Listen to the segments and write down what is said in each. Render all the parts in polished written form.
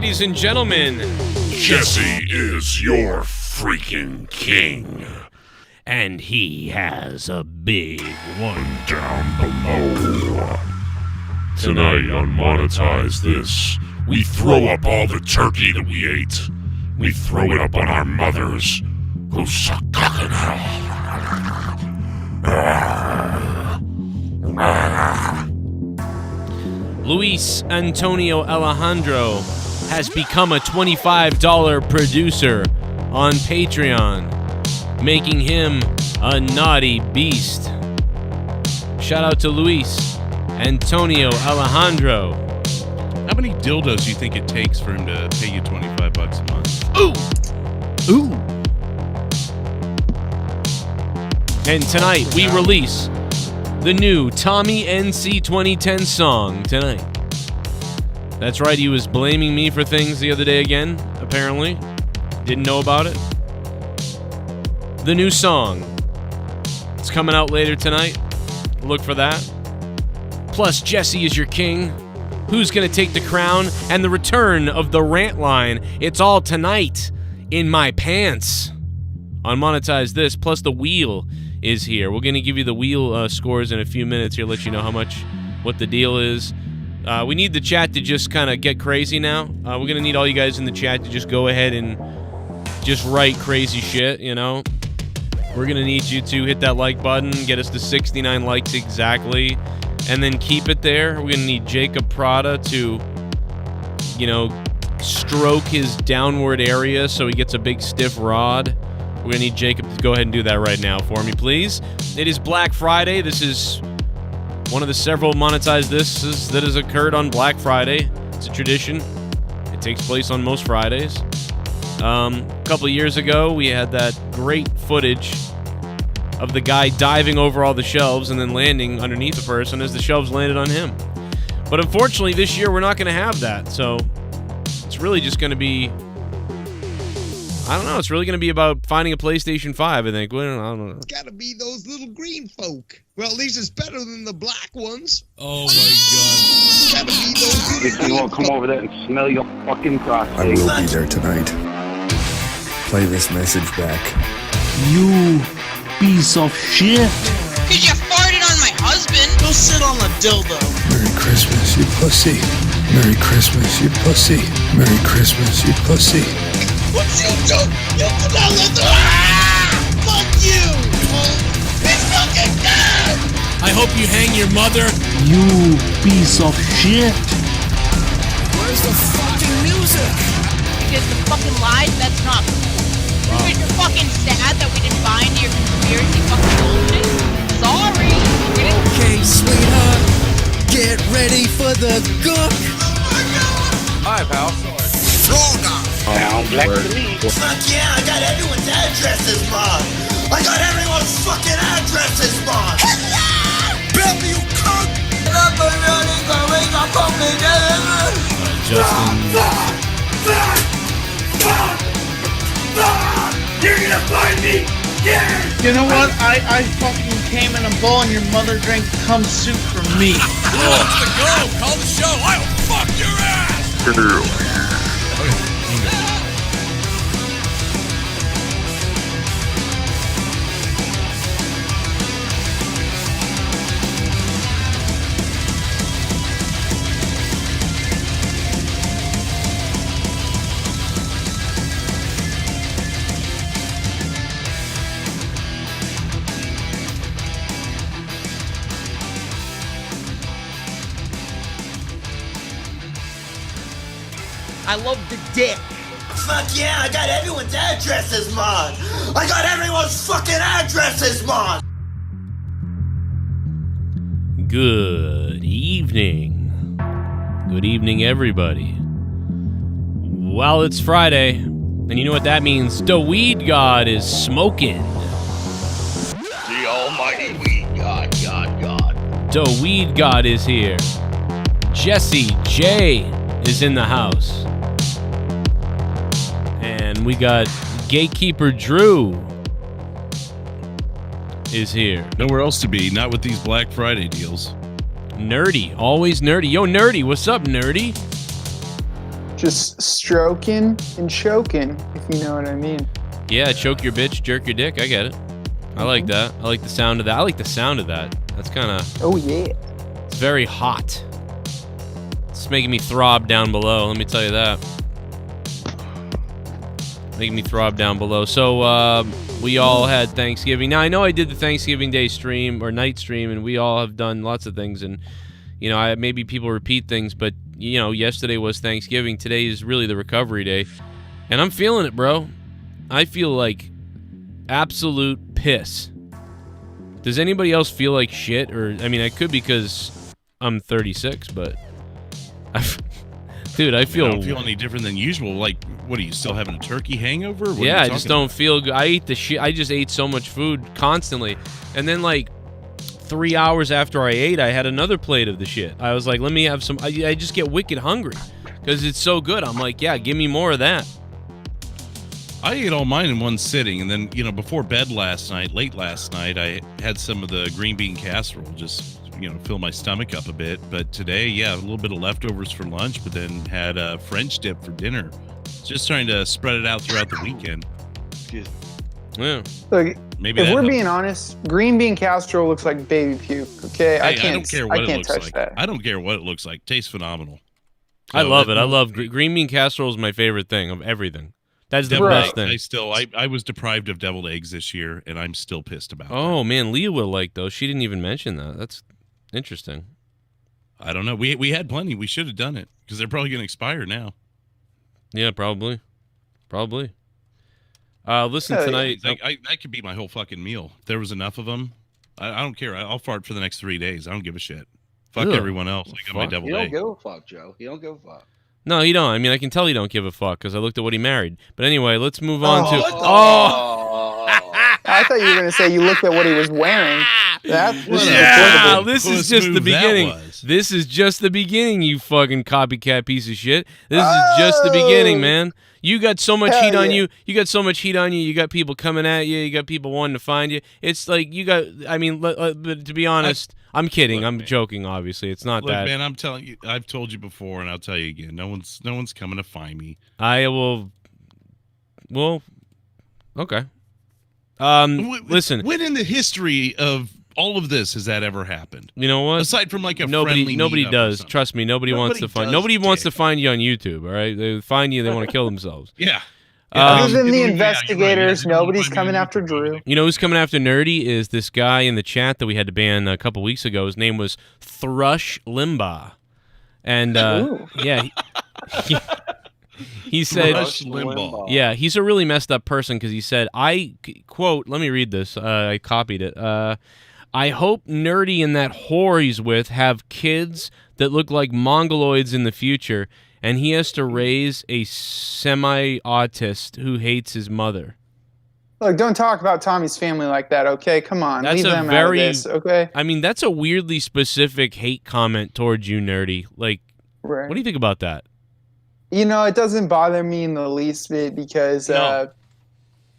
ladies and gentlemen. Jesse is your freaking king. And he has a big one down below. Tonight on Monetize This, we throw up all the turkey that we ate. We throw it up on our mothers who suck cock in hell. Luis Antonio Alejandro has become a $25 producer on Patreon, making him a naughty beast. Shout out to Luis Antonio Alejandro. How many dildos do you think it takes for him to pay you $25 a month? Ooh! And tonight we release the new Tommy NC 2010 song tonight. That's right, he was blaming me for things the other day again, apparently. Didn't know about it. The new song. It's coming out later tonight. Look for that. Plus, Jesse is your king. Who's going to take the crown? And the return of the rant line. It's all tonight in my pants. On Monetize This, plus the wheel is here. We're going to give you the wheel scores in a few minutes here, let you know what the deal is. We need the chat to just kind of get crazy now. We're going to need all you guys in the chat to just go ahead and just write crazy shit, you know. We're going to need you to hit that like button, get us to 69 likes exactly, and then keep it there. We're going to need Jacob Prada to, you know, stroke his downward area so he gets a big stiff rod. We're going to need Jacob to go ahead and do that right now for me, please. It is Black Friday. This is one of the several Monetize This that has occurred on Black Friday. It's a tradition. It takes place on most Fridays. A couple of years ago, we had that great footage of the guy diving over all the shelves and then landing underneath the person as the shelves landed on him. But unfortunately, this year, we're not going to have that. So it's really just going to be... I don't know. It's really going to be about finding a PlayStation 5, I think. Well, I don't know. It's got to be those little green folk. Well, at least it's better than the black ones. Oh, my God. Gotta be those little You won't come over there and smell your fucking prostate. I will be there tonight. Play this message back. You piece of shit. Because you farted on my husband. Go sit on the dildo. Merry Christmas, you pussy. Merry Christmas, you pussy. Merry Christmas, you pussy. What you do? You do not let the... Ah! Fuck you! It's fucking dead! I hope you hang your mother. You piece of shit. Where's the fucking music? Because the fucking lies, that's not cool. Because you're fucking sad that we didn't buy into your conspiracy fucking bullshit. Sorry. Okay, sweetheart. Get ready for the gook. Oh my God! Hi, pal. Sound black to me. Fuck yeah, I got everyone's addresses, Mom. I got everyone's fucking addresses, Mom. Bill, you cunt! Justin. You're gonna find me! Yeah! You know what? I fucking came in a bowl and your mother drank cum soup from me. What's the go? Call the show. I'll fuck your ass! I love the dick. Fuck yeah, I got everyone's addresses, Mom. I got everyone's fucking addresses, Mom. Good evening. Good evening, everybody. Well, it's Friday, and you know what that means. The Weed God is smoking. The almighty Weed God. The Weed God is here. Jesse J is in the house. And we got Gatekeeper Drew is here. Nowhere else to be, not with these Black Friday deals. Nerdy, always nerdy. Yo, Nerdy, what's up, Nerdy? Just stroking and choking, if you know what I mean. Yeah, choke your bitch, jerk your dick. I get it. I like that. I like the sound of that. I like the sound of that. That's kind of... Oh, yeah. It's very hot. It's making me throb down below, let me tell you that. Making me throb down below. So, we all had Thanksgiving. Now, I know I did the Thanksgiving Day stream, or night stream, and we all have done lots of things, and, you know, maybe people repeat things, but, you know, yesterday was Thanksgiving. Today is really the recovery day. And I'm feeling it, bro. I feel like absolute piss. Does anybody else feel like shit? Or, I mean, I could because I'm 36, but... Dude, I feel... I don't feel any different than usual. Like, what, are you still having a turkey hangover? What yeah, I just don't feel good. I just ate so much food constantly. And then, like, 3 hours after I ate, I had another plate of the shit. I was like, let me have some... I just get wicked hungry because it's so good. I'm like, yeah, give me more of that. I ate all mine in one sitting, and then, you know, before bed late last night, I had some of the green bean casserole, just, you know, fill my stomach up a bit. But today, yeah, a little bit of leftovers for lunch, but then had a French dip for dinner. Just trying to spread it out throughout the weekend. Yeah. Look, maybe if we're helps. being honest, green bean casserole looks like baby puke. Okay, Hey, I don't care what it looks touch like. that. I don't care what it looks like. Tastes phenomenal. I love it. I love green bean casserole is my favorite thing of everything. That's the deviled best eggs, thing. I was deprived of deviled eggs this year, and I'm still pissed about it. Oh, man, Leah will like those. She didn't even mention that. That's interesting. I don't know. We had plenty. We should have done it because they're probably going to expire now. Yeah, probably. Listen, tonight... That could be my whole fucking meal. If there was enough of them, I don't care. I'll fart for the next 3 days. I don't give a shit. Fuck everyone else. I got my deviled egg. He don't give a fuck, Joe. He don't give a fuck. No, you don't. I mean, I can tell you don't give a fuck because I looked at what he married. But anyway, let's move on to... I thought you were going to say you looked at what he was wearing. This is just the beginning. This is just the beginning, you fucking copycat piece of shit. This is just the beginning, man. You got so much heat on you. You got so much heat on you. You got people coming at you. You got people wanting to find you. It's like you got... I mean, but to be honest... I'm kidding. I'm joking, obviously. It's not that. Look, man, I'm telling you, I've told you before, and I'll tell you again. No one's coming to find me. I will. Well, okay. Listen. When in the history of all of this has that ever happened? You know what? Aside from like a nobody does. Trust me, nobody wants to find. Nobody wants to find you on YouTube. All right, they find you, they want to kill themselves. Yeah. Other than the investigators, nobody's coming after Drew. You know who's coming after Nerdy is this guy in the chat that we had to ban a couple weeks ago. His name was Thrush Limbaugh. And, yeah, he said... Thrush Limbaugh. Yeah, he's a really messed up person because he said, quote, let me read this. I copied it. I hope Nerdy and that whore he's with have kids that look like mongoloids in the future, and he has to raise a semi-autist who hates his mother. Look, don't talk about Tommy's family like that, okay? Come on, leave them out of this, okay? I mean, that's a weirdly specific hate comment towards you, Nerdy. Like, what do you think about that? You know, it doesn't bother me in the least bit because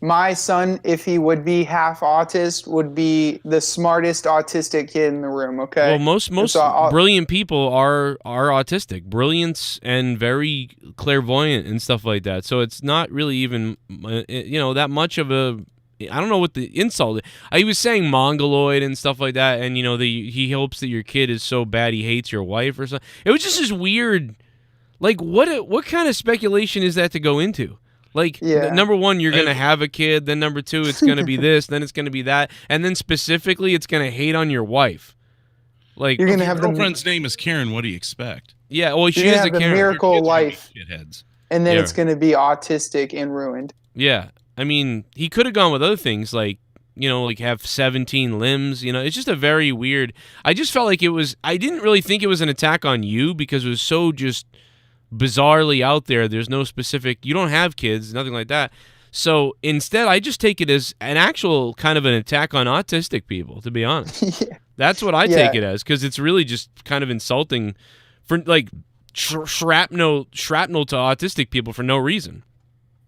my son, if he would be half autist, would be the smartest autistic kid in the room, okay? Well, most brilliant people are autistic. Brilliance and very clairvoyant and stuff like that. So it's not really even, that much of a... I don't know what the insult is. He was saying mongoloid and stuff like that, and, he hopes that your kid is so bad he hates your wife or something. It was just this weird... Like, what kind of speculation is that to go into? Like, number one, you're going to have a kid. Then number two, it's going to be this. Then it's going to be that. And then specifically, it's going to hate on your wife. Like, you're going to have your girlfriend's name is Karen. What do you expect? Yeah, well, she is a Karen. Miracle life. And then Yeah. it's going to be autistic and ruined. Yeah. I mean, he could have gone with other things like, like have 17 limbs. It's just a very weird... I just felt like it was... I didn't really think it was an attack on you because it was so just... bizarrely out there. There's no specific... You don't have kids, nothing like that. So instead, I just take it as an actual kind of an attack on autistic people, to be honest. Yeah. That's what I take it as, because it's really just kind of insulting for, like, shrapnel to autistic people for no reason.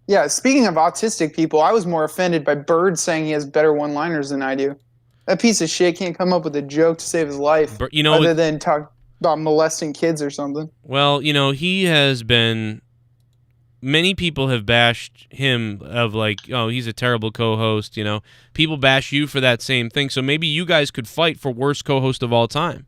Yeah, speaking of autistic people, I was more offended by Bird saying he has better one-liners than I do. That piece of shit can't come up with a joke to save his life, other than talk about molesting kids or something. Well, he has been many people have bashed him of like, oh, he's a terrible co-host, you know. People bash you for that same thing. So maybe you guys could fight for worst co-host of all time.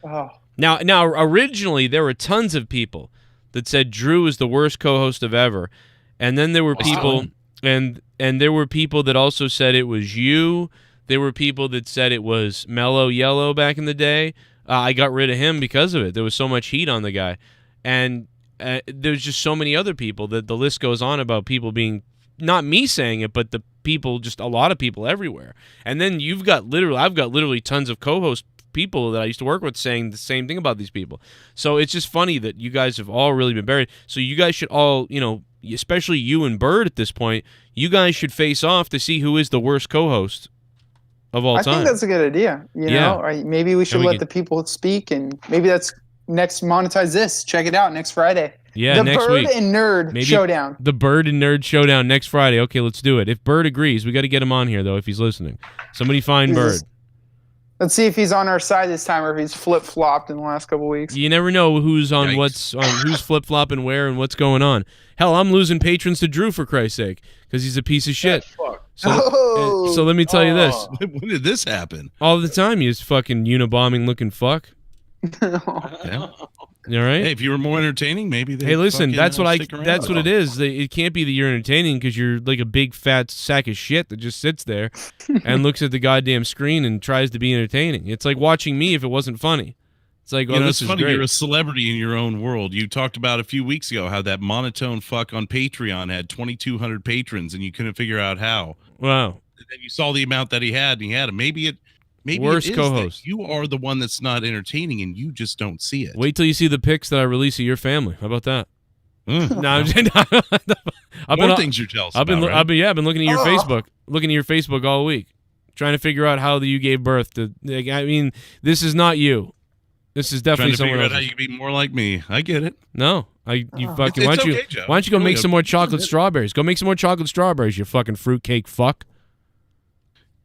Oh. Now, originally there were tons of people that said Drew is the worst co-host of ever, and then there were people, and there were people that also said it was you. There were people that said it was Mellow Yellow back in the day. I got rid of him because of it. There was so much heat on the guy, and there's just so many other people that the list goes on about people being, not me saying it, but the people, just a lot of people everywhere. And then I've got literally tons of co-host people that I used to work with saying the same thing about these people. So it's just funny that you guys have all really been buried. So you guys should all, you know, especially you and Bird at this point, you guys should face off to see who is the worst co-host of all time. I think that's a good idea. You know, or maybe we should let the people speak, and maybe that's next Monetize This. Check it out next Friday. Yeah, the next Bird week. and Nerd Showdown. The Bird and Nerd Showdown next Friday. Okay, let's do it. If Bird agrees, we got to get him on here though. If he's listening, somebody find Bird. Let's see if he's on our side this time, or if he's flip-flopped in the last couple weeks. You never know who's on who's flip-flopping where and what's going on. Hell, I'm losing patrons to Drew for Christ's sake because he's a piece of shit. So let me tell you this. When did this happen? All the time, you fucking unibombing looking fuck. Yeah. You all right? Hey, if you were more entertaining, maybe. Hey, listen, that's what it is. It can't be that you're entertaining because you're like a big fat sack of shit that just sits there and looks at the goddamn screen and tries to be entertaining. It's like watching me if it wasn't funny. It's like, oh, this is funny. great. You're a celebrity in your own world. You talked about a few weeks ago how that monotone fuck on Patreon had 2,200 patrons and you couldn't figure out how. Wow. And then you saw the amount that he had, and he had it. Maybe worst it is co-host. that you are the one that's not entertaining, and you just don't see it. Wait till you see the pics that I release of your family. How about that? More things you're jealous about, right? I've been looking at your Facebook all week, trying to figure out how you gave birth to. I mean, this is not you. This is definitely someone else. How you can be more like me. I get it. No, why don't you go make some more chocolate strawberries? Go make some more chocolate strawberries, you fucking fruitcake fuck.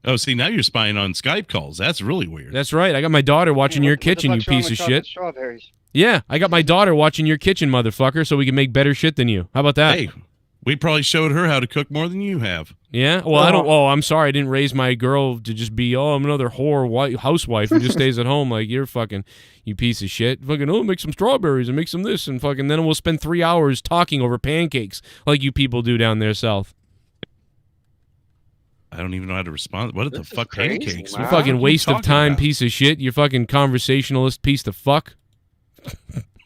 Oh, see, now you're spying on Skype calls. That's really weird. That's right. I got my daughter watching your kitchen, you piece of shit. Strawberries? Yeah, I got my daughter watching your kitchen, motherfucker, so we can make better shit than you. How about that? Hey, we probably showed her how to cook more than you have. Yeah? Well, I don't. Oh, I'm sorry. I didn't raise my girl to just be, I'm another whore housewife who just stays at home like you're fucking, you piece of shit. Fucking, make some strawberries and make some this and fucking, then we'll spend 3 hours talking over pancakes like you people do down there south. I don't even know how to respond. What the fuck, pancakes? You fucking waste of time, piece of shit. You fucking conversationalist piece of fuck.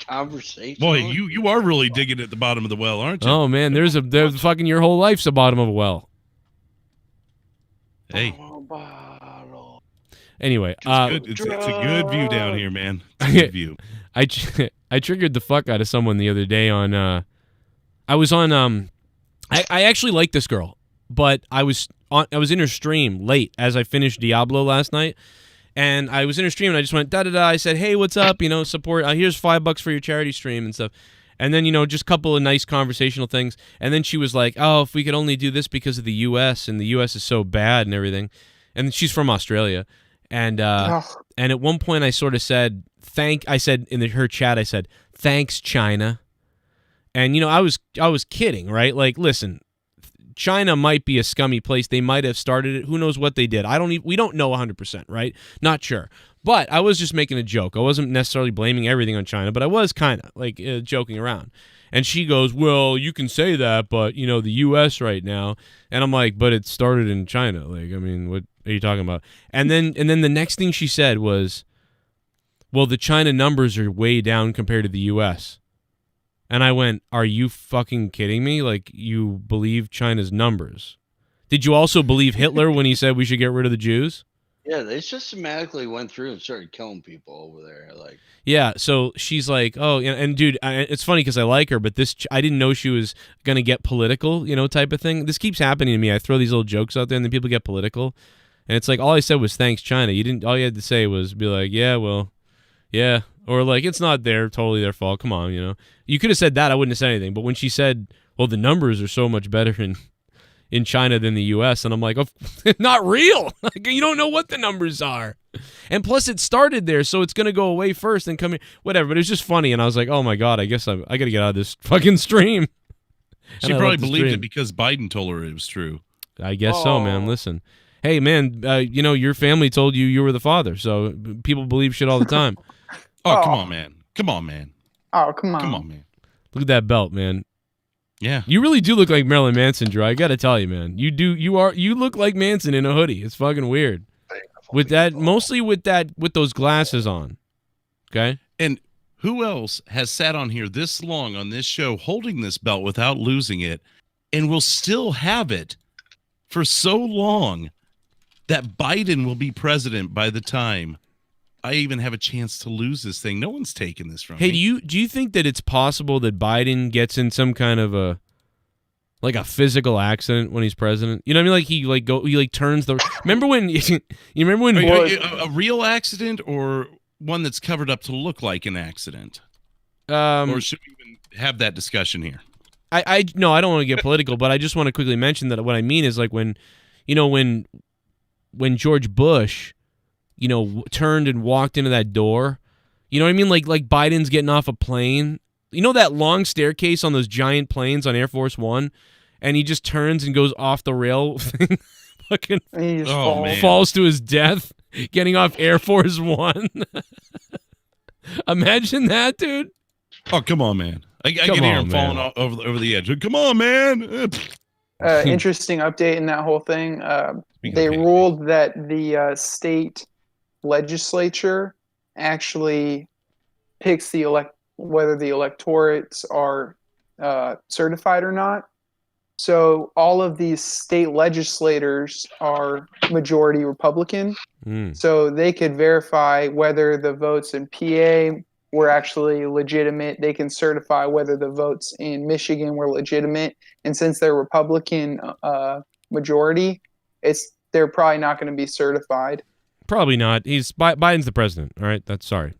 Conversation. Boy, you are really digging at the bottom of the well, aren't you? Oh man, there's fucking your whole life's the bottom of a well. Hey. Anyway, it's a good view down here, man. It's a good view. I triggered the fuck out of someone the other day on. I was on. I actually like this girl, but I was in her stream late as I finished Diablo last night. And I was in her stream, and I just went, da-da-da. I said, hey, what's up? Support. Here's $5 for your charity stream and stuff. And then, just a couple of nice conversational things. And then she was like, oh, if we could only do this because of the U.S., and the U.S. is so bad and everything. And she's from Australia. And and at one point I sort of said, I said in her chat, I said, thanks, China. And, I was kidding, right? Like, listen, China might be a scummy place. They might have started it. Who knows what they did? We don't know 100%, right? Not sure. But I was just making a joke. I wasn't necessarily blaming everything on China, but I was kind of like joking around. And she goes, well, you can say that, but, the U.S. right now. And I'm like, but it started in China. Like, I mean, what are you talking about? And then the next thing she said was, well, the China numbers are way down compared to the U.S. And I went, are you fucking kidding me? Like, you believe China's numbers? Did you also believe Hitler when he said we should get rid of the Jews? Yeah, they systematically went through and started killing people over there. Like, yeah, so she's like, oh, and dude, it's funny because I like her, but I didn't know she was going to get political, type of thing. This keeps happening to me. I throw these little jokes out there, and then people get political. And it's like, all I said was, thanks, China. All you had to say was be like, yeah, well, yeah. Or like, it's not totally their fault. Come on, You could have said that. I wouldn't have said anything. But when she said, well, the numbers are so much better in China than the U.S., and I'm like, oh, not real. Like, you don't know what the numbers are. And plus, it started there, so it's going to go away first and come here. Whatever, but it's just funny. And I was like, oh, my God, I guess I got to get out of this fucking stream. She probably believed it because Biden told her it was true. I guess so, man. Listen. Hey, man, your family told you were the father, so people believe shit all the time. Oh, come on, man. Come on, man. Oh, come on. Come on, man. Look at that belt, man. Yeah. You really do look like Marilyn Manson, Drew. I got to tell you, man. You look like Manson in a hoodie. It's fucking weird. Mostly with those glasses on. Okay? And who else has sat on here this long on this show holding this belt without losing it and will still have it for so long that Biden will be president by the time I even have a chance to lose this thing? No one's taking this from me. Hey, do you think that it's possible that Biden gets in some kind of a physical accident when he's president? You know what I mean? He turns the. Remember when? A real accident or one that's covered up to look like an accident? Or should we even have that discussion here? No, I don't want to get political, but I just want to quickly mention that what I mean is like when George Bush, turned and walked into that door, you know what I mean? Like Biden's getting off a plane. You know that long staircase on those giant planes on Air Force One, and he just turns and goes off the rail thing, fucking falls to his death, getting off Air Force One. Imagine that, dude. Oh, come on, man. I can hear him falling over the edge. Come on, man. Interesting update in that whole thing. They ruled that the state legislature actually picks whether the electorates are certified or not. So all of these state legislators are majority Republican. So they could verify whether the votes in PA were actually legitimate. They can certify whether the votes in Michigan were legitimate. And since they're Republican majority, they're probably not going to be certified. Probably not. Biden's the president. All right, that's sorry.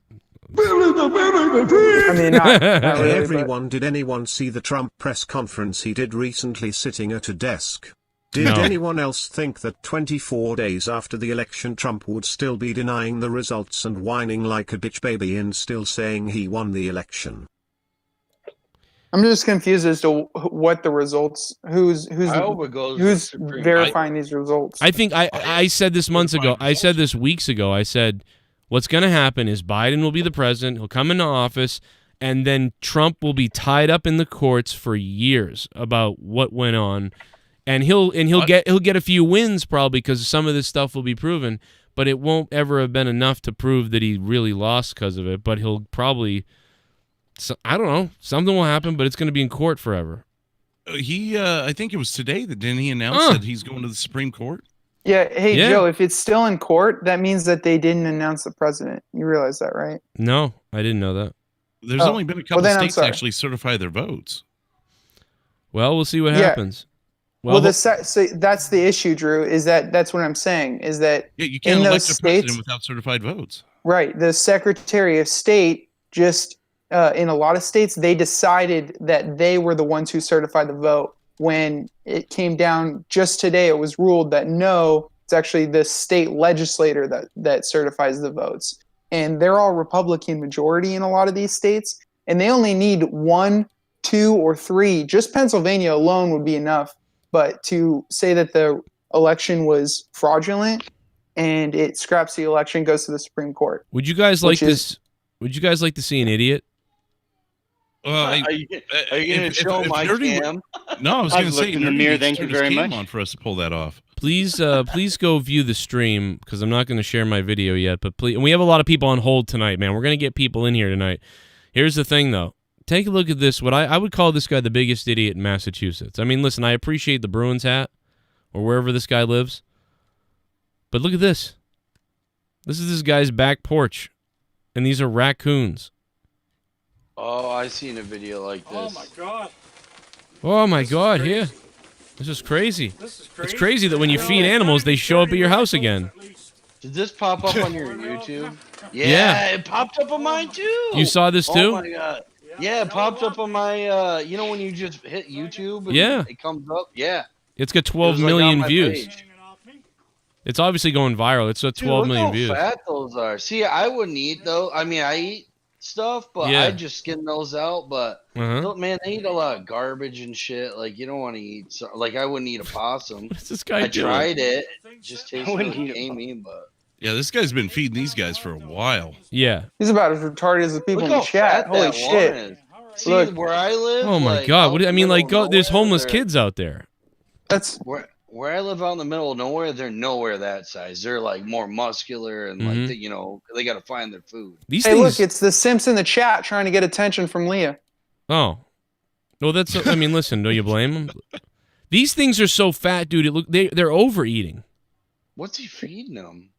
I mean, not really, Hey everyone, did anyone see the Trump press conference he did recently sitting at a desk? Did anyone else think that 24 days after the election Trump would still be denying the results and whining like a bitch baby and still saying he won the election? I'm just confused as to what the results, who's verifying these results. I think I said this months ago. I said this weeks ago. I said what's going to happen is Biden will be the president. He'll come into office, and then Trump will be tied up in the courts for years about what went on, and he'll get a few wins probably because some of this stuff will be proven, but it won't ever have been enough to prove that he really lost because of it. But he'll probably. So, I don't know. Something will happen, but it's going to be in court forever. I think it was today that didn't he announce that he's going to the Supreme Court? Yeah. Hey, Joe, if it's still in court, that means that they didn't announce the president. You realize that, right? No, I didn't know that. There's only been a couple states actually certify their votes. Well, we'll see what happens. So that's the issue, Drew, is that's what I'm saying, is that you can't elect a president without certified votes. Right. The Secretary of State just... in a lot of states, they decided that they were the ones who certified the vote. When it came down just today, it was ruled that no, it's actually the state legislator that certifies the votes. And they're all Republican majority in a lot of these states. And they only need 1, 2, or 3. Just Pennsylvania alone would be enough. But to say that the election was fraudulent and it scraps the election, goes to the Supreme Court. Would you guys like this? Would you guys like to see an idiot? Are you going to show my cam? No, I was going to say in the mirror. Thank you very much. On for us to pull that off. Please go view the stream because I'm not going to share my video yet. But please, and we have a lot of people on hold tonight, man. We're going to get people in here tonight. Here's the thing, though. Take a look at this. What I would call this guy the biggest idiot in Massachusetts. I mean, listen, I appreciate the Bruins hat or wherever this guy lives, but look at this. This is this guy's back porch, and these are raccoons. Oh, I seen a video like this. Oh my god. Oh my god, here. This is crazy. It's crazy that when you feed animals, they show up at your house again. Did this pop up on your YouTube? Yeah, it popped up on mine too. You saw this too? Oh my god. Yeah, it popped up on my, you know when you just hit YouTube and it comes up? Yeah. It's got 12 million views. It's obviously going viral. It's at 12 million views. Look how fat those are. See, I wouldn't eat though. I mean, I eat stuff, but Yeah. I just skin those out. But man, they eat a lot of garbage and shit. Like you don't want to eat. Like I wouldn't eat a possum. What's this guy I doing? tried it. Just tasted really gamey, but Yeah, this guy's been feeding these guys for a while. Yeah. He's about as retarded as the people in the chat. Holy shit! See, Look, where I live. Oh my like, God! out What do in I the mean? middle Like, of there's nowhere, homeless they're- kids out there. That's where I live out in the middle of nowhere. They're nowhere that size. They're like more muscular and like you know they got to find their food. These hey, things. look, it's the simps in the chat trying to get attention from Leah. Oh, well, that's. I mean, listen. Do you blame them? These things are so fat, dude. They're overeating. What's he feeding them?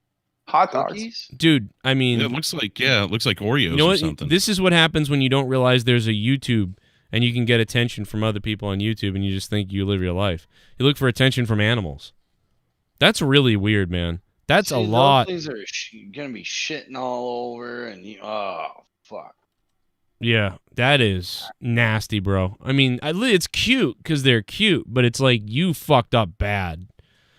Hot dogs, Cookies? Dude. I mean, It looks like Oreos you know or what? something. This is what happens when you don't realize there's a YouTube and you can get attention from other people on YouTube, and you just think you live your life. You look for attention from animals. That's really weird, man. That's a lot. Those things are gonna be shitting all over, and oh fuck. Yeah, that is nasty, bro. I mean, it's cute because they're cute, but it's like you fucked up bad.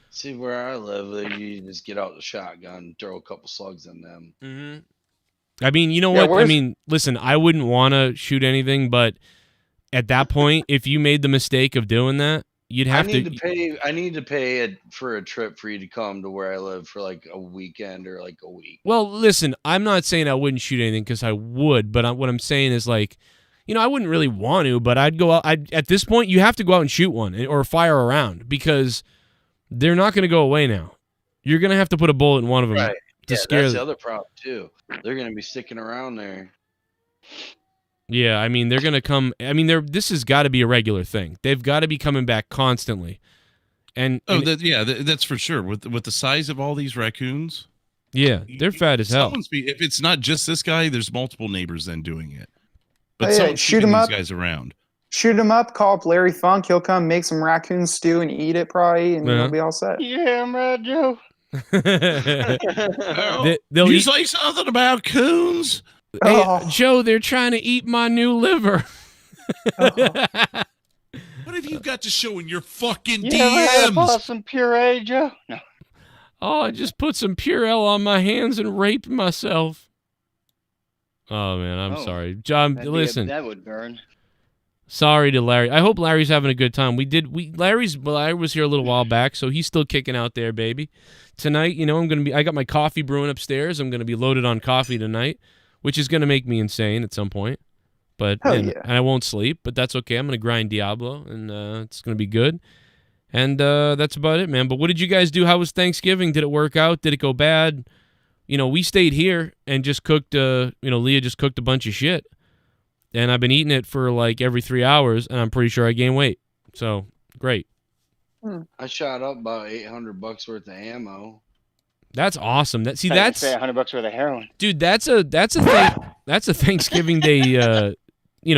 See where I live, you just get out the shotgun, throw a couple slugs in them. Mm-hmm. I mean, you know what? I mean, listen, I wouldn't want to shoot anything, but at that point, if you made the mistake of doing that, you'd have I need to pay for a trip for you to come to where I live for like a weekend or like a week. Well, listen, I'm not saying I wouldn't shoot anything because I would, but what I'm saying is like, you know, I wouldn't really want to, but I'd go out. At this point, you have to go out and shoot one or fire a round because they're not going to go away now. You're going to have to put a bullet in one of them to scare that's them. the other problem too. They're going to be sticking around there. Yeah, I mean, they're going to come. I mean, this has got to be a regular thing. They've got to be coming back constantly. And that's for sure. With the size of all these raccoons, yeah, they're fat as hell. If it's not just this guy, there's multiple neighbors then doing it. But Hey, someone's shoot keeping him these up. guys around. Shoot him up, call up Larry Funk. He'll come make some raccoon stew and eat it probably, and Yeah. he'll be all set. Yeah, I'm right, Joe. They'll you eat. say something about coons? Hey, Oh. Joe, they're trying to eat my new liver. What have you got to show in your fucking You ever had a DMs? possum puree, Joe? No. Oh, I just put some Purell on my hands and raped myself. Oh man, I'm sorry, John. Listen, that would burn. sorry to Larry. I hope Larry's having a good time. Larry was here a little while back, so he's still kicking out there, baby. Tonight, you know, I got my coffee brewing upstairs. I'm gonna be loaded on coffee tonight, which is gonna make me insane at some point. But and I won't sleep, but that's okay. I'm gonna grind Diablo, and it's gonna be good. And that's about it, man. But what did you guys do? How was Thanksgiving? Did it work out? Did it go bad? You know, we stayed here and just cooked. Leah just cooked a bunch of shit, and I've been eating it for like every 3 hours, and I'm pretty sure I gained weight. So great. I shot up about $800 worth of ammo. That's awesome. That's $100 worth of heroin. dude. That's a Thanksgiving Day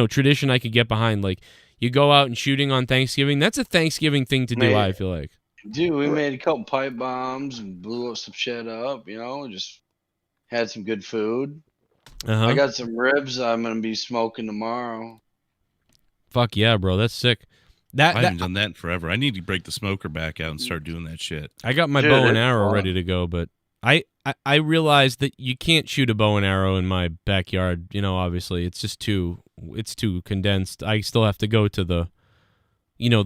tradition I could get behind. Like you go out and shooting on Thanksgiving. That's a Thanksgiving thing to do. Man. I feel like. Dude, we made a couple pipe bombs and blew up some shit up. You know, just had some good food. Uh-huh. I got some ribs I'm gonna be smoking tomorrow. Fuck yeah, bro. That's sick. I haven't done that in forever. I need to break the smoker back out and start doing that shit. I got my bow and arrow ready to go, but I realized that you can't shoot a bow and arrow in my backyard. You know, obviously, it's just too condensed. I still have to go to the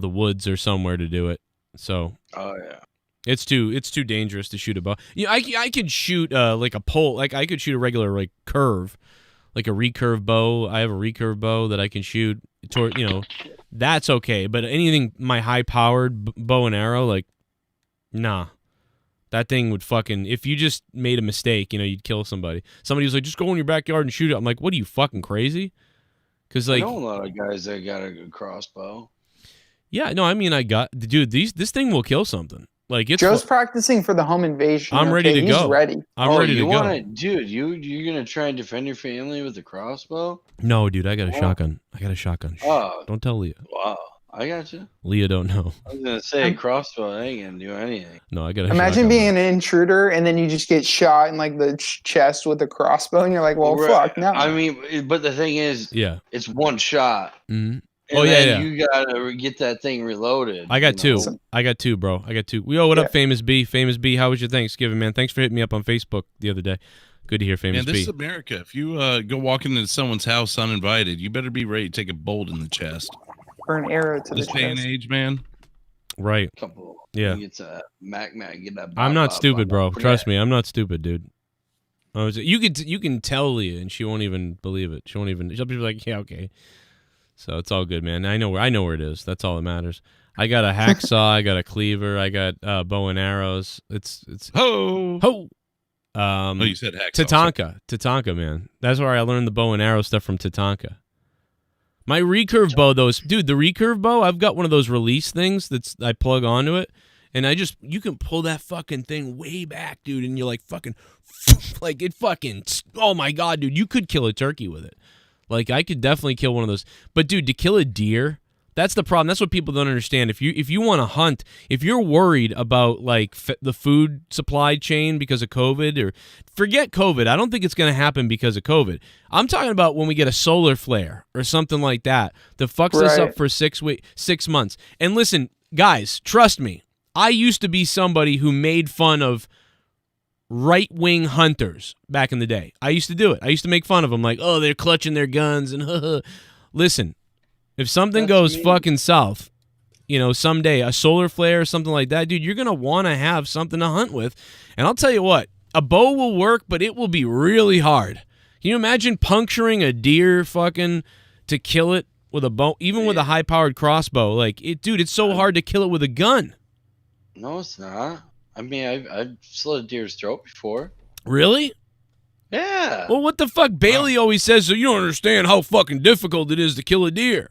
woods or somewhere to do it. So, it's too dangerous to shoot a bow. You know, I could shoot like a pole, like I could shoot a regular like curve, like a recurve bow. I have a recurve bow that I can shoot toward. That's okay. But anything my high powered bow and arrow, like, nah. That thing would fucking, if you just made a mistake, you'd kill somebody. Somebody was like, just go in your backyard and shoot it. I'm like, what are you, fucking crazy? Because like, I know a lot of guys that got a good crossbow. Yeah, no, I mean, dude, this thing will kill something. Like it's Joe's practicing for the home invasion. I'm ready to He's go. ready. I'm ready to go. Dude, you're gonna try and defend your family with a crossbow? No, dude, I got a shotgun. Shh, Oh, don't tell Leah. Wow, I got you. Leah don't know. I was gonna say crossbow ain't gonna do anything. No, I got a Imagine shotgun. being an intruder and then you just get shot in like the chest with a crossbow, and you're like, well, fuck, no. I mean, but the thing is, yeah, it's one shot. Mm-hmm. And then you gotta get that thing reloaded. I got two. I got two, bro. I got two. Yo, what up, Famous B? Famous B, how was your Thanksgiving, man? Thanks for hitting me up on Facebook the other day. Good to hear, Famous Man, this is B. America. If you go walking into someone's house uninvited, you better be ready to take a bolt in the chest. For an arrow to this the day and chest. age, man. Right. Yeah. Get a Mac, get that. I'm not stupid, bro. Trust me, I'm not stupid, dude. You can tell Leah, and she won't even believe it. She'll be like, yeah, okay. So it's all good, man. I know where it is. That's all that matters. I got a hacksaw, I got a cleaver, I got bow and arrows. It's ho. You said hacksaw. Tatanka, man. That's where I learned the bow and arrow stuff from Tatanka. My recurve bow, dude, the recurve bow, I've got one of those release things I plug onto it, and you can pull that fucking thing way back, dude, and you're like fucking, like it fucking, oh my God, dude, you could kill a turkey with it. Like I could definitely kill one of those. But dude, to kill a deer, that's the problem. That's what people don't understand. If you want to hunt, if you're worried about like the food supply chain because of COVID, or forget COVID, I don't think it's going to happen because of COVID. I'm talking about when we get a solar flare or something like that fucks us up for 6 months. And listen, guys, trust me. I used to be somebody who made fun of right-wing hunters back in the day. I used to do it. I used to make fun of them like, oh, they're clutching their guns and listen. If something goes fucking south, someday, a solar flare or something like that, dude, you're going to want to have something to hunt with. And I'll tell you what, a bow will work, but it will be really hard. Can you imagine puncturing a deer fucking to kill it with a bow, even with a high-powered crossbow? Like, dude, it's so hard to kill it with a gun. No, it's not. I mean, I've slit a deer's throat before. Really? Yeah. Well, what the fuck? Bailey always says, so you don't understand how fucking difficult it is to kill a deer.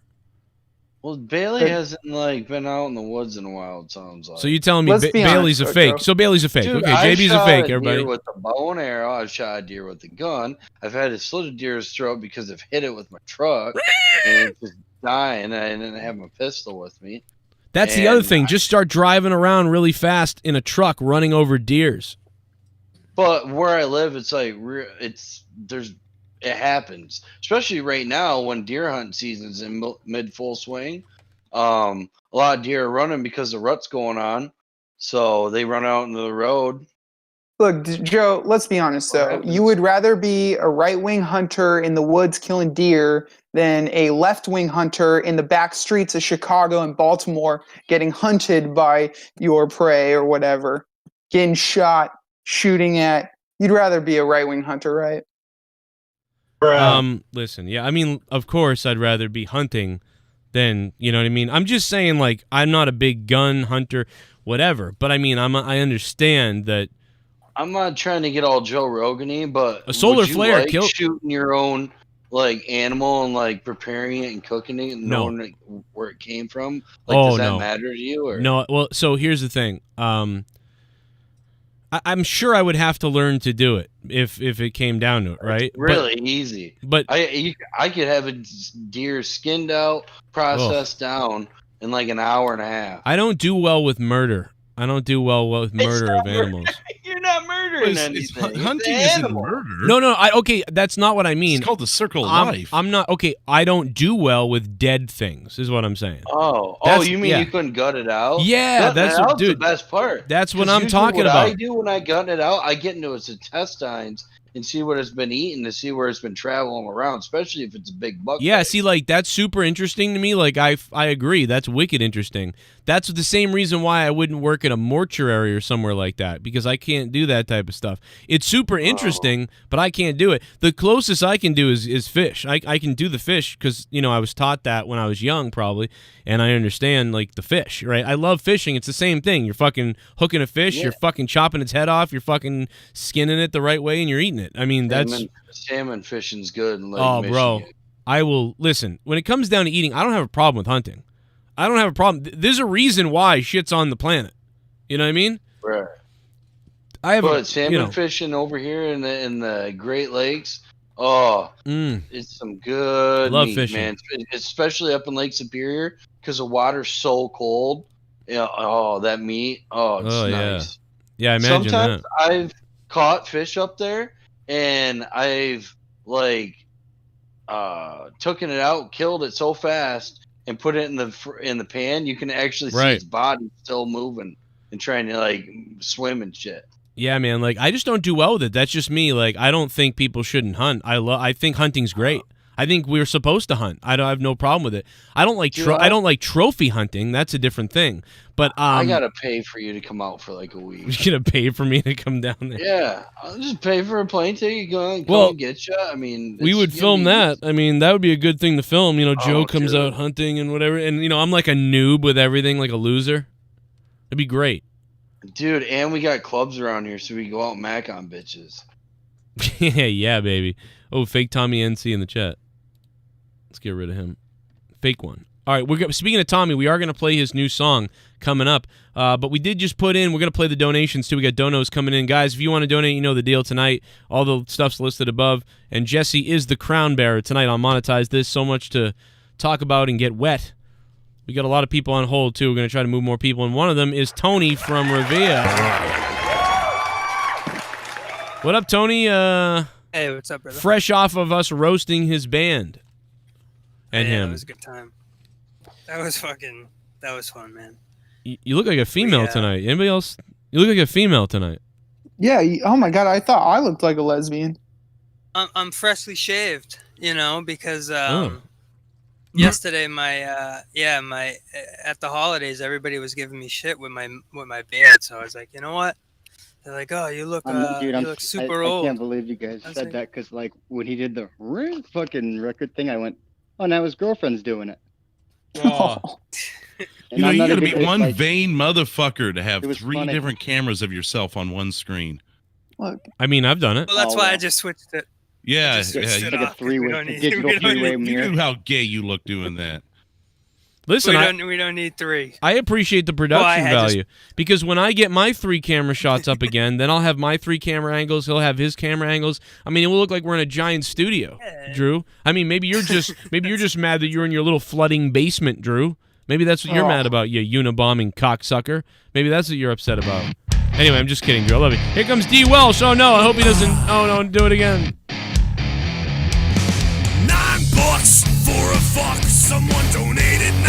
Well, Bailey hasn't been out in the woods in a while. It sounds like. So you telling me Bailey's a fake? So Bailey's a fake. Dude, okay, JB's a fake. Everybody. Deer with a bow and arrow. I've shot a deer with a gun. I've had to slit a deer's throat because I've hit it with my truck and it's just dying. And I didn't have my pistol with me. That's the other thing. Just start driving around really fast in a truck, running over deers. But where I live, it's like it happens, especially right now when deer hunt season's in mid full swing. A lot of deer are running because the rut's going on, so they run out into the road. Look, Joe, let's be honest though. You would rather be a right-wing hunter in the woods killing deer than a left-wing hunter in the back streets of Chicago and Baltimore getting hunted by your prey or whatever, getting shot, shooting at. You'd rather be a right-wing hunter, right? Listen, yeah, I mean, of course I'd rather be hunting than, you know what I mean? I'm just saying, like, I'm not a big gun hunter, whatever, but I mean, I understand that. I'm not trying to get all Joe Rogan-y, but a solar flare kill shooting your own animal and preparing it and cooking it and knowing where it came from. Does that matter to you? Or? No. Well, so here's the thing. I'm sure I would have to learn to do it if it came down to it, right? It's really easy. But I could have a deer skinned out, processed down in an hour and a half. I don't do well with murder. I don't do well with murder of animals. You're not murdering anything. Hunting isn't murder. No. Okay, that's not what I mean. It's called the circle of life. I'm not okay. I don't do well with dead things. Is what I'm saying. You mean you couldn't gut it out? Yeah, that's the best part. That's what I'm talking about. I do when I gut it out, I get into its intestines and see what it's been eating to see where it's been traveling around, especially if it's a big buck. Yeah, see, that's super interesting to me. I agree. That's wicked interesting. That's the same reason why I wouldn't work at a mortuary or somewhere like that, because I can't do that type of stuff. It's super interesting, but I can't do it. The closest I can do is fish. I can do the fish because, I was taught that when I was young probably, and I understand, the fish, right? I love fishing. It's the same thing. You're fucking hooking a fish, you're fucking chopping its head off, you're fucking skinning it the right way, and you're eating it. I mean, salmon fishing's good in Lake Michigan. Bro, I will listen. When it comes down to eating, I don't have a problem with hunting. I don't have a problem. There's a reason why shit's on the planet. You know what I mean? Right. But salmon fishing over here in the Great Lakes. Oh, it's some good love meat, fishing, man. Especially up in Lake Superior because the water's so cold. Yeah. Oh, that meat. Oh, it's nice. Yeah, I imagine Sometimes that. I've caught fish up there, and I've taken it out, killed it so fast, and put it in the pan. You can actually see its body still moving and trying to swim and shit. Yeah, man. Like, I just don't do well with it. That's just me. Like, I don't think people shouldn't hunt. I think hunting's great. I think we're supposed to hunt. I have no problem with it. I don't like I don't like trophy hunting. That's a different thing. But I gotta pay for you to come out for like a week. You're gonna pay for me to come down there? Yeah, I'll just pay for a plane ticket. Go and get you. I mean, we would film that. I mean, that would be a good thing to film. You know, Joe comes out hunting and whatever, and you know, I'm like a noob with everything, like a loser. It'd be great, dude. And we got clubs around here, so we go out and mac on bitches. Yeah, baby. Oh, fake Tommy NC in the chat. Let's get rid of him. Fake one. All right, speaking of Tommy, we are going to play his new song coming up. But we did just put in, we're going to play the donations too. We got donos coming in. Guys, if you want to donate, you know the deal tonight. All the stuff's listed above. And Jesse is the crown bearer tonight on Monetize This. So much to talk about and get wet. We got a lot of people on hold too. We're going to try to move more people. And one of them is Tony from Reveah. What up, Tony? Hey, what's up, brother? Fresh off of us roasting his band. And him. It was a good time. That was fun, man. You look like a female tonight. Anybody else? You look like a female tonight. Yeah. Oh my God, I thought I looked like a lesbian. I'm freshly shaved, you know, because yesterday my at the holidays everybody was giving me shit with my beard, so I was like, you know what? They're like, oh, you look look super old. I can't believe you guys said that, because like when he did the fucking record thing, I went, oh, now his girlfriend's doing it. Oh. You know, you gotta be one vain motherfucker to have 3 different cameras of yourself on one screen. Look, I mean, I've done it. Well, that's why I just switched it. Yeah, like a digital three-way mirror. You knew how gay you look doing that. Listen, we don't need 3. I appreciate the production value because when I get my 3 camera shots up again, then I'll have my 3 camera angles. He'll have his camera angles. I mean, it will look like we're in a giant studio, Drew. I mean, maybe you're just mad that you're in your little flooding basement, Drew. Maybe that's what you're mad about, you unibombing cocksucker. Maybe that's what you're upset about. Anyway, I'm just kidding, Drew. I love you. Here comes D. Welsh. Oh no, I hope he doesn't. Oh no, do it again. $9 for a fuck. Someone donated 9.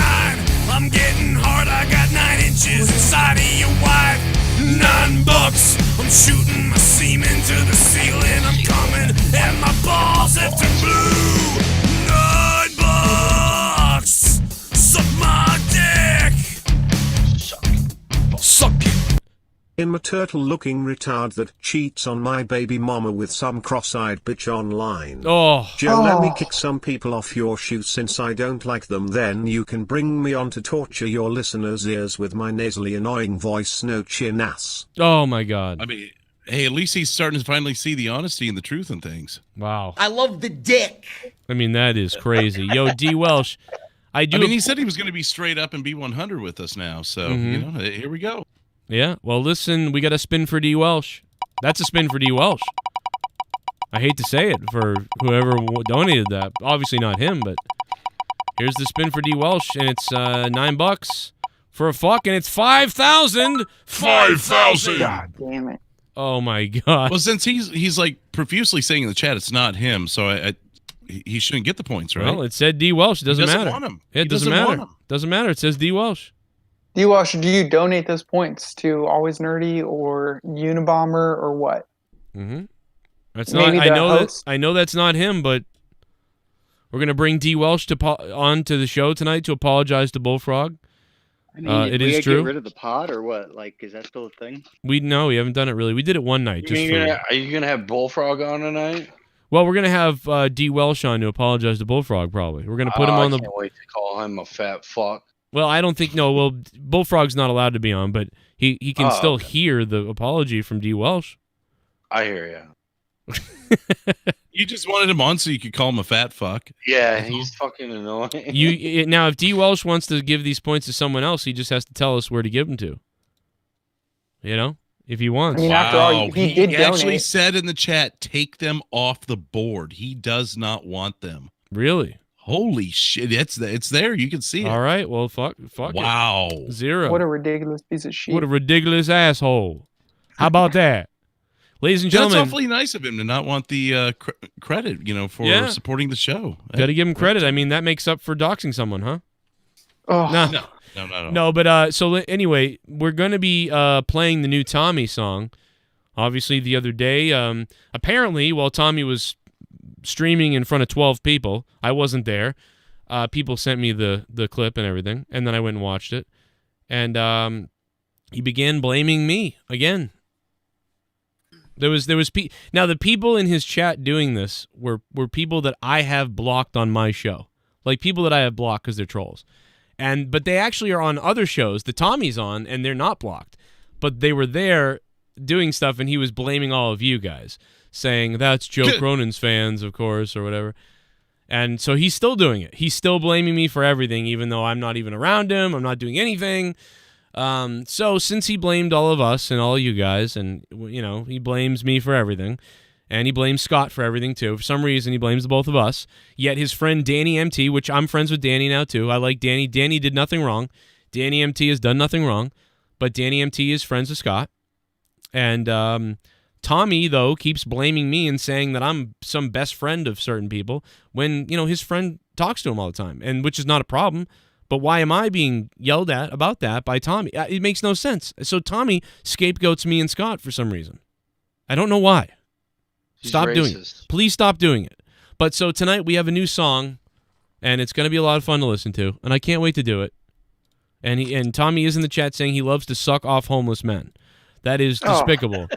I'm getting hard. I got 9 inches inside of your wife. $9. I'm shooting my semen to the ceiling. I'm coming and my balls have turned blue. $9. Suck my dick. Suck it. I'm a turtle-looking retard that cheats on my baby mama with some cross-eyed bitch online. Oh. Joe, let me kick some people off your shoe since I don't like them. Then you can bring me on to torture your listeners' ears with my nasally annoying voice, no chin ass. Oh my God. I mean, hey, at least he's starting to finally see the honesty and the truth in things. Wow. I love the dick. I mean, that is crazy. Yo, D. Welsh. I mean, he said he was going to be straight up and be 100 with us now. So, you know, here we go. Yeah, well, listen, we got a spin for D. Welsh. That's a spin for D. Welsh. I hate to say it for whoever donated that. Obviously not him, but here's the spin for D. Welsh, and it's $9 for a fuck, and it's 5,000. 5,000. God damn it. Oh my God. Well, since he's like profusely saying in the chat it's not him, so he shouldn't get the points, right? Well, it said D. Welsh. It doesn't matter. Want him. It doesn't matter. Doesn't matter. It says D. Welsh. D-Wash, do you donate those points to Always Nerdy or Unabomber or what? Mm-hmm. That's not. I know that's not him, but we're gonna bring D. Welsh on to the show tonight to apologize to Bullfrog. I mean, it is true. Get rid of the pod or what? Like, is that still a thing? We haven't done it really. We did it one night. Are you gonna have Bullfrog on tonight? Well, we're gonna have D. Welsh on to apologize to Bullfrog. Probably we're gonna put him on the. I can't wait to call him a fat fuck. Well, I don't think Well, Bullfrog's not allowed to be on, but he can still hear the apology from D. Welsh. I hear you. You just wanted him on so you could call him a fat fuck. Yeah, he's fucking annoying. Now, if D. Welsh wants to give these points to someone else, he just has to tell us where to give them to. You know, if he wants. I mean, after all, he actually said in the chat, take them off the board. He does not want them. Really? Holy shit! It's there. You can see it. All right. Well, fuck. Wow. It. 0. What a ridiculous piece of shit. What a ridiculous asshole. How about that, ladies and gentlemen? That's awfully nice of him to not want the credit, for supporting the show. Got to give him credit. I mean, that makes up for doxing someone, huh? Oh no. But so anyway, we're gonna be playing the new Tommy song Obviously, the other day, apparently, while Tommy was streaming in front of 12 people, I wasn't there. People sent me the clip and everything, and then I went and watched it. And he began blaming me again. Now the people in his chat doing this were people that I have blocked on my show, like people that I have blocked because they're trolls, but they actually are on other shows that Tommy's on, and they're not blocked, but they were there doing stuff, and he was blaming all of you guys, saying that's Joe Cronin's fans, of course, or whatever. And so he's still doing it. He's still blaming me for everything, even though I'm not even around him. I'm not doing anything. So since he blamed all of us and all you guys, and he blames me for everything, and he blames Scott for everything too. For some reason, he blames the both of us. Yet his friend Danny MT, which I'm friends with Danny now too. I like Danny. Danny did nothing wrong. Danny MT has done nothing wrong, but Danny MT is friends with Scott. And Tommy, though, keeps blaming me and saying that I'm some best friend of certain people when, his friend talks to him all the time, and which is not a problem. But why am I being yelled at about that by Tommy? It makes no sense. So Tommy scapegoats me and Scott for some reason. I don't know why. Stop doing it. Please stop doing it. But so tonight we have a new song, and it's going to be a lot of fun to listen to, and I can't wait to do it. And Tommy is in the chat saying he loves to suck off homeless men. That is despicable.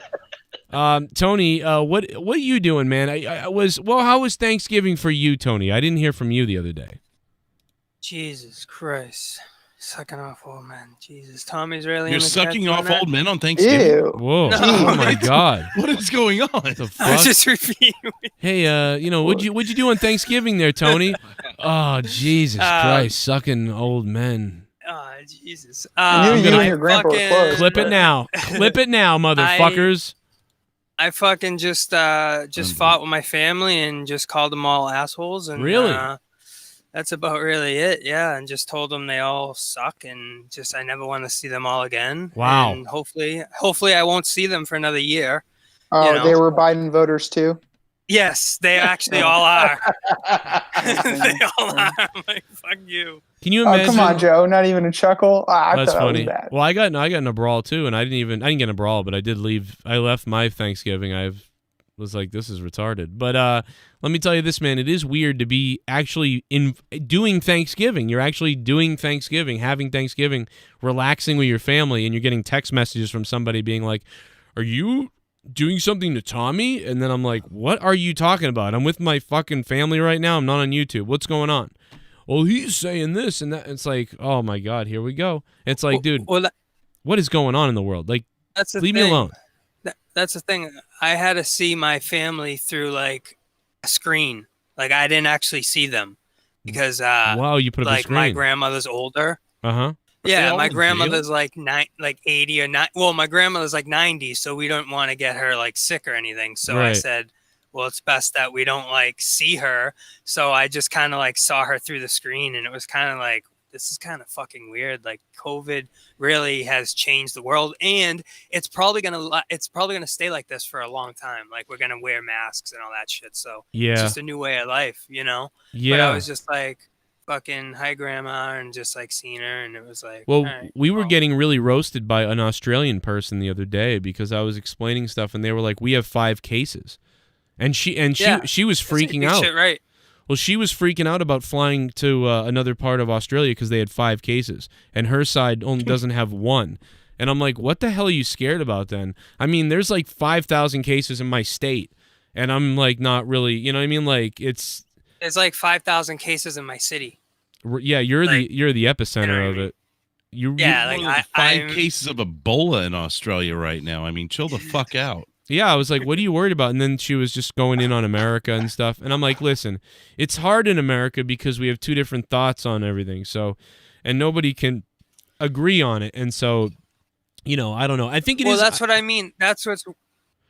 Tony, what are you doing, man? How was Thanksgiving for you, Tony? I didn't hear from you the other day. Jesus Christ. Sucking off old men. Jesus. Tommy's really You're sucking off old men on Thanksgiving? Thanksgiving? Ew. Whoa. Oh, my God. What is going on? The fuck? I was just repeating. Hey, what'd you do on Thanksgiving there, Tony? Oh, Jesus Christ. Sucking old men. Oh, Jesus. I knew you and your grandpa were close. Clip it now. Clip it now, motherfuckers. I fucking just fought with my family and just called them all assholes. And really? That's about really it, yeah. And just told them they all suck, and just I never want to see them all again. Wow. And hopefully I won't see them for another year. Oh, they were Biden voters too? Yes, they actually all are. They all are. I'm like, fuck you. Can you imagine? Oh, come on, Joe. Not even a chuckle? I That's thought funny. That was bad. Well, I got in a brawl too, and I didn't get in a brawl, but I did leave. I left my Thanksgiving. I was like, this is retarded. But let me tell you this, man. It is weird to be actually doing Thanksgiving. You're actually doing Thanksgiving, having Thanksgiving, relaxing with your family, and you're getting text messages from somebody being like, "Are you doing something to Tommy?" And then I'm like, "What are you talking about? I'm with my fucking family right now. I'm not on YouTube. What's going on?" Well, he's saying this and that. It's like, oh my God, here we go. It's like, dude, what is going on in the world? Like, leave me alone. That's the thing. I had to see my family through like a screen. Like I didn't actually see them because wow, you put up a screen. My grandmother's older. Yeah, my grandmother's like 80 or 90. Well, my grandmother's like 90, so we don't want to get her like sick or anything. So I said, well, it's best that we don't like see her. So I just kind of like saw her through the screen, and it was kind of like, this is kind of fucking weird. Like COVID really has changed the world, and it's probably gonna stay like this for a long time. Like we're gonna wear masks and all that shit. So it's just a new way of life, Yeah. But I was just like, fucking hi grandma, and just like seeing her, and it was like, well, we were getting really roasted by an Australian person the other day because I was explaining stuff, and they were like, we have 5 cases, and she was freaking out. Shit, right. Well, she was freaking out about flying to another part of Australia because they had 5 cases, and her side only doesn't have 1. And I'm like, what the hell are you scared about then? I mean, there's like 5,000 cases in my state, and I'm like not really, you know what I mean? Like there's like 5,000 cases in my city. Yeah, you're the epicenter of it. You like 5 cases of Ebola in Australia right now. I mean, chill the fuck out. Yeah, I was like, what are you worried about? And then she was just going in on America and stuff. And I'm like, listen, it's hard in America because we have 2 different thoughts on everything. So, and nobody can agree on it. And so, I don't know. I think it is. Well, that's what I mean. That's what's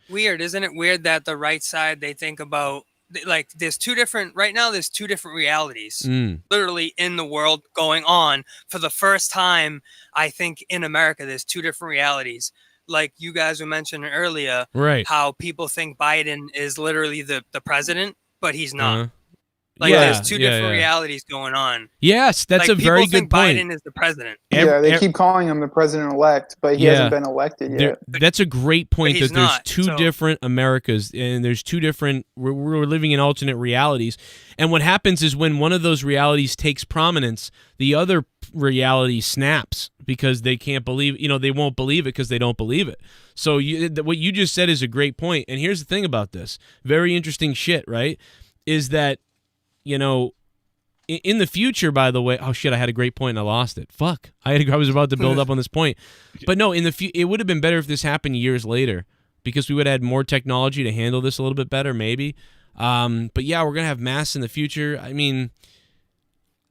weird. Isn't it weird that the right side, they think about, like, there's 2 different realities literally in the world going on for the first time. I think in America, there's 2 different realities. Like you guys were mentioning earlier, right? How people think Biden is literally the president, but he's not. Like Yeah, there's two different realities going on. Yes, that's Like, a very people think good point. Biden is the president. They keep calling him the president-elect, but he hasn't been elected yet. That's a great point he's that there's not, two so- different Americas and there's two different. We're living in alternate realities, and what happens is when one of those realities takes prominence, the other reality snaps because they can't believe. They won't believe it because they don't believe it. So what you just said is a great point. And here's the thing about this: very interesting shit, right? Is that in the future, by the way, oh shit, I had a great point and I lost it. Fuck, I was about to build up on this point, but no, it would have been better if this happened years later because we would have had more technology to handle this a little bit better, maybe. But yeah, we're gonna have masks in the future. I mean,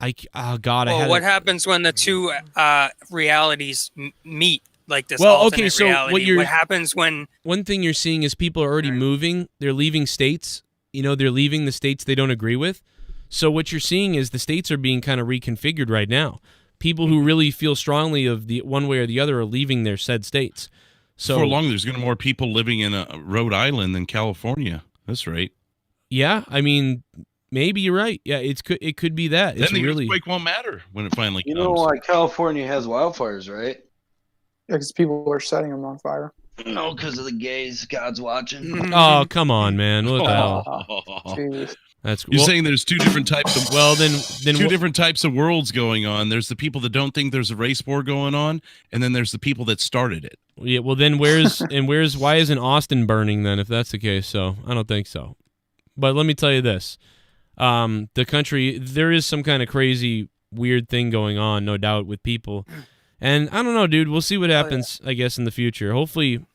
what happens when the two realities meet? Like this. Well, okay, alternate so reality? What happens when? One thing you're seeing is people are already moving. They're leaving states. They're leaving the states they don't agree with. So what you're seeing is the states are being kind of reconfigured right now. People who really feel strongly of the one way or the other are leaving their said states. So for long, there's going to be more people living in Rhode Island than California. That's right. Yeah, I mean, maybe you're right. Yeah, it could be that. Then the earthquake won't matter when it finally comes. You know why California has wildfires, right? Yeah, because people are setting them on fire. No, because of the gays. God's watching. Oh, come on, man! What the hell? Jeez. That's You're saying there's two different types of then two different types of worlds going on. There's the people that don't think there's a race war going on, and then there's the people that started it. Yeah, well then why isn't Austin burning then if that's the case? So I don't think so. But let me tell you this. The country, there is some kind of crazy weird thing going on, no doubt, with people. And I don't know, dude, we'll see what happens, I guess, in the future. Hopefully,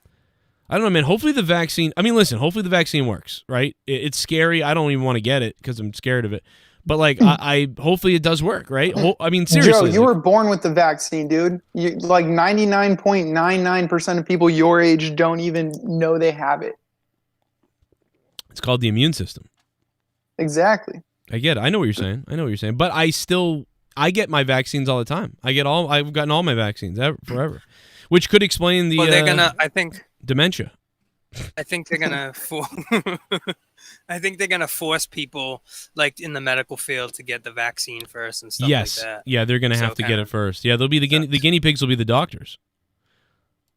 I don't know, man. Hopefully the vaccine, hopefully the vaccine works, right? It's scary. I don't even want to get it because I'm scared of it. But like, I hopefully it does work, right? Seriously. Joe, you were born with the vaccine, dude. Like 99.99% of people your age don't even know they have it. It's called the immune system. Exactly. I get it. I know what you're saying. But I get my vaccines all the time. I've gotten all my vaccines forever, which could explain the. Well, they're gonna. I think dementia. I think they're gonna. I think they're gonna force people, like in the medical field, to get the vaccine first and stuff like that. Yeah, they're gonna have to get it first. Yeah, they'll be the guinea pigs. Will be the doctors.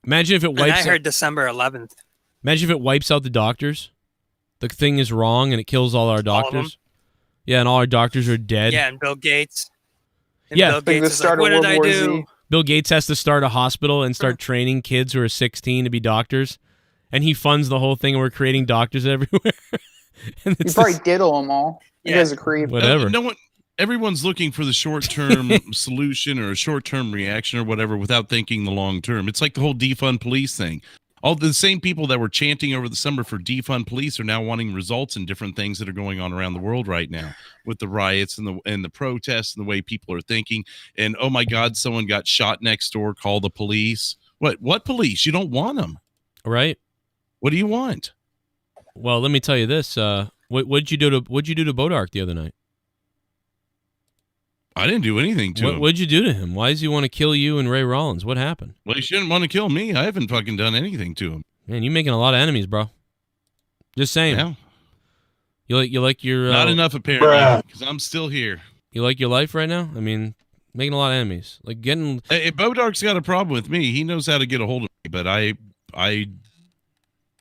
Imagine if it wipes. And I heard December 11th. Imagine if it wipes out the doctors. The thing is wrong and it kills all our doctors. Yeah, and all our doctors are dead. Yeah, and Bill Gates. Bill Gates is like, what did I do? Bill Gates has to start a hospital and start training kids who are 16 to be doctors. And he funds the whole thing and we're creating doctors everywhere. And you probably diddle them all. You guys are creep. Whatever. Everyone's looking for the short-term solution or a short-term reaction or whatever without thinking the long-term. It's like the whole defund police thing. All the same people that were chanting over the summer for defund police are now wanting results in different things that are going on around the world right now with the riots and the protests and the way people are thinking. And oh my God, someone got shot next door. Call the police. What police? You don't want them, right? What do you want? Well, let me tell you this. What'd you do to Bodark the other night? I didn't do anything to him. What'd you do to him? Why does he want to kill you and Ray Rollins? What happened? Well, he shouldn't want to kill me. I haven't fucking done anything to him. Man, you're making a lot of enemies, bro. Just saying. Yeah. You like your not enough apparently because I'm still here. You like your life right now? I mean, making a lot of enemies. Like getting. Hey, Bodark's got a problem with me. He knows how to get a hold of me, but I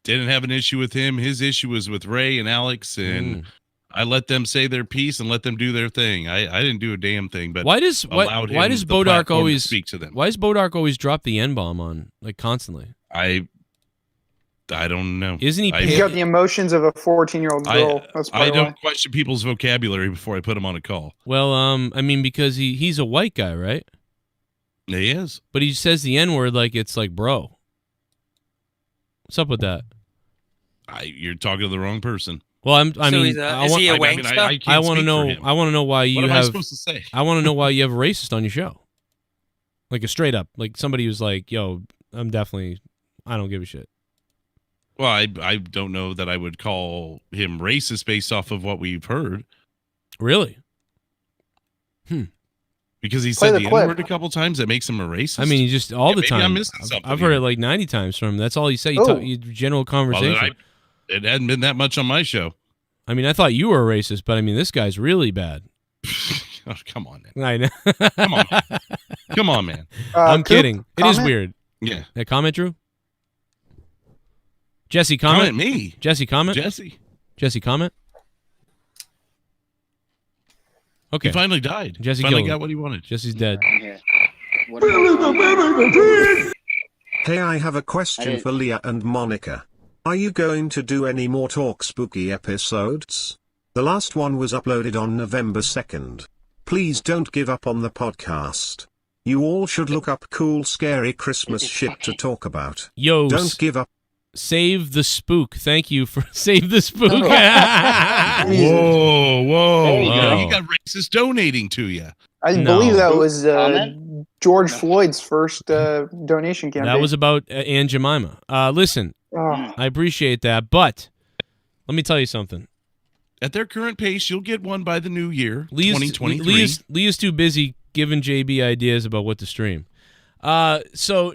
didn't have an issue with him. His issue was with Ray and Alex, and I let them say their piece and let them do their thing. I didn't do a damn thing. But why does Bodark always speak to them? Why does Bodark always drop the N-bomb on like constantly? I don't know. Isn't he? He's got the emotions of a 14-year-old girl. I don't question people's vocabulary before I put them on a call. Well, I mean, because he's a white guy, right? He is. But he says the N-word like it's like bro. What's up with that? You're talking to the wrong person. Well, I is he a wankster? I want to know. I want to know why you what am have. I supposed to say? I want to know why you have a racist on your show. Like a straight up, like somebody who's like, "Yo, I don't give a shit." Well, I don't know that I would call him racist based off of what we've heard. Really? Because he said the N-word a couple times, that makes him a racist. I mean, he just all the time. I'm missing something. I've heard it like 90 times from him. That's all he said. You general conversation. Well, it hadn't been that much on my show. I mean, I thought you were a racist, but I mean, this guy's really bad. Oh, come on, man. I know. Come on, man. Come on, man. I'm Coop, kidding. It is comment? weird. Yeah. That comment, Drew? Jesse, comment? Me. Jesse, comment? Jesse, comment? Okay. He finally died. Jesse finally killed him. got what he wanted. Jesse's dead. Hey, I have a question for Leah and Monica. Are you going to do any more Talk Spooky episodes? The last one was uploaded on November 2nd. Please don't give up on the podcast. You all should look up cool, scary Christmas shit to talk about. Yo, don't give up. Save the spook. Thank you for save the spook. Whoa. You got racists donating to you. I believe that was George Floyd's first donation campaign. That was about Aunt Jemima. Listen, I appreciate that, but let me tell you something. At their current pace, you'll get one by the new year, 2023. Leah's too busy giving JB ideas about what to stream. So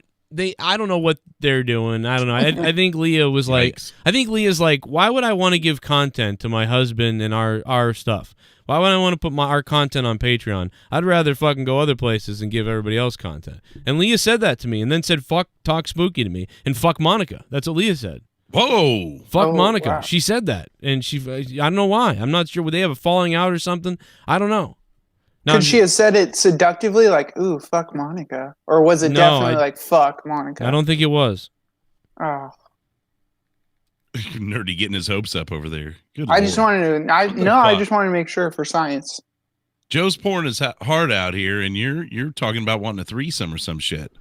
I don't know what they're doing. I don't know. I think Leah was like, Leah's like, why would I want to give content to my husband and our stuff? Why would I want to put our content on Patreon? I'd rather fucking go other places and give everybody else content. And Leah said that to me, and then said, fuck Talk Spooky to me, and fuck Monica. That's what Leah said. Whoa. Fuck Monica. Wow. She said that. And I don't know why. I'm not sure. Would they have a falling out or something? I don't know. Now, Could she have said it seductively, like, ooh, fuck Monica? Or was it definitely like, fuck Monica? I don't think it was. Oh. Nerdy getting his hopes up over there. Good I Lord. just wanted to, I just wanted to make sure for science. Joe's pouring his heart out here, and you're talking about wanting a threesome or some shit.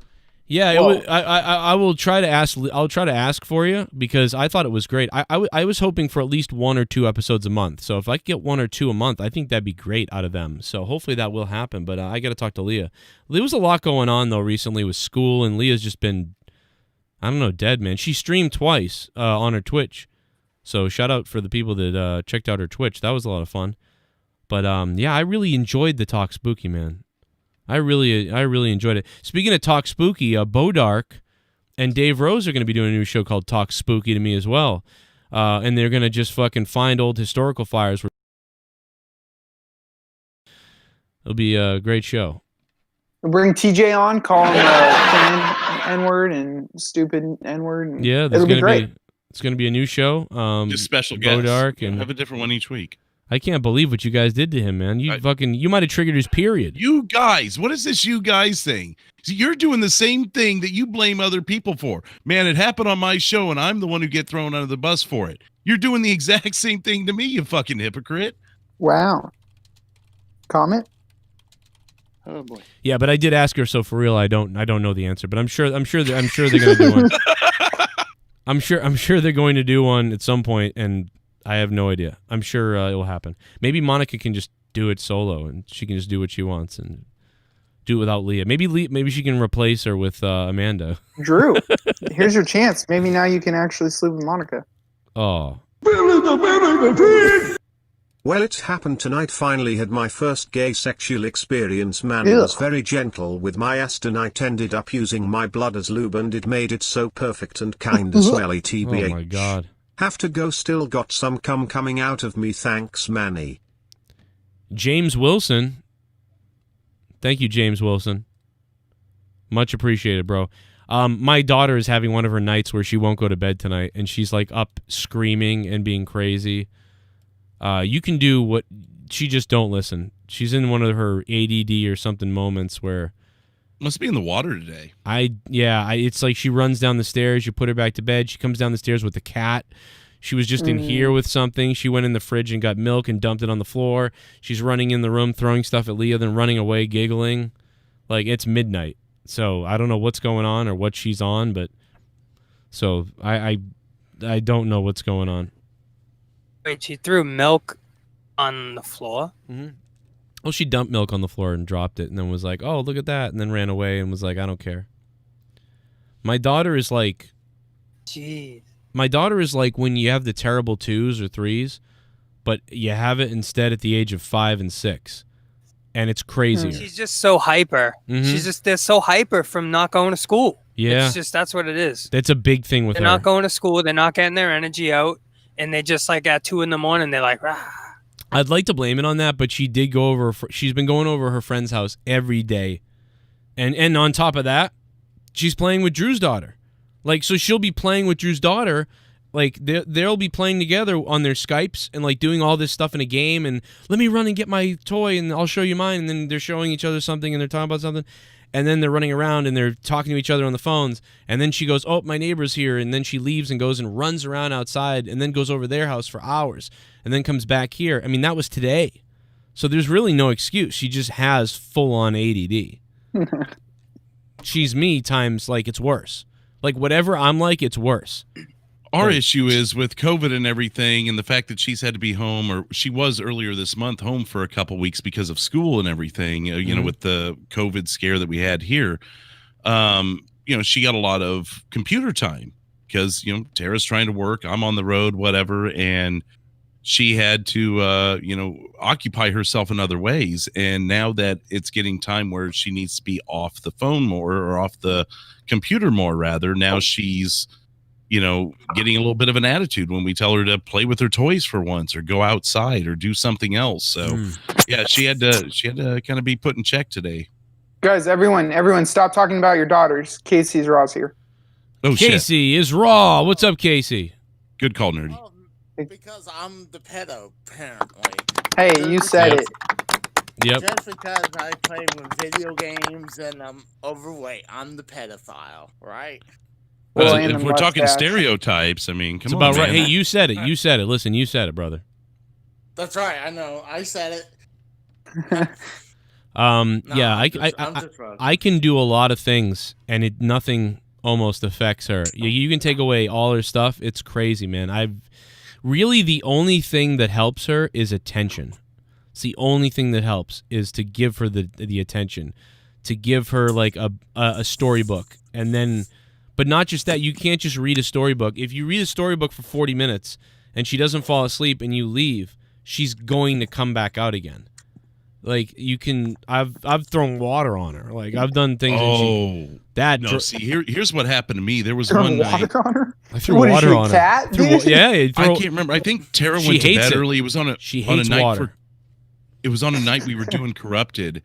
Yeah, I will try to ask. I'll try to ask for you because I thought it was great. I was hoping for at least 1 or 2 episodes a month. So if I could get 1 or 2 a month, I think that'd be great out of them. So hopefully that will happen. But I got to talk to Leah. There was a lot going on though recently with school, and Leah's just been, I don't know, dead, man. She streamed twice on her Twitch. So shout out for the people that checked out her Twitch. That was a lot of fun. But yeah, I really enjoyed the Talk Spooky, man. I really enjoyed it. Speaking of Talk Spooky, Bodark and Dave Rose are going to be doing a new show called Talk Spooky to me as well. And they're going to just fucking find old historical fires. It'll be a great show. We'll bring TJ on, call him N-word and stupid N-word. Yeah, it'll be great. It's going to be a new show. Just special guests. Bodark and have a different one each week. I can't believe what you guys did to him, man. You might have triggered his period. You guys, what is this you guys thing? See, you're doing the same thing that you blame other people for. Man, it happened on my show, and I'm the one who get thrown under the bus for it. You're doing the exact same thing to me, you fucking hypocrite. Wow. Comment? Oh boy. Yeah, but I did ask her, so for real, I don't know the answer, but I'm sure they're going to do one. I'm sure they're going to do one at some point, and I have no idea. I'm sure it will happen. Maybe Monica can just do it solo, and she can just do what she wants and do it without Leah. Maybe she can replace her with Amanda. Drew, here's your chance. Maybe now you can actually sleep with Monica. Oh. Well, it happened tonight. Finally had my first gay sexual experience. Man was very gentle with my ass tonight. Ended up using my blood as lube, and it made it so perfect and kinda smelly. TBH. Oh my god. Have to go, still got some cum coming out of me. Thanks, Manny. James Wilson. Thank you, James Wilson. Much appreciated, bro. My daughter is having one of her nights where she won't go to bed tonight, and she's like up screaming and being crazy. You can do what she just don't listen. She's in one of her ADD or something moments where must be in the water today. It's like she runs down the stairs. You put her back to bed. She comes down the stairs with the cat. She was just in here with something. She went in the fridge and got milk and dumped it on the floor. She's running in the room, throwing stuff at Leah, then running away, giggling. Like, it's midnight. So I don't know what's going on or what she's on, but so I don't know what's going on. Wait, she threw milk on the floor? Mm-hmm. Well, she dumped milk on the floor and dropped it and then was like, oh, look at that, and then ran away and was like, I don't care. My daughter is like... Jeez. My daughter is like when you have the terrible 2s or 3s, but you have it instead at the age of 5 and 6. And it's crazy. She's just so hyper. Mm-hmm. They're so hyper from not going to school. Yeah. It's just, that's what it is. That's a big thing with her. They're not going to school. They're not getting their energy out. and they just like at 2 a.m. they're like, rah. I'd like to blame it on that, but she did go over. She's been going over her friend's house every day, and on top of that, she's playing with Drew's daughter. Like, so she'll be playing with Drew's daughter. Like, they'll be playing together on their Skypes and like doing all this stuff in a game. And let me run and get my toy, and I'll show you mine. And then they're showing each other something, and they're talking about something, and then they're running around and they're talking to each other on the phones. And then she goes, "Oh, my neighbor's here," and then she leaves and goes and runs around outside, and then goes over their house for hours, and then comes back here. I mean, that was today. So there's really no excuse. She just has full-on ADD. She's me times, like, it's worse. Like, whatever I'm like, it's worse. Our issue is with COVID and everything, and the fact that she's had to be home, or she was earlier this month home for a couple weeks because of school and everything, you know, with the COVID scare that we had here. You know, she got a lot of computer time because, you know, Tara's trying to work, I'm on the road, whatever, and she had to, you know, occupy herself in other ways. And now that it's getting time where she needs to be off the phone more, or off the computer more, rather, now she's, you know, getting a little bit of an attitude when we tell her to play with her toys for once, or go outside, or do something else. So yeah, she had to kind of be put in check today. Guys, everyone stop talking about your daughters. Casey's Raw's here. Oh, Casey is Raw. What's up, Casey? Good call, Nerdy. Because I'm the pedo, apparently. Hey, you said it. Yep. Just because I play with video games and I'm overweight, I'm the pedophile, right? Well, if we're talking stereotypes, I mean, come it's on, about right. man. Hey, you said it. You said it. Listen, you said it, brother. That's right. I know. I said it. Yeah, I can do a lot of things, and nothing almost affects her. You can take away all her stuff. It's crazy, man. Really, the only thing that helps her is attention. It's the only thing that helps is to give her the attention, to give her like a storybook, and then, but not just that. You can't just read a storybook. If you read a storybook for 40 minutes and she doesn't fall asleep and you leave, she's going to come back out again. Like, you can, I've thrown water on her. Like, I've done things. See, here's what happened to me. There was one night. I threw water on her. I can't remember. I think Tara went to bed early. It was on a night. It was on a night we were doing Corrupted,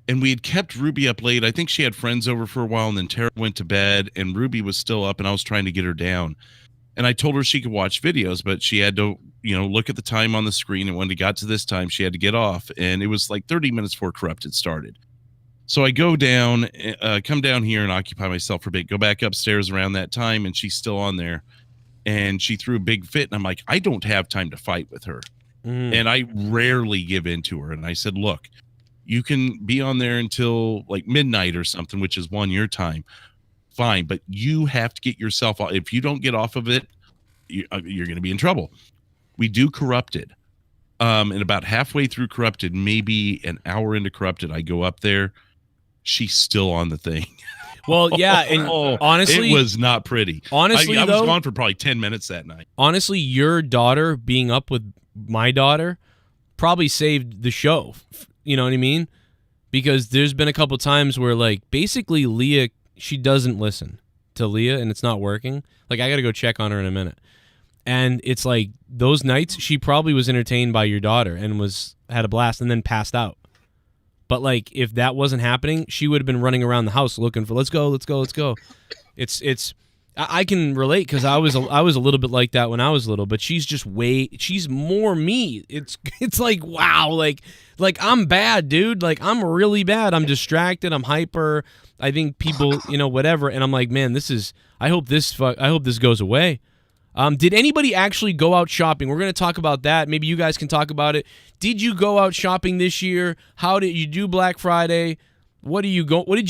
and we had kept Ruby up late. I think she had friends over for a while, and then Tara went to bed, and Ruby was still up, and I was trying to get her down. And I told her she could watch videos, but she had to, you know, look at the time on the screen, and when it got to this time, she had to get off, and it was like 30 minutes before Corrupted started. So I go down, come down here and occupy myself for a bit, go back upstairs around that time, and she's still on there, and she threw a big fit, and I'm like, I don't have time to fight with her. And I rarely give in to her. And I said, look, you can be on there until like midnight or something, which is 1 year time. Fine. But you have to get yourself off. If you don't get off of it, you're going to be in trouble. We do Corrupted. And about halfway through Corrupted, maybe an hour into Corrupted, I go up there. She's still on the thing. Well, yeah, and honestly, it was not pretty. Honestly, I was gone for probably 10 minutes that night. Honestly, your daughter being up with my daughter probably saved the show. You know what I mean? Because there's been a couple times where, like, basically Leah, she doesn't listen to Leah, and it's not working. Like, I got to go check on her in a minute. And it's like those nights she probably was entertained by your daughter and had a blast and then passed out. But like, if that wasn't happening, she would have been running around the house looking for let's go. It's I can relate because I was a little bit like that when I was little, but she's more me. It's like, wow, like I'm bad, dude. Like, I'm really bad. I'm distracted. I'm hyper. I think people, you know, whatever. And I'm like, man, I hope this goes away. Did anybody actually go out shopping? We're going to talk about that. Maybe you guys can talk about it. Did you go out shopping this year? How did you do Black Friday? What did you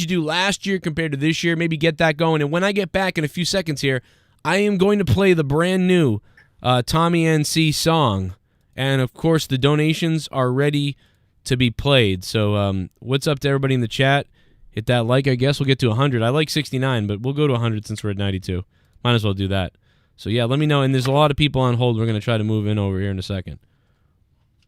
do last year compared to this year? Maybe get that going. And when I get back in a few seconds here, I am going to play the brand new Tommy NC song. And of course, the donations are ready to be played. So what's up to everybody in the chat? Hit that like, I guess. We'll get to 100. I like 69, but we'll go to 100 since we're at 92. Might as well do that. So yeah, let me know. And there's a lot of people on hold. We're going to try to move in over here in a second.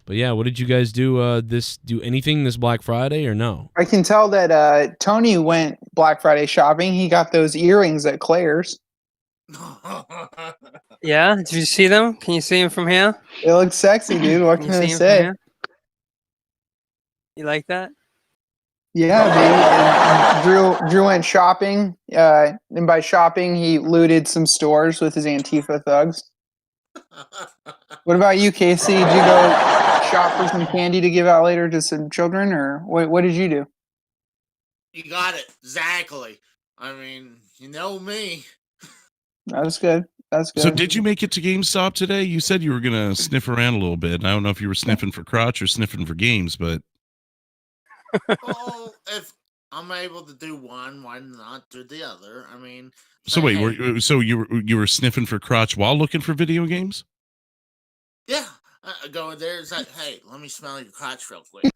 But yeah, what did you guys do? Do anything this Black Friday or no? I can tell that Tony went Black Friday shopping. He got those earrings at Claire's. Yeah, did you see them? Can you see them from here? It looks sexy, dude. What can I see 'em from say? here? You like that? Yeah, dude. And Drew went shopping. And by shopping, he looted some stores with his Antifa thugs. What about you, Casey? Did you go shop for some candy to give out later to some children, or what did you do? You got it. Exactly. I mean, you know me. That's good. That's good. So did you make it to GameStop today? You said you were going to sniff around a little bit. I don't know if you were sniffing for crotch or sniffing for games, but... Well, if I'm able to do one, why not do the other? I mean... So wait, you were sniffing for crotch while looking for video games? Yeah. I go in there and say, hey, let me smell your crotch real quick.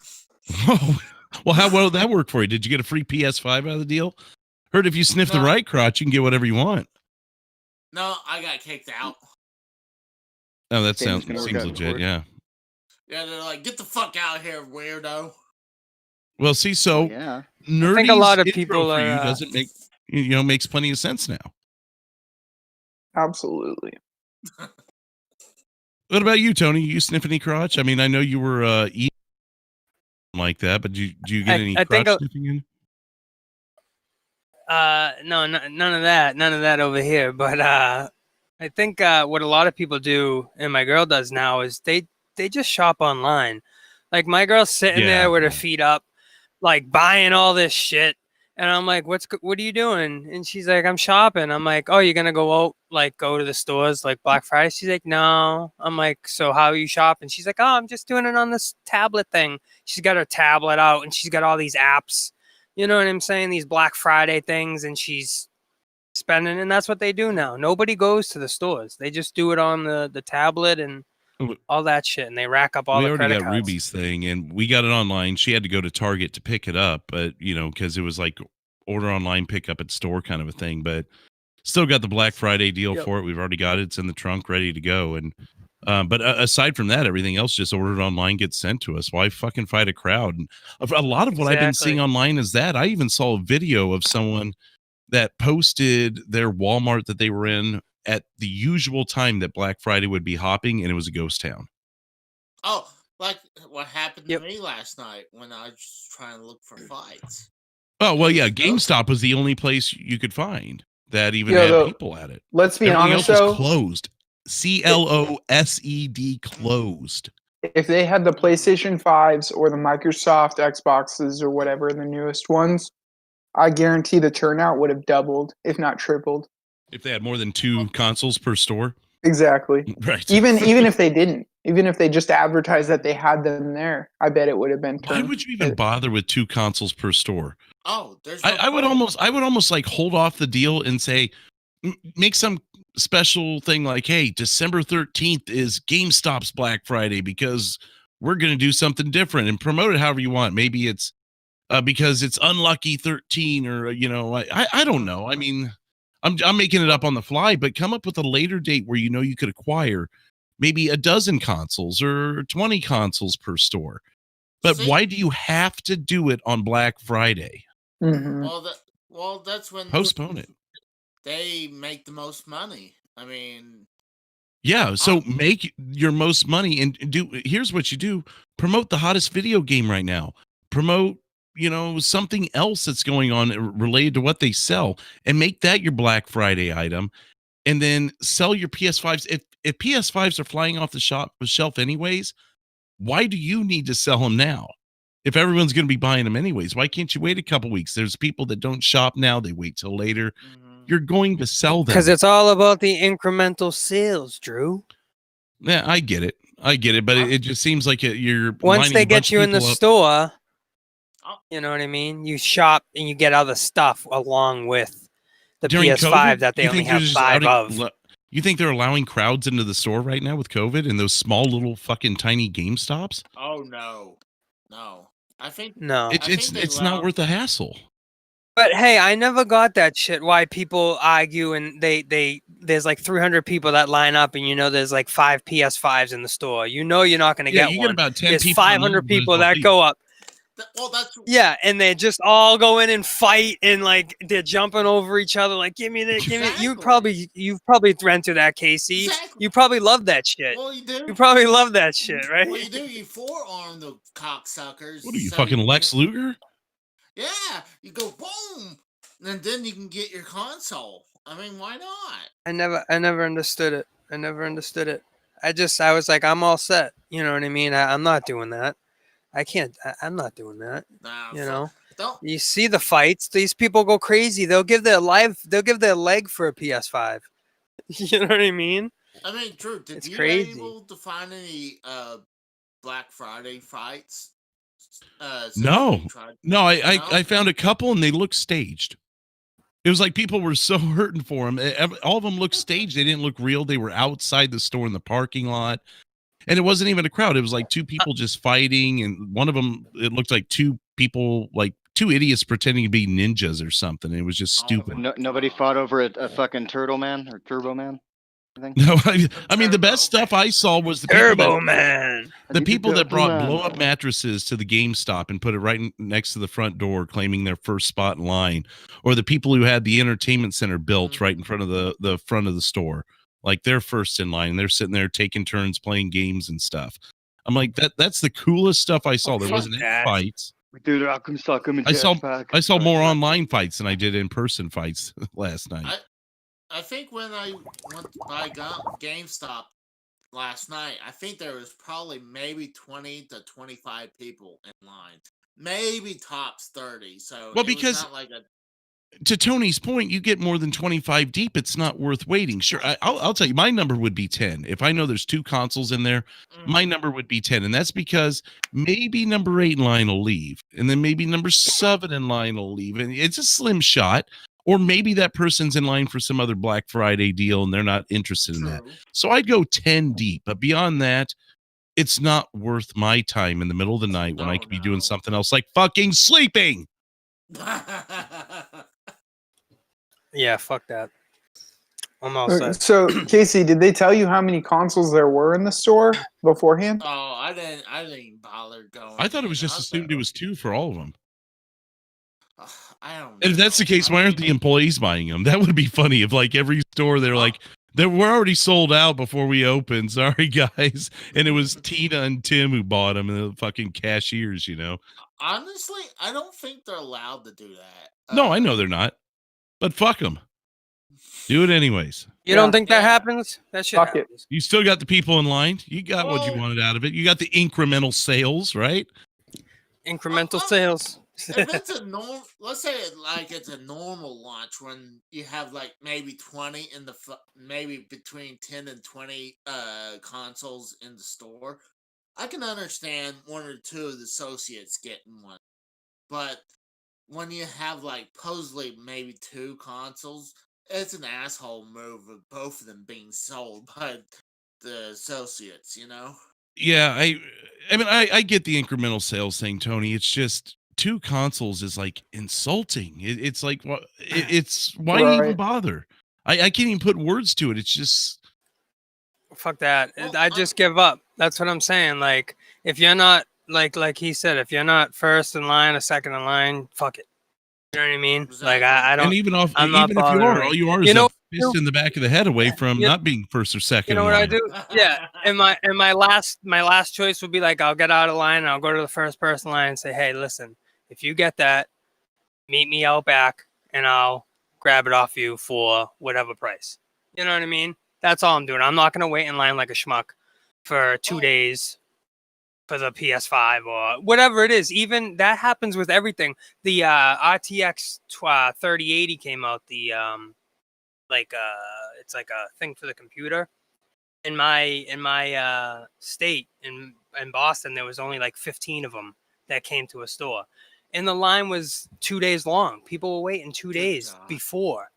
Oh, well, how well did that work for you? Did you get a free PS5 out of the deal? Heard if you sniff the right crotch, you can get whatever you want. No, I got kicked out. Oh, that seems legit, yeah. Yeah, they're like, get the fuck out of here, weirdo. Well, see, so I think a lot of people for are, you doesn't make makes plenty of sense now. Absolutely. What about you, Tony? You sniff any crotch? I mean, I know you were eating like that, but do you get any crotch sniffing in? No, none of that over here. But I think what a lot of people do, and my girl does now, is they just shop online. Like my girl's sitting there with her feet up, like buying all this shit, and I'm like, "What are you doing?" And she's like, "I'm shopping." I'm like, "Oh, you're gonna go out, like go to the stores like Black Friday?" She's like, "No." I'm like, "So how are you shopping?" She's like, "Oh, I'm just doing it on this tablet thing." She's got her tablet out, and she's got all these apps. You know what I'm saying? These Black Friday things, and she's spending, and that's what they do now. Nobody goes to the stores. They just do it on the tablet and all that shit, and they rack up all the credit cards. We already got Ruby's thing, and we got it online. She had to go to Target to pick it up, but, because it was like order online, pick up at store kind of a thing, but still got the Black Friday deal for it. We've already got it. It's in the trunk, ready to go. And but aside from that, everything else just ordered online, gets sent to us. Why fucking fight a crowd? And a lot of what I've been seeing online is that. I even saw a video of someone that posted their Walmart that they were in at the usual time that Black Friday would be hopping, and it was a ghost town. Oh, like what happened to me last night when I was trying to look for fights. Oh, well, yeah, GameStop was the only place you could find that even had people at it. Let's be honest, else though. Was closed. CLOSED, closed. If they had the PlayStation 5s or the Microsoft Xboxes or whatever, the newest ones, I guarantee the turnout would have doubled, if not tripled. If they had more than 2 consoles per store? Exactly. Right. Even if they didn't, even if they just advertised that they had them there, I bet it would have been turned. Why would you even bother with 2 consoles per store? Oh, there's I would almost like hold off the deal and say, make some special thing like, hey, December 13th is GameStop's Black Friday because we're going to do something different, and promote it however you want. Maybe it's because it's unlucky 13, or I don't know. I mean, I'm making it up on the fly, but come up with a later date where you could acquire maybe a dozen consoles or 20 consoles per store. But why do you have to do it on Black Friday? Mm-hmm. Well, that's when postpone it. They make the most money. I mean, yeah. So make your most money and here's what you do: promote the hottest video game right now. Promote, something else that's going on related to what they sell, and make that your Black Friday item. And then sell your PS5s. If PS5s are flying off the shelf anyways, why do you need to sell them now? If everyone's going to be buying them anyways, why can't you wait a couple weeks? There's people that don't shop now. They wait till later. You're going to sell them. Because it's all about the incremental sales, Drew. Yeah, I get it. But it just seems like you're... Once they get you in the store, you know what I mean? You shop and you get other stuff along with the During PS5 COVID, that they only have 5 of. You think they're allowing crowds into the store right now with COVID and those small little fucking tiny GameStops? Oh, no. I think no. It's not worth the hassle. But hey, I never got that shit. Why people argue and there's like 300 people that line up, and there's like 5 PS5s in the store. You're not going to get one. Get about 10 there's people 500 people that go up. Well, that's Yeah, and they just all go in and fight, and like they're jumping over each other. Like, give me that, give me. You've probably rented that, Casey. Exactly. You probably love that shit. Well, you do. You probably love that shit, right? Well, you do. You forearm the cocksuckers. What are you, so fucking you Lex Luger? Yeah, you go boom, and then you can get your console. I mean, why not? I never understood it. I never understood it. I was like, I'm all set. You know what I mean? I'm not doing that. I can't. I'm not doing that. Nah, you know. Don't. You see the fights. These people go crazy. They'll give their leg for a PS5. You know what I mean? I mean, true. Did It's you crazy. able to find any Black Friday fights? No. I found a couple and they looked staged. It was like people were so hurting for them. All of them looked staged. They didn't look real. They were outside the store in the parking lot. And it wasn't even a crowd. It was like two people just fighting. And one of them, it looked like two people, like two idiots pretending to be ninjas or something. It was just stupid. Nobody fought over a fucking Turtle Man or Turbo Man? No, I mean, the best stuff I saw was the Turbo Man. The people that brought blow-up mattresses to the GameStop and put it right next to the front door, claiming their first spot in line, or the people who had the entertainment center built right in front of the front of the store, like they're first in line. They're sitting there taking turns playing games and stuff. I'm like, that's the coolest stuff I saw. There wasn't any fights. Dude, I saw more online fights than I did in-person fights last night. I think when I went by GameStop last night, I think there was probably maybe 20 to 25 people in line. Maybe tops 30. So well, it because was not like to Tony's point, you get more than 25 deep, it's not worth waiting. Sure, I'll tell you, my number would be 10. If I know there's two consoles in there, my number would be 10. And that's because maybe number 8 in line will leave. And then maybe number 7 in line will leave. And it's a slim shot. Or maybe that person's in line for some other Black Friday deal and they're not interested in that. So I'd go 10 deep. But beyond that, it's not worth my time in the middle of the night when I could be doing something else like fucking sleeping. Yeah, fuck that. I'm all set. So, Casey, did they tell you how many consoles there were in the store beforehand? Oh, I didn't bother going. I thought it was just assumed it was 2 for all of them. I don't know. And if that's the case, why aren't the employees buying them? That would be funny if, like, every store they're like, we're already sold out before we open. Sorry, guys. And it was Tina and Tim who bought them, and the fucking cashiers, you know. Honestly, I don't think they're allowed to do that. No, I know they're not. But fuck them. Do it anyways. You don't think that happens? That shit happens. You still got the people in line. You got what you wanted out of it. You got the incremental sales, right? Incremental sales. If it's a normal, let's say it's a normal launch when you have like maybe 20 in the maybe between 10 and 20 consoles in the store, I can understand 1 or 2 of the associates getting one. But when you have like supposedly maybe 2 consoles, it's an asshole move of both of them being sold by the associates, you know? Yeah, I mean I get the incremental sales thing, Tony. It's just 2 consoles is like insulting. It's like it's why even bother? I can't even put words to it. It's just fuck that. I just give up. That's what I'm saying. Like if you're not like he said, if you're not first in line or second in line, fuck it. You know what I mean? Like I don't. And even if you are, all you are is a fist in the back of the head away from not being first or second. You know in what line. I do? Yeah. And my last choice would be like I'll get out of line and I'll go to the first person line and say, hey, listen, if you get that, meet me out back and I'll grab it off you for whatever price. You know what I mean? That's all I'm doing. I'm not gonna wait in line like a schmuck for 2 days for the PS5 or whatever it is. Even that happens with everything. The RTX 3080 came out. The it's like a thing for the computer. In my state in Boston, there was only like 15 of them that came to a store, and the line was 2 days long. People were waiting 2 days before.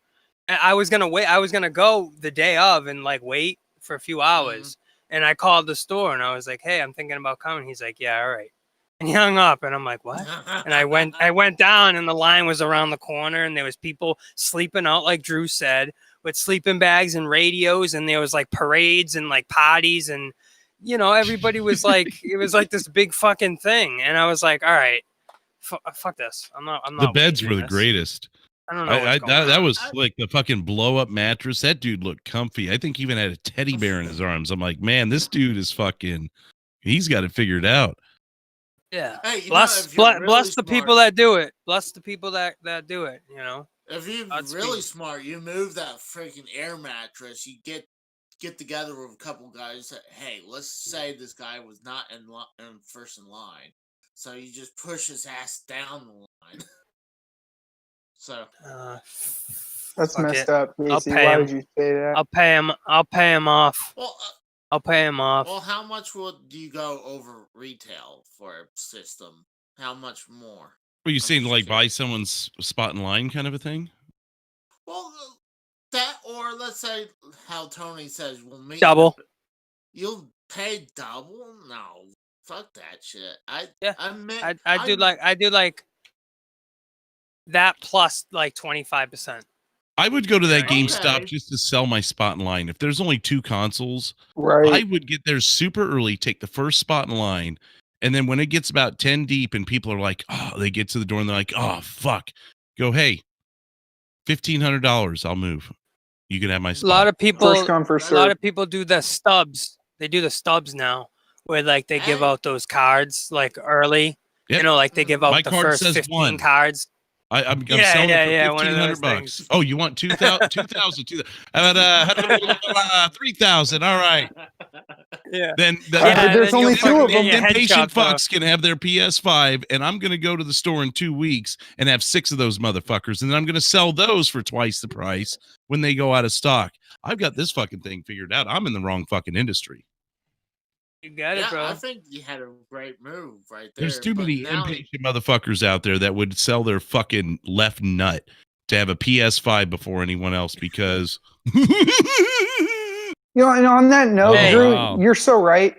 And I was gonna wait. I was gonna go the day of and like wait for a few hours. And I called the store and I was like, hey, I'm thinking about coming. He's like, yeah, all right. And he hung up and I'm like, what? And I went down and the line was around the corner and there was people sleeping out, like Drew said, with sleeping bags and radios. And there was like parades and like parties. And, you know, everybody was like, it was like this big fucking thing. And I was like, all right, fuck this. I'm not. The beds leaving were the this. greatest. I don't know. That was like the fucking blow up mattress. That dude looked comfy. I think he even had a teddy bear in his arms. I'm like, man, this dude is fucking. He's got it figured out. Yeah. Hey, bless the people that do it. Bless the people that do it. You know. If you're really smart, you move that freaking air mattress. You get together with a couple guys. That, hey, let's say this guy was not in first in line, so you just push his ass down the line. So that's messed up. I'll Casey. pay Why him. would you say that? I'll pay him off. Well, I'll pay him off. Well, how much do you go over retail for a system? How much more? Were you saying like buy someone's spot in line kind of a thing? Well, that or let's say how Tony says we'll meet double. You'll pay double? No, fuck that shit. I do like that plus like 25%. I would go to that Okay. GameStop just to sell my spot in line. If there's only 2 consoles, right. I would get there super early, take the first spot in line, and then when it gets about 10 deep and people are like, oh, they get to the door and they're like, oh, fuck. Go, hey, $1,500, I'll move. You can have my spot. A lot of people, First come, first a lot serve. of people do the stubs. They do the stubs now, where like they give out those cards like early. Yep. You know, like they give out My the card first says 15 one. cards. I'm Yeah, selling yeah, it yeah, for one of those $1,500. Oh, you want 2,000? 2,000. How about 3,000? All right. Yeah. Then there's only 2 of them. Then patient fucks can have their PS5, and I'm going to go to the store in 2 weeks and have 6 of those motherfuckers, and then I'm going to sell those for twice the price when they go out of stock. I've got this fucking thing figured out. I'm in the wrong fucking industry. You got it, bro. I think you had a great move right there. There's too but many now- impatient motherfuckers out there that would sell their fucking left nut to have a PS5 before anyone else because You know, and on that note, Hey. Drew, Wow. you're so right.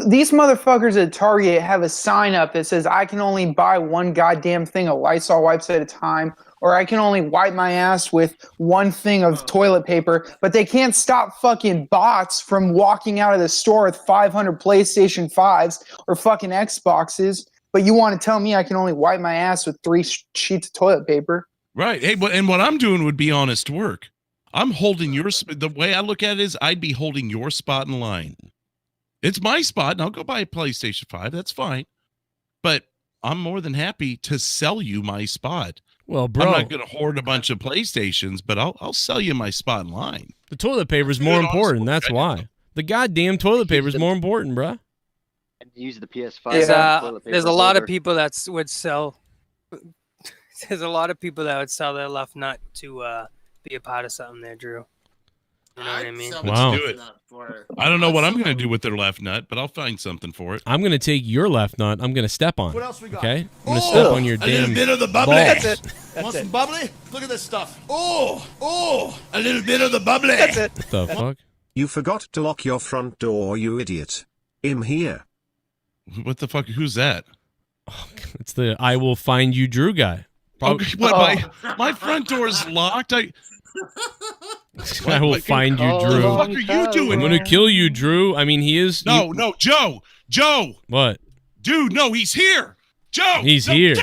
These motherfuckers at Target have a sign up that says, I can only buy one goddamn thing of Lysol wipes at a time, or I can only wipe my ass with one thing of toilet paper, but they can't stop fucking bots from walking out of the store with 500 PlayStation 5s or fucking Xboxes, but you want to tell me I can only wipe my ass with 3 sheets of toilet paper? right. Hey, and what I'm doing would be honest work. I'm holding the way I look at it is I'd be holding your spot in line. It's my spot, and I'll go buy a PlayStation 5. That's fine. But I'm more than happy to sell you my spot. Well, bro, I'm not going to hoard a bunch of PlayStations, but I'll sell you my spot in line. the toilet paper is more important. That's why. The goddamn toilet paper is more important, bruh. Use the PS5. There's a lot of people that would sell. There's a lot of people that would sell their left nut to be a part of something there, Drew. You know what I mean? Wow. Do it. I don't know what I'm going to do with their left nut, but I'll find something for it. I'm gonna take your left nut. I'm gonna step on. What else we got? Okay, I'm gonna step on your a damn little bit of the bubbly. balls. That's it. Want some bubbly? Look at this stuff. Oh, a little bit of the bubbly. What the fuck? You forgot to lock your front door, you idiot. I'm here. What the fuck? Who's that? It's the I will find you Drew guy. Okay, what, my front door is locked. I will find you, Drew. What the fuck are you doing? I'm gonna kill you, Drew. I mean, he is. No, Joe. What? Dude, no, he's here. Joe. He's here.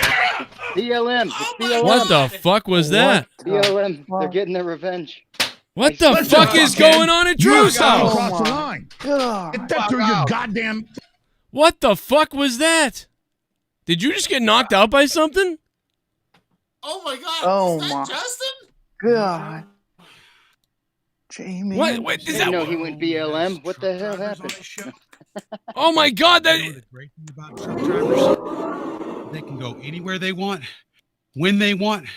BLM. It's BLM. What the fuck was that? BLM. They're getting their revenge. What the fuck is going on at Drew's house? Cross the line. Get that through your goddamn. What the fuck was that? Did you just get knocked out by something? Oh my god! Oh is that my Justin? God. Jamie. What is that? You know he went BLM. What the hell happened? Oh my god! That. The great thing about truck drivers, they can go anywhere they want, when they want,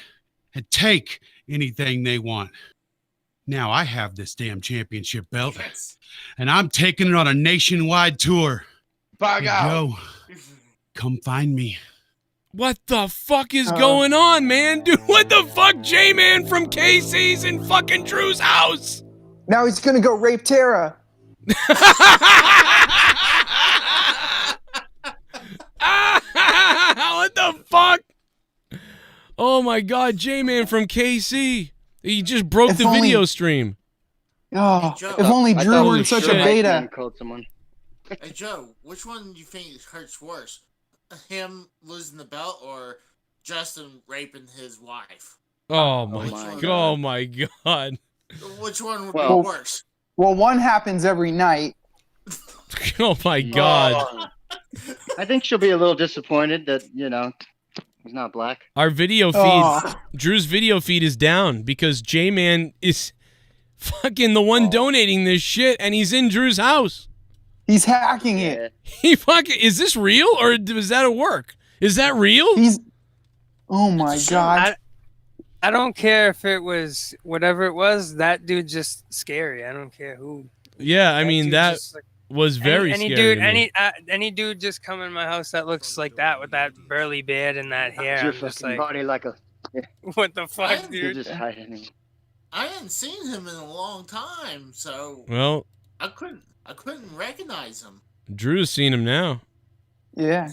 and take anything they want. Now I have this damn championship belt, and I'm taking it on a nationwide tour. Bug Hey, out. Joe, come find me. What the fuck is going on, man? Dude, what the fuck? Jman from KC's in fucking Drew's house. Now he's gonna go rape Tara. What the fuck? Oh my god, Jman from KC. He just broke the video stream. Oh, Joe. if only I Drew thought it weren't was such a Sherman beta. called someone. Hey Joe, which one do you think hurts worse? Him losing the belt or Justin raping his wife. Oh my god. Which one would be worse? Well, one happens every night. Oh my god. I think she'll be a little disappointed that, he's not black. Our video feed, Drew's video feed is down because Jman is fucking the one donating this shit, and he's in Drew's house. He's hacking it. He fucking, is this real or was that a work? Is that real? Oh my god. I don't care if it was whatever it was. That dude just scary. I don't care who. Yeah, I mean that was very any scary. dude, any dude just come in my house that looks like that with that burly beard and that hair. Your I'm just fucking like, body like a. what the fuck, dude? Just hide anyway. I hadn't seen him in a long time, so Well, I couldn't recognize him. Drew's seen him now. Yeah.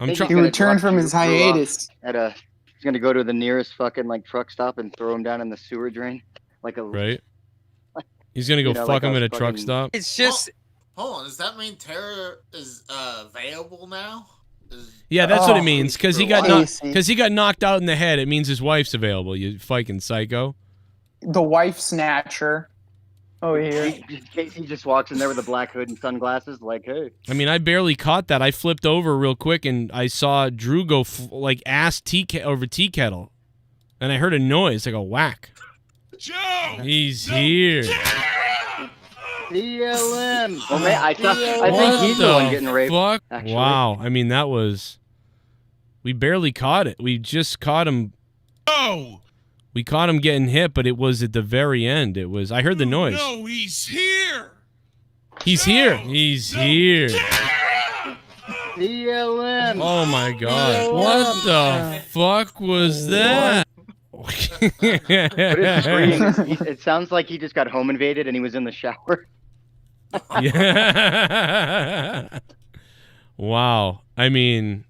He returned from his hiatus. He's gonna go to the nearest fucking truck stop and throw him down in the sewer drain, Right. He's gonna go fuck him at a truck stop. It's just. Hold on, does that mean Tarr is available now? Yeah, that's what it means. Because he got knocked out in the head. It means his wife's available. You fucking psycho. The wife snatcher. Oh, here. Casey just walks in there with a black hood and sunglasses, like, hey. I mean, I barely caught that. I flipped over real quick and I saw Drew go ass over tea kettle, and I heard a noise like a whack. Joe, he's here. CLM. Oh man, I think he's the one getting raped. Fuck? Actually. Wow. I mean, that was. We barely caught it. We just caught him. Oh. We caught him getting hit, but it was at the very end. It was. I heard the noise. No, he's here. He's here. He's here. CLM. Oh my god. What the fuck was that? It sounds like he just got home invaded and he was in the shower. Yeah. Wow. I mean,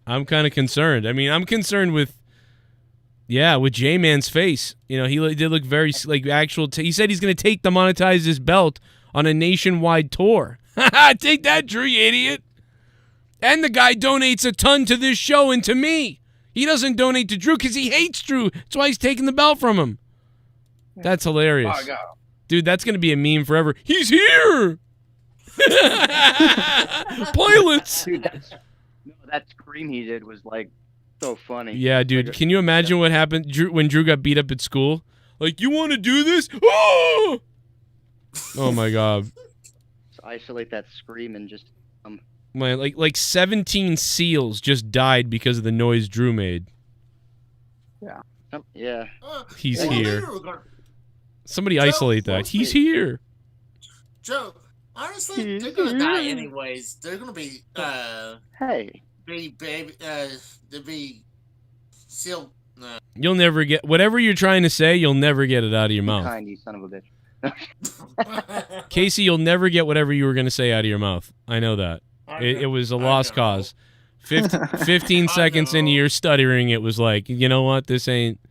I'm kind of concerned. I mean, I'm concerned with J-Man's face. You know, he did look very actual. He said he's going to take the Monetize his belt on a nationwide tour. Take that, Drew, you idiot. And the guy donates a ton to this show and to me. He doesn't donate to Drew because he hates Drew. That's why he's taking the belt from him. That's hilarious. Oh, God. Dude, that's going to be a meme forever. He's here! Pilots! Dude, that scream he did was, so funny. Yeah, dude. Can you imagine what happened when Drew got beat up at school? Like, you want to do this? Oh! Oh, my God. So isolate that scream and just... Man, like 17 seals just died because of the noise Drew made. Yeah. Yeah. He's here. Somebody isolate that. He's here. Joe, honestly, they're gonna die anyways. They're gonna be be sealed. You'll never get whatever you're trying to say. You'll never get it out of your mouth. Kind, you son of a bitch. Casey, you'll never get whatever you were gonna say out of your mouth. I know that. It was a lost cause. 15 seconds into your stuttering, it was like, you know what? He ain't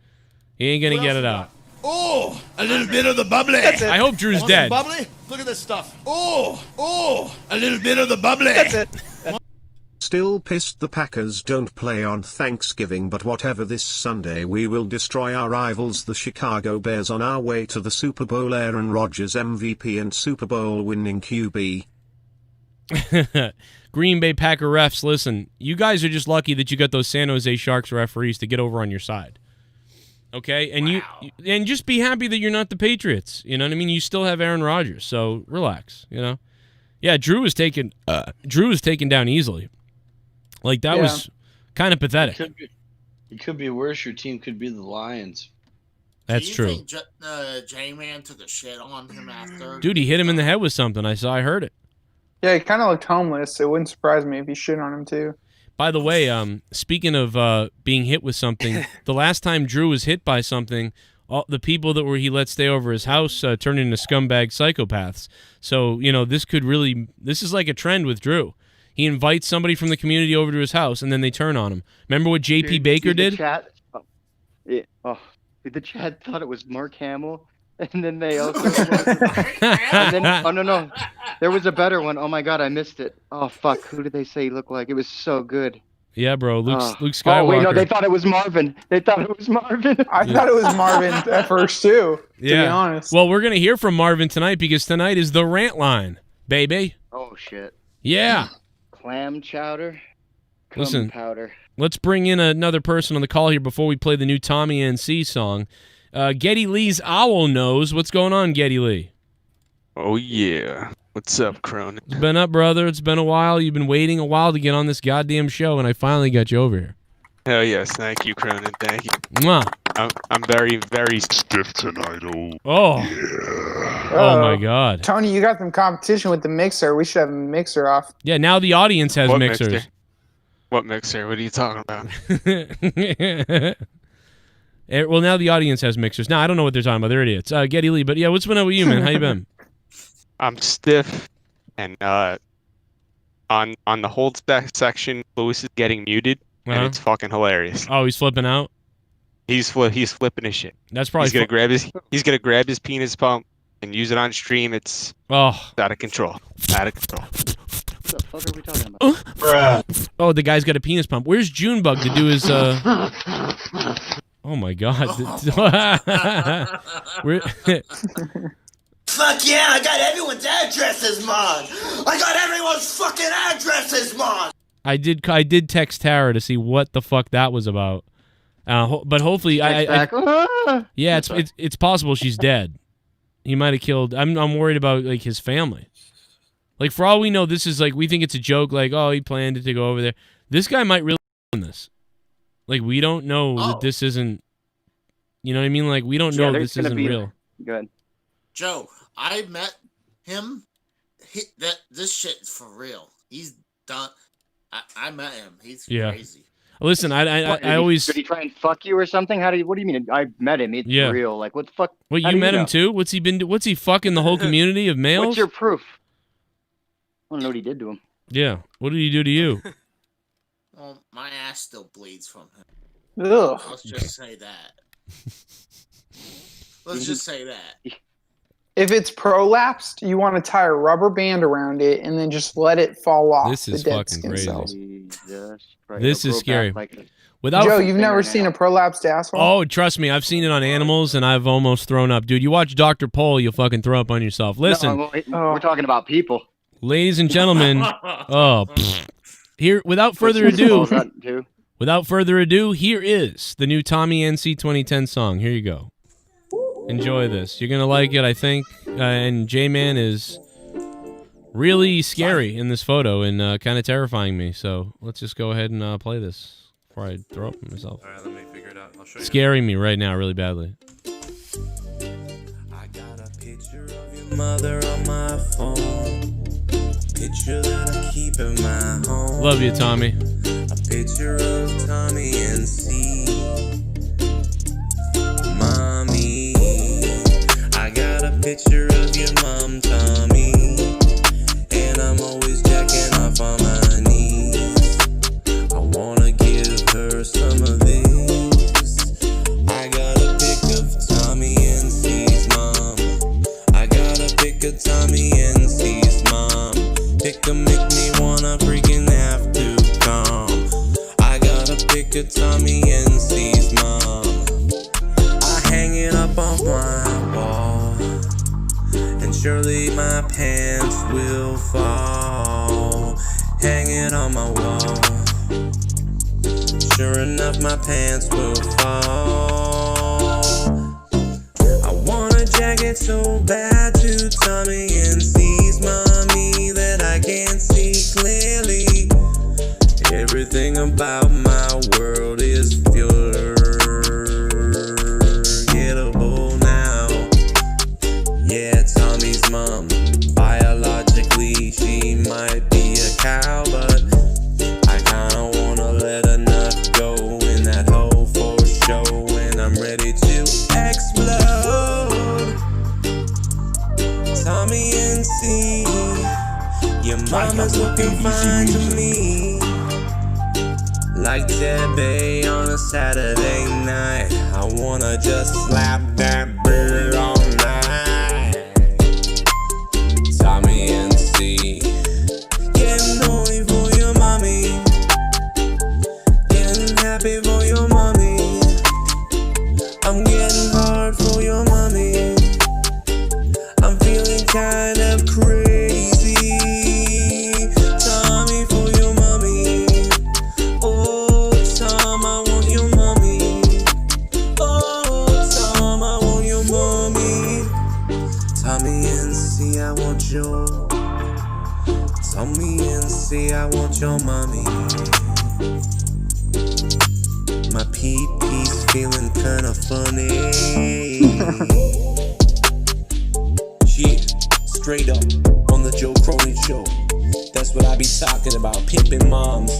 gonna get it out. Oh, a little bit of the bubbly. I hope Drew's Want dead. some bubbly? Look at this stuff. Oh, a little bit of the bubbly. That's it. Still pissed the Packers don't play on Thanksgiving, but whatever, this Sunday we will destroy our rivals the Chicago Bears on our way to the Super Bowl. Aaron Rodgers MVP and Super Bowl winning QB. Green Bay Packer refs, listen, you guys are just lucky that you got those San Jose Sharks referees to get over on your side. Okay? And and just be happy that you're not the Patriots. You know what I mean? You still have Aaron Rodgers, so relax, you know? Yeah, Drew was taken down easily. Like, that was kind of pathetic. It could be worse. Your team could be the Lions. That's true. Think Jman took a shit on him after? Dude, he hit him in the head with something. I heard it. Yeah, he kind of looked homeless. It wouldn't surprise me if he shit on him, too. By the way, speaking of being hit with something, the last time Drew was hit by something, all the people that he let stay over his house turned into scumbag psychopaths. So, you know, this is like a trend with Drew. He invites somebody from the community over to his house, and then they turn on him. Remember what J.P. Baker did? The chat thought it was Mark Hamill. And then they also... oh, no. There was a better one. Oh, my God, I missed it. Oh, fuck. Who did they say he looked like? It was so good. Yeah, bro. Luke Skywalker. Oh wait, no, they thought it was Marvin. I thought it was Marvin at first too. To be honest. Well, we're gonna hear from Marvin tonight because tonight is the rant line, baby. Oh shit. Yeah. Clam chowder. Cum Listen, powder. let's bring in another person on the call here before we play the new Tommy NC song. Geddy Lee's Owl knows what's going on. Geddy Lee. Oh yeah. What's up, Cronin? It's been up, brother. It's been a while. You've been waiting a while to get on this goddamn show, and I finally got you over here. Hell yes, thank you, Cronin. Thank you. Mwah. I'm very, very stiff tonight. Oh. Yeah. Oh my God. Tony, you got some competition with the mixer. We should have a mixer off. Yeah, now the audience has What mixers. mixer? What mixer? What are you talking about? Well, now the audience has mixers. Now I don't know what they're talking about. They're idiots. Geddy Lee, but yeah, what's been up with you, man? How you been? I'm stiff, and on the hold section, Lewis is getting muted, and it's fucking hilarious. Oh, he's flipping out. He's flipping his shit. That's probably he's gonna grab his penis pump and use it on stream. It's out of control. Out of control. What the fuck are we talking about? Oh, the guy's got a penis pump. Where's Junebug to do his? Oh my God. Fuck yeah, I got everyone's addresses, man! I got everyone's fucking addresses, man! I did text Tarr to see what the fuck that was about. But hopefully yeah, it's possible she's dead. He might have killed. I'm worried about like his family. Like for all we know, this is like we think it's a joke. Like he planned it to go over there. This guy might really do this. Like we don't know that this isn't. You know what I mean? Like we don't know this isn't real. Good. Joe, I met him. This shit's for real. He's done. I met him. He's crazy. Listen, I always. Did he try and fuck you or something? What do you mean? I met him. It's real. Like what the fuck? Well, you met him too. What's he fucking the whole community of males? What's your proof? I don't know what he did to him. Yeah. What did he do to you? Well, my ass still bleeds from him. Ugh. Let's just say that. Let's just say that. If it's prolapsed, you want to tie a rubber band around it and then just let it fall off. This is the dead fucking skin crazy. cells. This is scary. Joe, you've never seen a prolapsed asshole? Oh, trust me, I've seen it on animals and I've almost thrown up. Dude, you watch Dr. Pol, you'll fucking throw up on yourself. Listen. No, we're talking about people. Ladies and gentlemen, here, without further ado, here is the new Tommy NC 2010 song. Here you go. Enjoy this. You're going to like it, I think. And Jman is really scary in this photo and kind of terrifying me. So let's just go ahead and play this before I throw up on myself. All right, let me figure it out. I'll show you. Scaring me right now really badly. I got a picture of your mother on my phone. Picture that I keep in my home. Love you, Tommy. A picture of Tommy NC. Mommy, I got a picture of your mom, Tommy, and I'm always jacking off on my knees. I wanna give her some of this. I got a pic of Tommy NC's mom. I got a pic of Tommy NC's mom. Pick to make me wanna freaking have to come. I got a pic of Tommy NC's mom. I hang it up on my wall, and surely my pants will fall. Hang it on my wall. Sure enough, my pants will fall. I want a jacket so bad to Tommy NC's mommy that I can't see clearly. Everything about my world is forgettable now. Yeah, Tommy's mom, biologically she might be a cow, but I kinda wanna let a nut go in that hole for show when I'm ready to explode. Tommy NC, your mama's looking fine to me. Like Zippay on a Saturday night, I wanna just slap that bird all night. Tommy NC, getting horny for your mommy. I want your Tommy NC, I want your mommy. My pee-pee's feeling kinda funny. Yeah, straight up on the Joe Cronin Show. That's what I be talking about. Pimping moms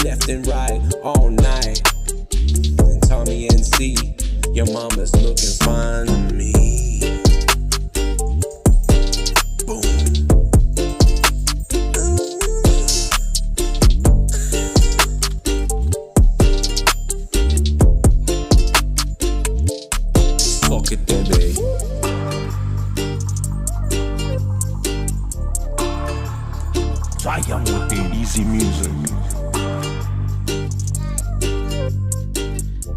left and right all night. And Tommy NC, your mama's looking fine to me. Fuck it, baby. Try on with the easy music.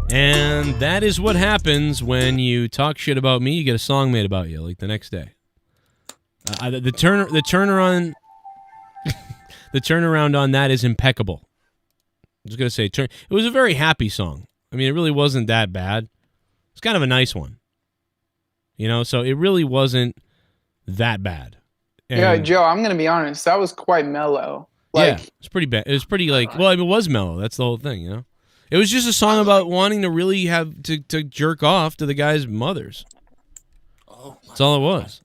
And that is what happens when you talk shit about me. You get a song made about you, like the next day. The turnaround on that is impeccable. I was gonna say, it was a very happy song. I mean, it really wasn't that bad. It's kind of a nice one, you know. So it really wasn't that bad. And yeah, Joe, I'm gonna be honest. That was quite mellow. Like, yeah, it's pretty bad. It was pretty like, well, it was mellow. That's the whole thing, you know. It was just a song about wanting to really have to jerk off to the guy's mothers. That's all it was.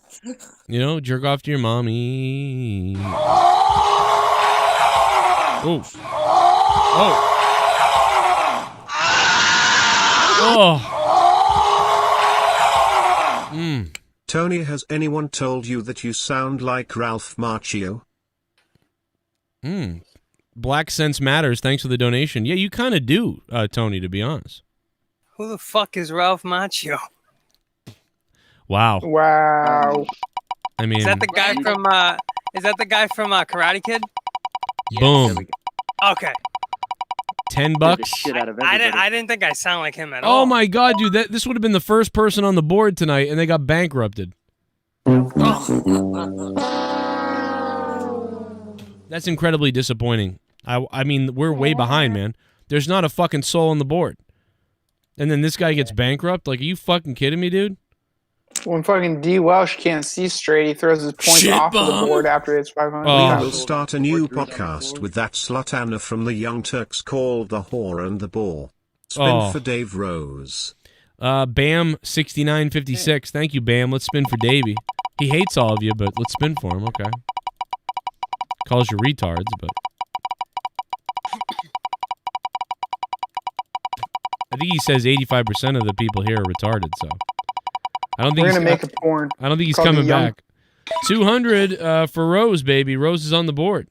You know, jerk off to your mommy. Oh. Oh. Oh. Tony, has anyone told you that you sound like Ralph Macchio? Black Sense Matters. Thanks for the donation. Yeah, you kind of do, Tony, to be honest. Who the fuck is Ralph Macchio? Wow. Wow. I mean, Is that the guy from Karate Kid? Boom. Okay. $10. I didn't think I sound like him at all. Oh my god, dude! This would have been the first person on the board tonight, and they got bankrupted. That's incredibly disappointing. I mean, we're way behind, man. There's not a fucking soul on the board, and then this guy gets bankrupt. Like, are you fucking kidding me, dude? When fucking D. Welsh can't see straight, he throws his points off of the board after it's 500. We will start a new podcast with that slut Anna from the Young Turks called The Whore and the Bore. Spin for Dave Rose. Bam 6956. Thank you, Bam. Let's spin for Davey. He hates all of you, but let's spin for him. Okay. Calls you retards, but I think he says 85% of the people here are retarded. So I don't think we're gonna make a porn. I don't think he's coming back. 200 for Rose, baby. Rose is on the board.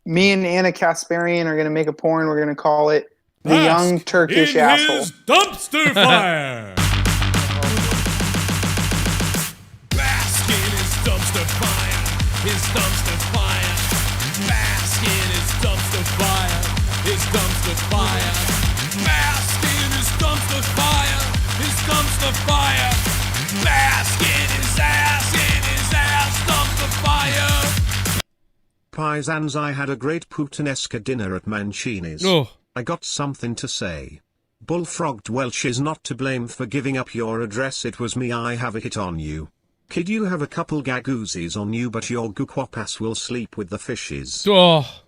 Me and Anna Kasparian are gonna make a porn. We're gonna call it The Young Turkish Asshole. Dumpster fire. Bask in his dumpster fire. His dumpster fire. Bask in his dumpster fire. His dumpster fire. Bask in his dumpster fire. His dumpster fire. Bask in his ass dumpster fire. Paisans, I had a great puttanesca dinner at Mancini's. Oh. I got something to say. Bullfrogged Welsh is not to blame for giving up your address. It was me. I have a hit on you. Kid, you have a couple gagoozis on you, but your gukwapas will sleep with the fishes. Oh.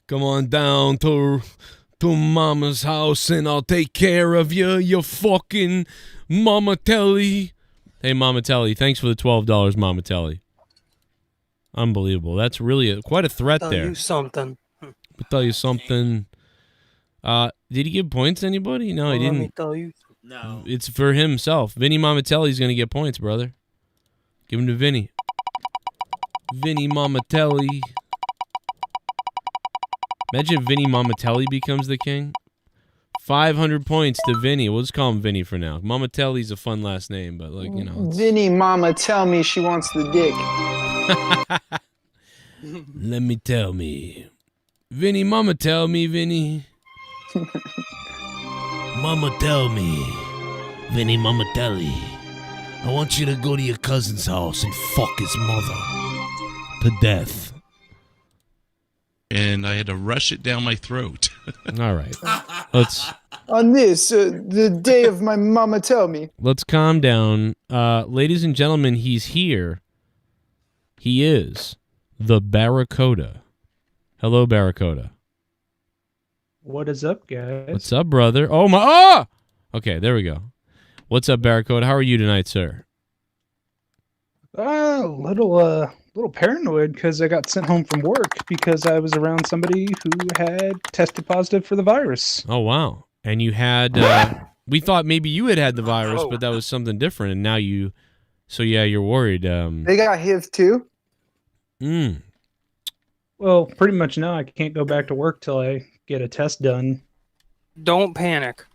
Come on down to Mama's house and I'll take care of you, you fucking Mama Telly. Hey, Mama Telly, thanks for the $12, Mama Telly. Unbelievable. That's really quite a threat there. Tell you something. I'll tell you something. Did he give points to anybody? No, he didn't. Let me tell you. No. It's for himself. Vinny Mamatelli's going to get points, brother. Give him to Vinny. Vinny Mamatelli. Imagine if Vinny Mamatelli becomes the king. 500 points to Vinny. We'll just call him Vinny for now. Mamatelli's a fun last name, but like, you know. Vinny Mama tell me she wants the dick. Let me tell me. Vinny, Mama tell me, Vinny. Mama tell me, Vinny Mama Telly, I want you to go to your cousin's house and fuck his mother to death. And I had to rush it down my throat. All right. Let's on this, the day of my mama tell me. Let's calm down. Ladies and gentlemen, he's here. He is the Barracuda. Hello, Barracuda. What is up, guys? What's up, brother? Oh, my... Oh! Okay, there we go. What's up, Barracuda? How are you tonight, sir? A little paranoid because I got sent home from work because I was around somebody who had tested positive for the virus. Oh, wow. And you had... we thought maybe you had the virus, but that was something different, and now you... So, yeah, you're worried. They got HIV, too? Well, pretty much now I can't go back to work till I get a test done. Don't panic.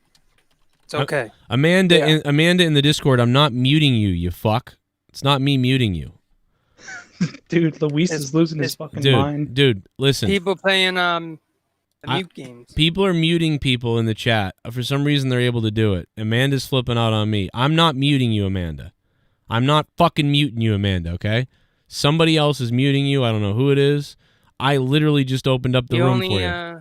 It's okay. Amanda, Amanda in the Discord, I'm not muting you, you fuck. It's not me muting you. Dude, Luis is losing his fucking mind. Dude, listen. People playing mute games. People are muting people in the chat. For some reason, they're able to do it. Amanda's flipping out on me. I'm not muting you, Amanda. I'm not fucking muting you, Amanda, okay? Somebody else is muting you. I don't know who it is. I literally just opened up the room for you.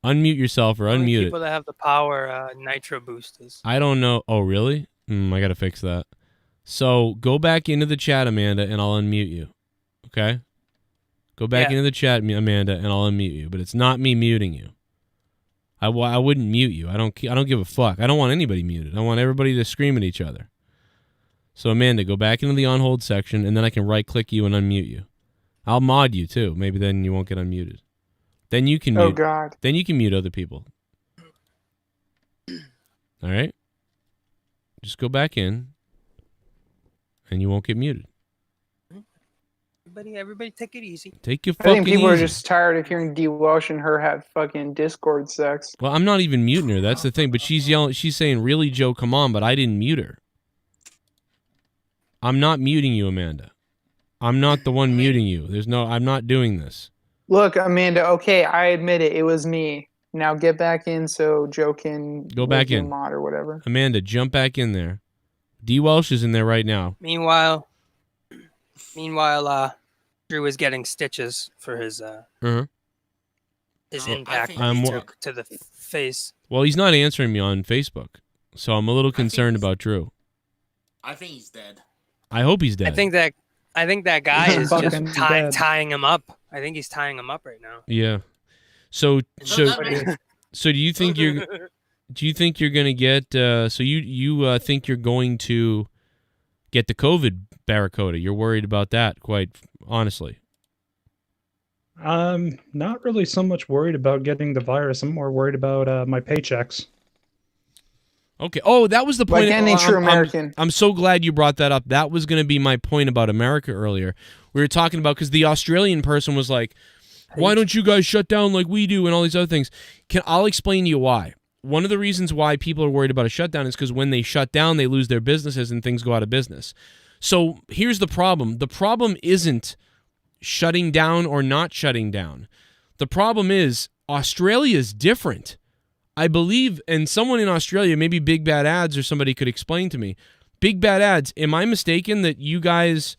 Unmute yourself or unmute People that have the power nitro boosters. I don't know. Oh, really? I got to fix that. So go back into the chat, Amanda, and I'll unmute you. Okay? Go back into the chat, Amanda, and I'll unmute you. But it's not me muting you. I wouldn't mute you. I don't give a fuck. I don't want anybody muted. I want everybody to scream at each other. So, Amanda, go back into the on-hold section, and then I can right-click you and unmute you. I'll mod you, too. Maybe then you won't get unmuted. Then you can mute. Oh, God. Then you can mute other people. All right? Just go back in, and you won't get muted. Everybody take it easy. Take your I fucking think people easy. are just tired of hearing D. Welsh and her have fucking Discord sex. Well, I'm not even muting her. That's the thing. But she's yelling. She's saying, "Really, Joe? Come on!" But I didn't mute her. I'm not muting you, Amanda. I'm not the one muting you. I'm not doing this. Look, Amanda, okay, I admit it. It was me. Now get back in so Joe can Go back in. mod or whatever. Amanda, jump back in there. D. Welsh is in there right now. Meanwhile, Drew is getting stitches for his impact he took to the face. Well, he's not answering me on Facebook, so I'm a little concerned about Drew. I think he's dead. I hope he's dead. I think that guy is just fucking dead. tying him up. I think he's tying him up right now. Yeah. So do you think you're gonna get? So you think you're going to get the COVID, Barracuda? You're worried about that, quite honestly. I'm not really so much worried about getting the virus. I'm more worried about my paychecks. Okay. Oh, that was the point. Like any true American. I'm so glad you brought that up. That was going to be my point about America earlier. We were talking about, because the Australian person was like, why don't you guys shut down like we do and all these other things? I'll explain to you why. One of the reasons why people are worried about a shutdown is because when they shut down, they lose their businesses and things go out of business. So here's the problem. The problem isn't shutting down or not shutting down. The problem is Australia's different. I believe, and someone in Australia, maybe Big Bad Ads or somebody could explain to me. Big Bad Ads, am I mistaken that you guys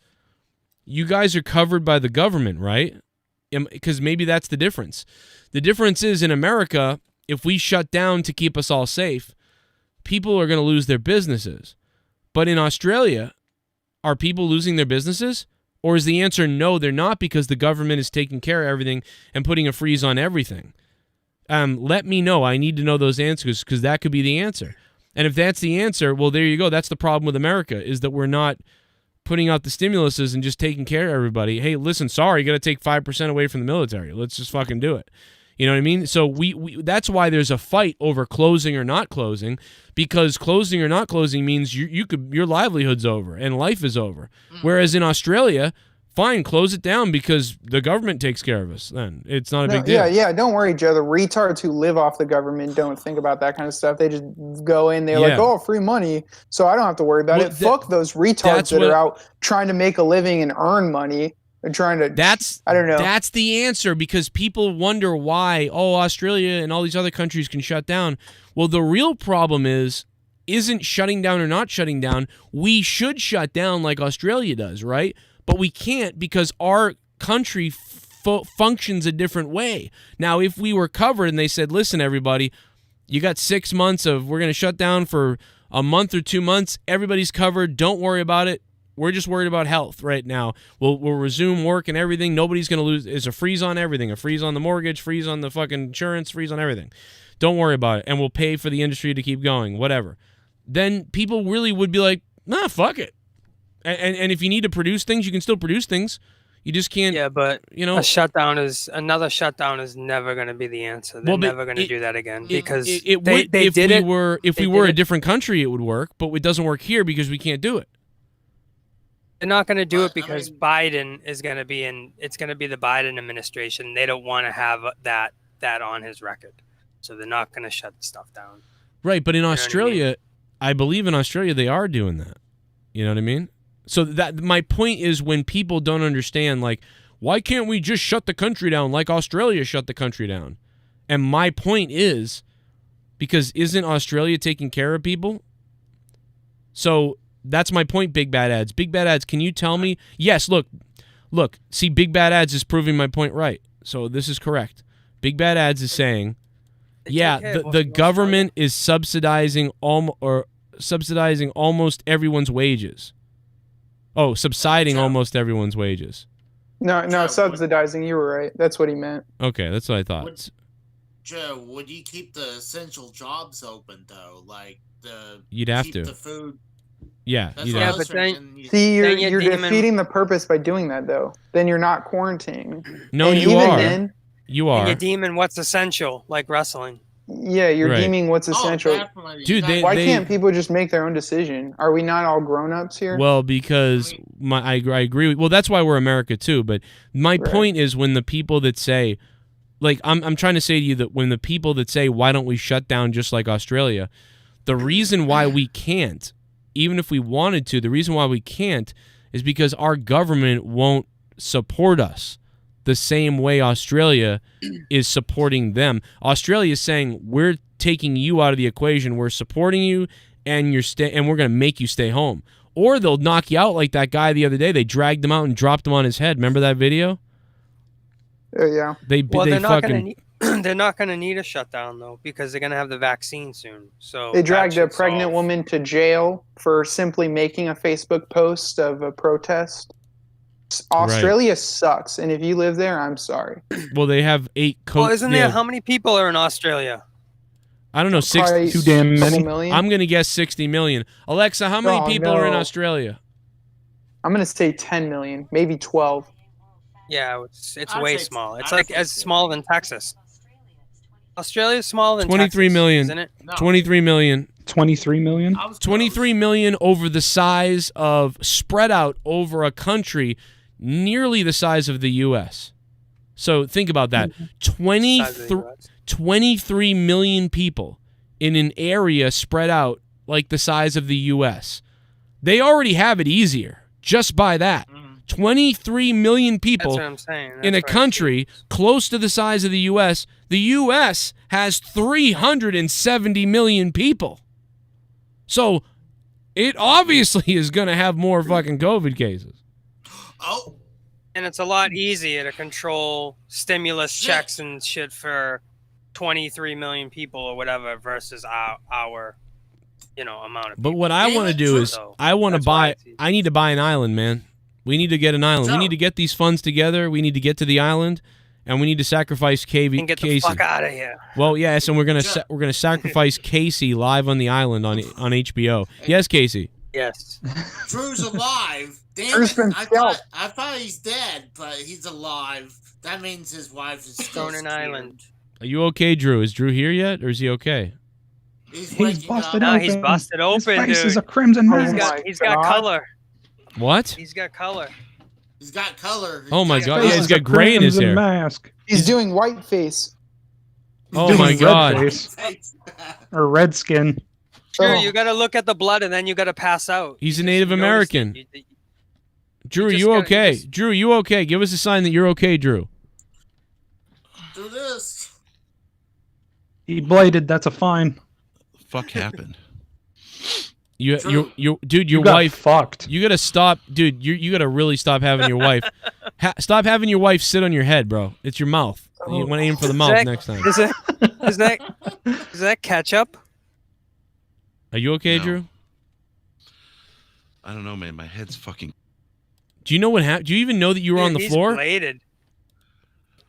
are covered by the government, right? Because maybe that's the difference. The difference is in America, if we shut down to keep us all safe, people are going to lose their businesses. But in Australia, are people losing their businesses? Or is the answer no, they're not, because the government is taking care of everything and putting a freeze on everything? Let me know. I need to know those answers, because that could be the answer. And if that's the answer, well, there you go. That's the problem with America, is that we're not putting out the stimuluses and just taking care of everybody. Hey, listen, sorry, you got to take 5% away from the military. Let's just fucking do it. You know what I mean? So we that's why there's a fight over closing or not closing, because closing or not closing means your livelihood's over and life is over. Whereas in Australia, fine, close it down because the government takes care of us. Then it's not a big deal. Yeah, don't worry, Joe. The retards who live off the government don't think about that kind of stuff. They just go in, they're like, oh, free money, so I don't have to worry about it. Fuck those retards that are out trying to make a living and earn money. They're trying to. I don't know. That's the answer, because people wonder why, Australia and all these other countries can shut down. Well, the real problem isn't shutting down or not shutting down. We should shut down like Australia does, right? But we can't, because our country functions a different way. Now, if we were covered and they said, listen, everybody, You got 6 months of we're going to shut down for a month or 2 months. Everybody's covered. Don't worry about it. We're just worried about health right now. We'll resume work and everything. Nobody's going to lose. There's a freeze on everything. A freeze on the mortgage, freeze on the fucking insurance, freeze on everything. Don't worry about it. And we'll pay for the industry to keep going, whatever. Then people really would be like, nah, fuck it. And if you need to produce things, you can still produce things. You just can't. Yeah, but another shutdown is never going to be the answer. They're never going to do that again because they would, if did we it. If we were a it. different country, it would work, but it doesn't work here because we can't do it. They're not going to do it because Biden is going to be in. It's going to be the Biden administration. They don't want to have that on his record, so they're not going to shut the stuff down. Right, but in Australia, what I mean? I believe in Australia they are doing that. You know what I mean? So that my point is when people don't understand, like, why can't we just shut the country down like Australia shut the country down? And my point is because isn't Australia taking care of people? So that's my point, Big Bad Ads. Big Bad Ads, can you tell me? Yes, look. See, Big Bad Ads is proving my point right. So this is correct. Big Bad Ads is saying, the government is subsidizing almost everyone's wages. Oh, subsiding almost everyone's wages. No, subsidizing. You were right. That's what he meant. Okay, that's what I thought. Joe, would you keep the essential jobs open though? Like you'd have to. The food. Yeah, That's you'd what I have was to. thinking. See, you're defeating the purpose by doing that, though. Then you're not quarantining. No, and you even are. Then, you are. And you're deeming what's essential, like wrestling. Yeah, you're Right. deeming what's essential. Dude, why can't people just make their own decision? Are we not all grown-ups here? Well, because I agree. Well, that's why we're America too. But my point is when the people that say, like, I'm trying to say to you that when the people that say, why don't we shut down just like Australia, the reason why we can't, even if we wanted to, the reason why we can't is because our government won't support us the same way Australia is supporting them. Australia is saying, we're taking you out of the equation. We're supporting you, and and we're going to make you stay home. Or they'll knock you out like that guy the other day. They dragged him out and dropped him on his head. Remember that video? Yeah. They're not going to need a shutdown though because they're going to have the vaccine soon. So they dragged a pregnant woman to jail for simply making a Facebook post of a protest. Australia sucks, and if you live there, I'm sorry. Well, they have 8 Well, isn't there? How many people are in Australia? I don't know, 60. Too damn many. I'm going to guess 60 million. Alexa, how many people are in Australia? I'm going to say 10 million, maybe 12. Yeah, it's way small. It's like as small than Texas. Australia's smaller than 23 Texas, million. isn't it? No. 23 million. 23 million? 23 million over the size of, spread out over a country nearly the size of the U.S. So think about that. 23 million people in an area spread out like the size of the U.S. They already have it easier just by that. 23 million people That's what I'm saying. in a country close to the size of the U.S. The U.S. has 370 million people. So it obviously is going to have more fucking COVID cases. Oh. And it's a lot easier to control stimulus checks and shit for 23 million people or whatever versus our amount of people. But what I want to do is I need to buy an island, man. We need to get an island. We need to get these funds together. We need to get to the island, and we need to sacrifice Casey. And get the fuck out of here. Well, yes, and we're gonna sacrifice Casey live on the island on HBO. Yes, Casey. Yes. Drew's alive. Damn Drew's it. been I scalped. thought he's dead, but he's alive. That means his wife is still Conan Island. Are you okay, Drew? Is Drew here yet, or is he okay? He's busted No, open. he's busted open, His face dude. is a crimson mass. He's got color. What? He's got color. He's got color. Oh my God! Face Yeah, he's is a got gray in his crimson hair. mask. He's doing white face. Oh my Red God! face. Or red skin. Sure, you got to look at the blood and then you got to pass out. He's a Native American. Drew, are just you gotta- okay? Drew, you okay? Give us a sign that you're okay, Drew. Do this. He bladed. That's a fine. Fuck happened? Dude, your You got wife fucked. You gotta stop, dude. You gotta really stop having your wife. Stop having your wife sit on your head, bro. It's your mouth. You want to aim for the mouth next time. Is that ketchup? Are you okay, No. Drew? I don't know, man. My head's fucking. Do you know what happened? Do you even know that you were on the He's floor? bladed.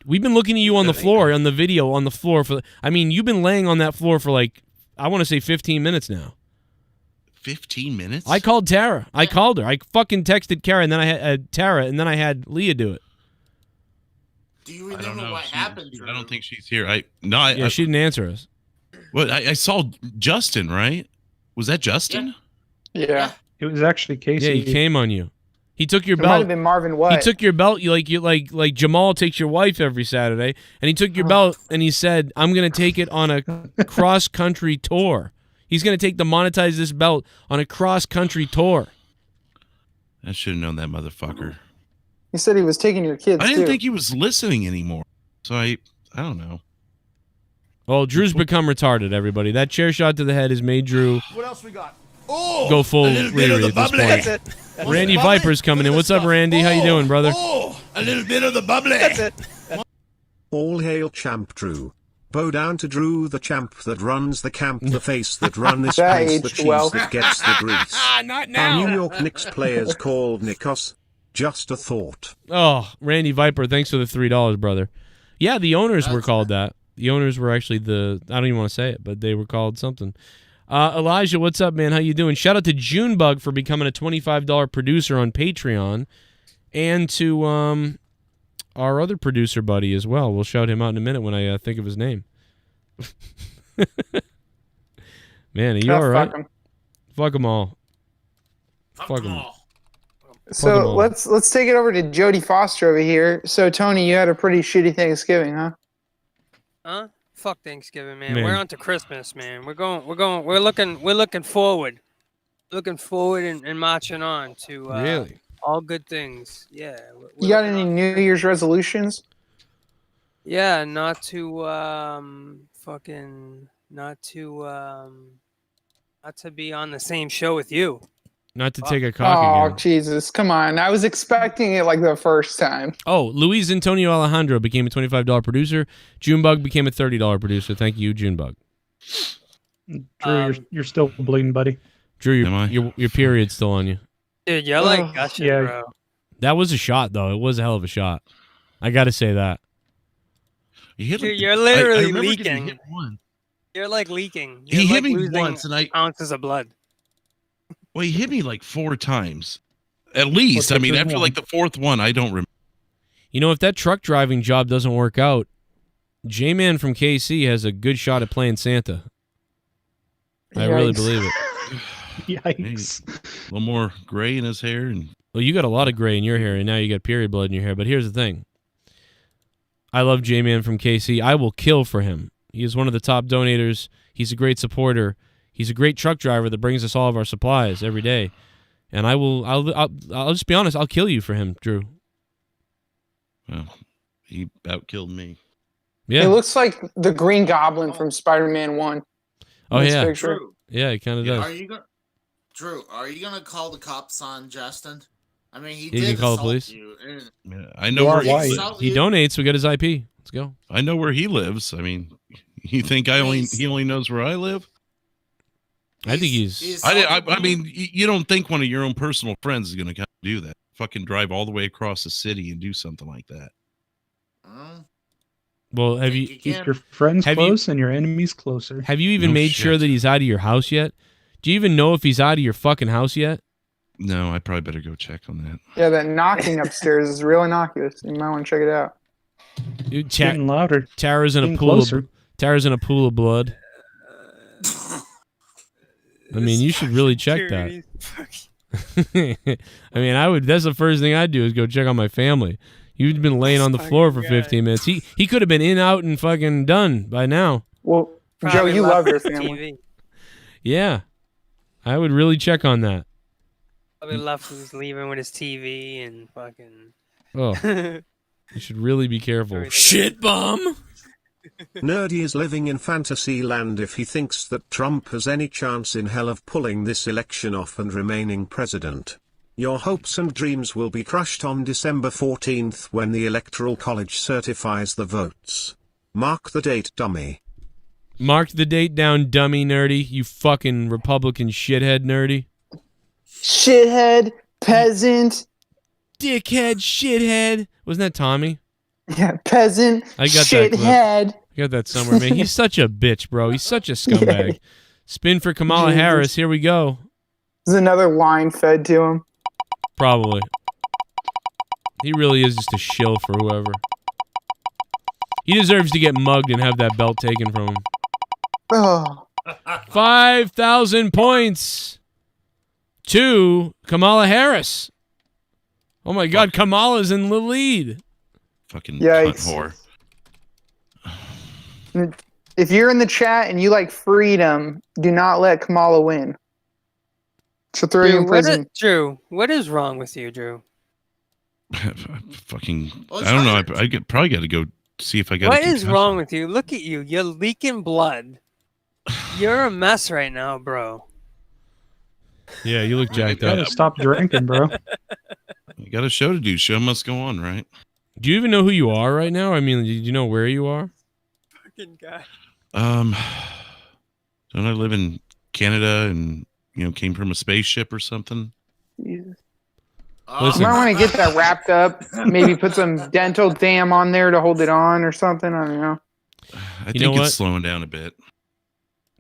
We've been looking at you on the floor, on the video, on the floor for. I mean, you've been laying on that floor for like, I want to say 15 minutes now. 15 minutes? I called Tara. I called her. I fucking texted Kara, and then I had Tara, and then I had Leah do it. Do you I don't remember know. what happened? I don't think she's here. She didn't answer us. Well, I saw Justin, right? Was that Justin? Yeah. It was actually Casey. Yeah, he came on you. He took your It belt. might have been Marvin White. He took your belt. You like Jamal takes your wife every Saturday, and he took your belt and he said, "I'm gonna take it on a cross country tour." He's gonna take the Monetize this belt on a cross country tour. I should have known that motherfucker. He said he was taking your kids. I didn't too. think he was listening anymore. So I don't know. Well, Drew's become retarded. Everybody, that chair shot to the head has made Drew What else we got? go full a little bit of Riri the at this bubbly. point. That's it. That's Randy the bubbly. Viper's coming in. What's up, Randy? How you doing, brother? A little bit of the bubbly. That's it. All hail Champ Drew. Bow down to Drew, the champ that runs the camp, the face that run this That place, the aged cheese well. that gets the grease. Not Our New York Knicks players called Nikos. Just a thought. Oh, Randy Viper, thanks for the $3, brother. Yeah, the owners were called that. The owners were actually I don't even want to say it, but they were called something. Elijah, what's up, man? How you doing? Shout out to Junebug for becoming a $25 producer on Patreon, and to our other producer buddy as well. We'll shout him out in a minute when I think of his name. Man, are you all right? Fuck them all. Fuck them all. So let's take it over to Jodie Foster over here. So Tony, you had a pretty shitty Thanksgiving, huh? Huh? Fuck Thanksgiving, man. Man. We're on to Christmas, man. We're looking forward. Looking forward and marching on to Really? all good things. Yeah. You got any New Year's resolutions? Yeah, not to be on the same show with you. Not to take a cock Oh, again. Jesus. Come on. I was expecting it like the first time. Oh, Luis Antonio Alejandro became a $25 producer. Junebug became a $30 producer. Thank you, Junebug. Drew, you're still bleeding, buddy. Drew, your period's still on you. Dude, you're like gushing, yeah. bro. That was a shot, though. It was a hell of a shot. I got to say that. Dude, you're literally remember getting leaking. hit once. You're like leaking. He You're hit like me losing once, and ounces of blood. Well, he hit me like 4 times. At least. What's I mean, the after one? like the 4th one, I don't remember. You know, if that truck driving job doesn't work out, Jman from KC has a good shot at playing Santa. I really Yikes. believe it. Yikes. A little more gray in his hair. And Well, you got a lot of gray in your hair, and now you got period blood in your hair. But here's the thing. I love Jman from KC. I will kill for him. He is one of the top donators. He's a great supporter. He's a great truck driver that brings us all of our supplies every day. And I'll just be honest, I'll kill you for him, Drew. well, he outkilled me. Yeah. It looks like the Green Goblin from Spider-Man 1. Oh, This yeah. picture. Yeah, it kind of does. Are you gonna, Drew? Are you gonna call the cops on Justin? I mean, he He did can call the assault police? you. Yeah, I know where he lives. He donates. We got his IP. Let's go. I know where he lives. I mean, you think he only knows where I live? I think he's. I mean, you don't think one of your own personal friends is going to do that? Fucking drive all the way across the city and do something like that. Well, have you? Keep your friends close and your enemies closer. Have you even No made shit. sure that he's out of your house yet? Do you even know if he's out of your fucking house yet? No, I probably better go check on that. Yeah, that knocking upstairs is real innocuous. You might want to check it out. Dude, Getting louder. Tara's in a Getting pool. closer. Tara's in a pool of blood. I mean, you should really check that. I mean, I would. That's the first thing I'd do is go check on my family. You've been laying on the floor for 15 minutes. He could have been in, out, and fucking done by now. Well, Joe, you love your family. Yeah, I would really check on that. Probably left was leaving with his TV and fucking. Oh, you should really be careful. Shit bomb. Nerdy is living in fantasy land if he thinks that Trump has any chance in hell of pulling this election off and remaining president. Your hopes and dreams will be crushed on December 14th when the Electoral College certifies the votes. Mark the date, dummy. Mark the date down, dummy nerdy. You fucking Republican shithead nerdy. Shithead, peasant. Dickhead, shithead. Wasn't that Tommy? Yeah, peasant, I got shithead. that clip. I got that somewhere, man. He's such a bitch, bro. He's such a scumbag. Yeah. Spin for Kamala Jesus. Harris. Here we go. There's another line fed to him. Probably. He really is just a shill for whoever. He deserves to get mugged and have that belt taken from him. Oh. 5,000 points to Kamala Harris. Oh my God, Kamala's in the lead. Fucking Yikes. cunt whore. If you're in the chat and you like freedom, do not let Kamala win. She'll throw you in prison. Drew, what is wrong with you, Drew? Fucking, I don't know. I probably got to go see if I got. What is wrong with you? Look at you. You're leaking blood. You're a mess right now, bro. Yeah, you look jacked Gotta up. stop drinking, bro. You got a show to do. Show must go on, right? Do you even know who you are right now? I mean, do you know where you are? Fucking guy. Don't I live in Canada and came from a spaceship or something? Jesus. Listen. You might want to get that wrapped up. Maybe put some dental dam on there to hold it on or something. I don't know. I You know think what? it's slowing down a bit.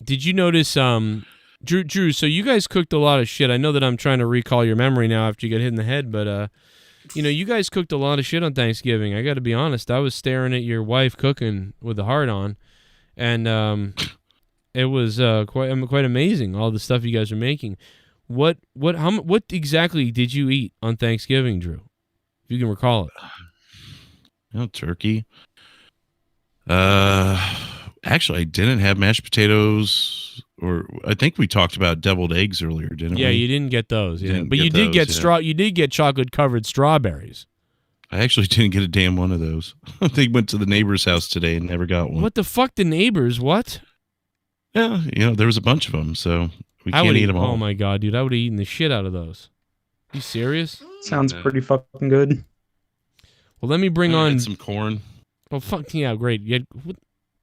Did you notice, Drew, so you guys cooked a lot of shit. I know that I'm trying to recall your memory now after you got hit in the head, but, you guys cooked a lot of shit on Thanksgiving. I got to be honest. I was staring at your wife cooking with the heart on, and it was quite amazing, all the stuff you guys are making. What exactly did you eat on Thanksgiving, Drew? If you can recall it. Turkey. Actually, I didn't have mashed potatoes, or I think we talked about deviled eggs earlier, didn't we? Yeah, you didn't get those. Yeah, Didn't but get you did those, get yeah. You did get chocolate covered strawberries. I actually didn't get a damn one of those. They went to the neighbor's house today and never got one. What the fuck, the neighbors? What? Yeah, there was a bunch of them, so we can't eat them all. Oh my God, dude, I would have eaten the shit out of those. You serious? Sounds pretty fucking good. Well, let me bring I on had some corn. Oh fuck yeah, great. You had,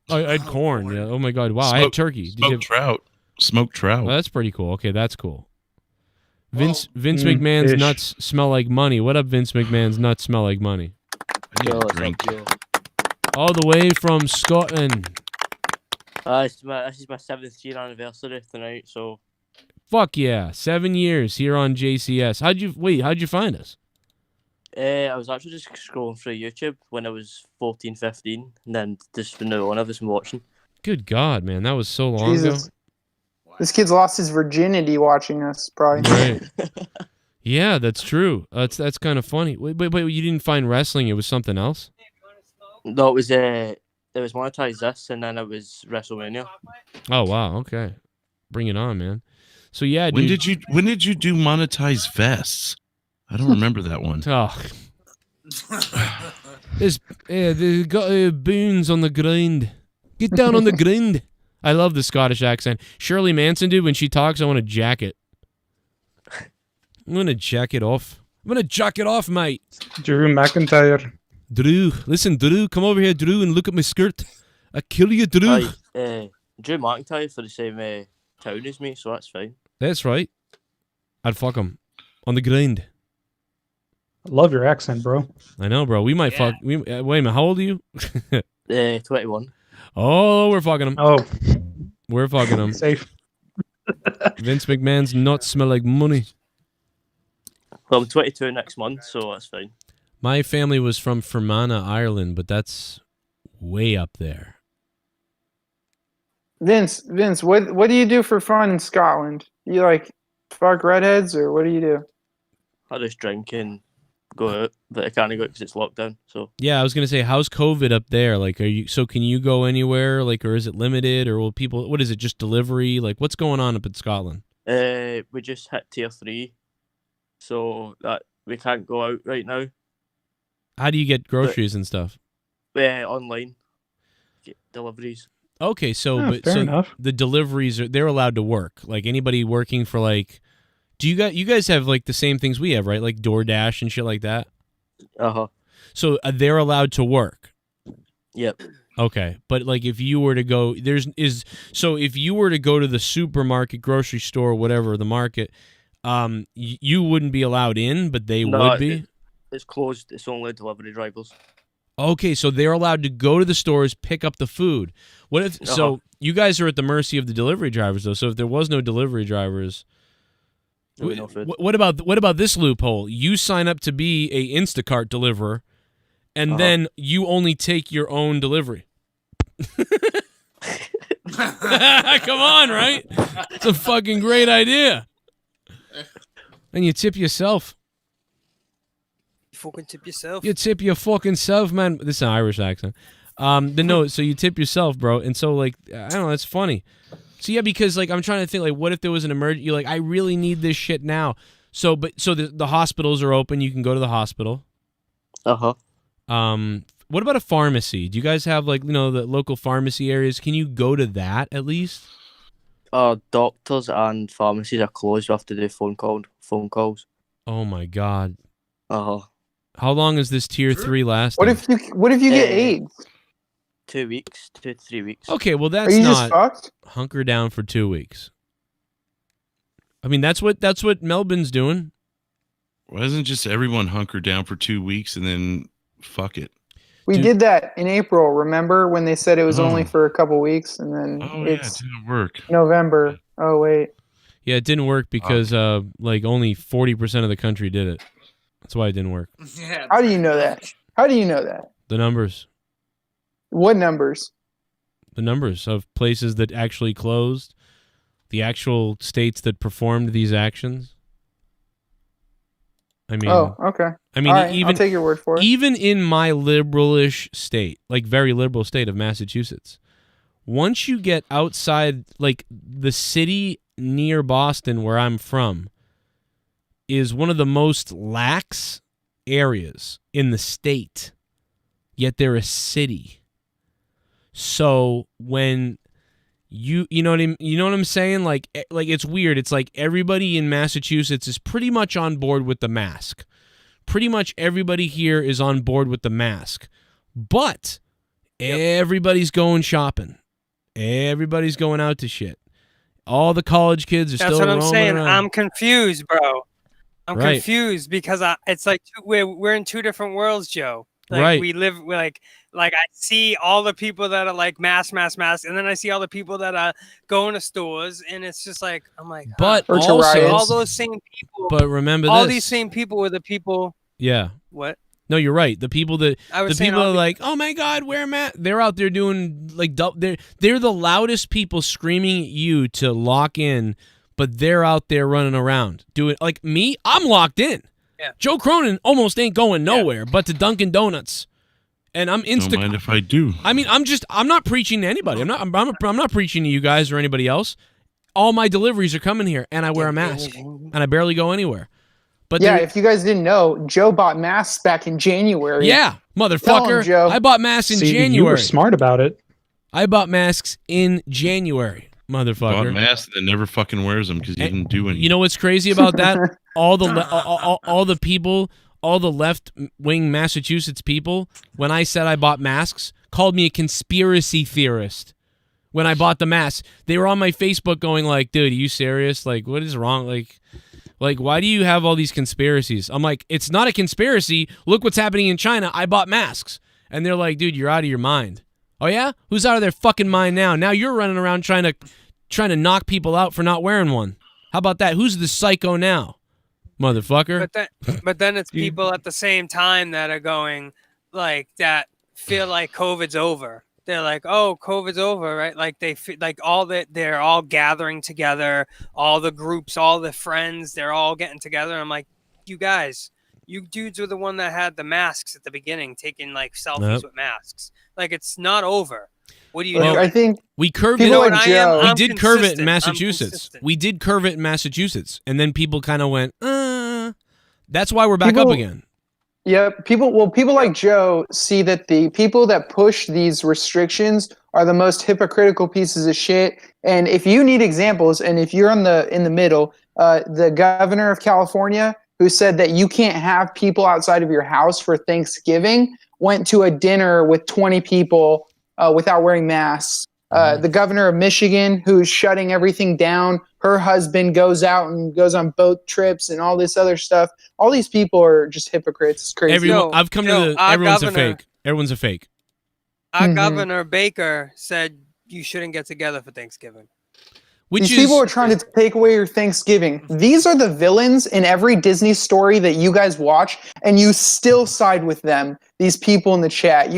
I had corn. Yeah. Oh my God. Wow. I had turkey. Did you have... trout. Smoked trout. Oh, that's pretty cool. Okay, that's cool. Vince McMahon's ish. nuts smell like money. What up, Vince McMahon's nuts smell like money? I need a drink. All the way from Scotland. This is my 7th year anniversary tonight, so. Fuck yeah. 7 years here on JCS. How'd you find us? I was actually just scrolling through YouTube when I was 14, 15, and then just from now on I've just been watching. Good God, man. That was so long Jesus. ago. This kid's lost his virginity watching us, probably. Right. Yeah, that's true. That's kind of funny. Wait, you didn't find wrestling. It was something else? No, it was Monetize this, and then it was WrestleMania. Oh, wow. Okay. Bring it on, man. So, yeah, When dude. did you do Monetize vests? I don't remember that one. Oh. There's boons on the grind. Get down on the grind. I love the Scottish accent. Shirley Manson, dude, when she talks, I want to jack it. I'm going to jack it off. I'm going to jack it off, mate. Drew McIntyre. Drew. Listen, Drew, come over here, Drew, and look at my skirt. I kill you, Drew. Drew McIntyre for the same town as me, so that's fine. That's right. I'd fuck him. On the grind. I love your accent, bro. I know, bro. We might fuck. Wait a minute. How old are you? 21. Oh, we're fucking him. Oh. We're fucking him. Safe. Vince McMahon's nuts smell like money. Well, I'm 22 next month, so that's fine. My family was from Fermanagh, Ireland, but that's way up there. Vince, what do you do for fun in Scotland? You like fuck redheads, or what do you do? I just drink and go out, but I can't go out because it's lockdown. So Yeah, I was gonna say, how's COVID up there? Like, can you go anywhere? Like, or is it limited? Or will people? What is it? Just delivery? Like, what's going on up in Scotland? we just hit tier 3, so that we can't go out right now. How do you get groceries and stuff? Online, get deliveries. Okay, so Oh, fair enough. the deliveries they're allowed to work. Like anybody working for like Do you guys have like the same things we have, right? Like DoorDash and shit like that? Uh-huh. So they're allowed to work. Yep. Okay, but like if you were to go, if you were to go to the supermarket, grocery store, whatever the market, you wouldn't be allowed in, but they would be. It's closed. It's only delivery drivers. Okay, so they're allowed to go to the stores, pick up the food. What if? So you guys are at the mercy of the delivery drivers, though. So if there was no delivery drivers, what about this loophole? You sign up to be a Instacart deliverer, and then you only take your own delivery. Come on, right? It's a fucking great idea. And you tip yourself. You fucking tip yourself. You tip your fucking self, man. This is an Irish accent. So you tip yourself, bro. And so, like, I don't know, that's funny. So, yeah, because, like, I'm trying to think, like, what if there was an emergency? You're like, I really need this shit now. So the hospitals are open. You can go to the hospital. Uh-huh. What about a pharmacy? Do you guys have, like, the local pharmacy areas? Can you go to that at least? Doctors and pharmacies are closed. You have to do phone calls. Oh, my God. Uh-huh. How long is this tier 3 lasting? What if you get AIDS? 2 weeks, 2 to 3 weeks. Okay, well that's Are you not just fucked? hunker down for 2 weeks. I mean, that's what Melbourne's doing. Why doesn't just everyone hunker down for 2 weeks and then fuck it? We did that in April. Remember when they said it was only for a couple weeks, and then it didn't work. November. Oh wait. Yeah, it didn't work because like only 40% of the country did it. That's why it didn't work. Yeah. How do you know that? How do you know that? The numbers. What numbers? The numbers of places that actually closed, the actual states that performed these actions. I mean, okay. I mean, all right, even I'll take your word for it. Even in my liberalish state, like very liberal state of Massachusetts, once you get outside, like the city near Boston where I'm from, is one of the most lax areas in the state. Yet they're a city. So when you know what I'm saying? Like it's weird. It's like everybody in Massachusetts is pretty much on board with the mask. Pretty much everybody here is on board with the mask. But everybody's going shopping. Everybody's going out to shit. All the college kids are That's still what I'm roaming saying. around. I'm confused, bro. I'm Right. confused because it's like we're in two different worlds, Joe. Like Right. we live like I see all the people that are like mask, and then I see all the people that are going to stores, and it's just like I'm like, But huh. also, all those same people. But remember all this. these same people were the people. Yeah. What? No, you're right. The people that I was the saying people all are the- like, oh my God, wear a mask. They're out there doing like they're the loudest people screaming at you to lock in, but they're out there running around doing like me. I'm locked in. Yeah. Joe Cronin almost ain't going nowhere but to Dunkin' Donuts, and I'm Don't mind if I do. I mean, I'm not preaching to anybody. I'm not preaching to you guys or anybody else. All my deliveries are coming here, and I wear a mask, and I barely go anywhere. But yeah, there- if you guys didn't know, Joe bought masks back in January. yeah, Tell motherfucker. him, Joe. I bought masks in See, January. you were smart about it. I bought masks in January, Bought motherfucker. mask that never fucking wears them because you didn't do anything. You know what's crazy about that? all the people, all the left-wing Massachusetts people, when I said I bought masks, called me a conspiracy theorist. When I bought the masks, they were on my Facebook going like, "Dude, are you serious? Like, what is wrong? Like, why do you have all these conspiracies?" I'm like, "It's not a conspiracy. Look what's happening in China. I bought masks." And they're like, "Dude, you're out of your mind." Oh yeah? Who's out of their fucking mind now? Now you're running around trying to knock people out for not wearing one. How about that? Who's the psycho now? Motherfucker. But then it's people at the same time that are going like that feel like COVID's over. They're like, oh, COVID's over, right? Like they feel like they're all gathering together, all the groups, all the friends, they're all getting together. And I'm like, you guys, you dudes were the one that had the masks at the beginning, taking like selfies with masks. Like it's not over. What do you do? I think we curved it. people like Joe. We did curve it in consistent. I'm Massachusetts. consistent. We did curve it in Massachusetts, and then people kind of went, That's why we're back up again. Yeah, people like Joe see that the people that push these restrictions are the most hypocritical pieces of shit. And if you need examples, and if you're in the middle, the governor of California, who said that you can't have people outside of your house for Thanksgiving, went to a dinner with 20 people without wearing masks. The governor of Michigan, who's shutting everything down, her husband goes out and goes on boat trips and all this other stuff. All these people are just hypocrites. It's crazy. Everyone, I've come to the. Everyone's a fake. Everyone's a fake. Our Governor Baker said you shouldn't get together for Thanksgiving. These people are trying to take away your Thanksgiving. These are the villains in every Disney story that you guys watch, and you still side with them. These people in the chat,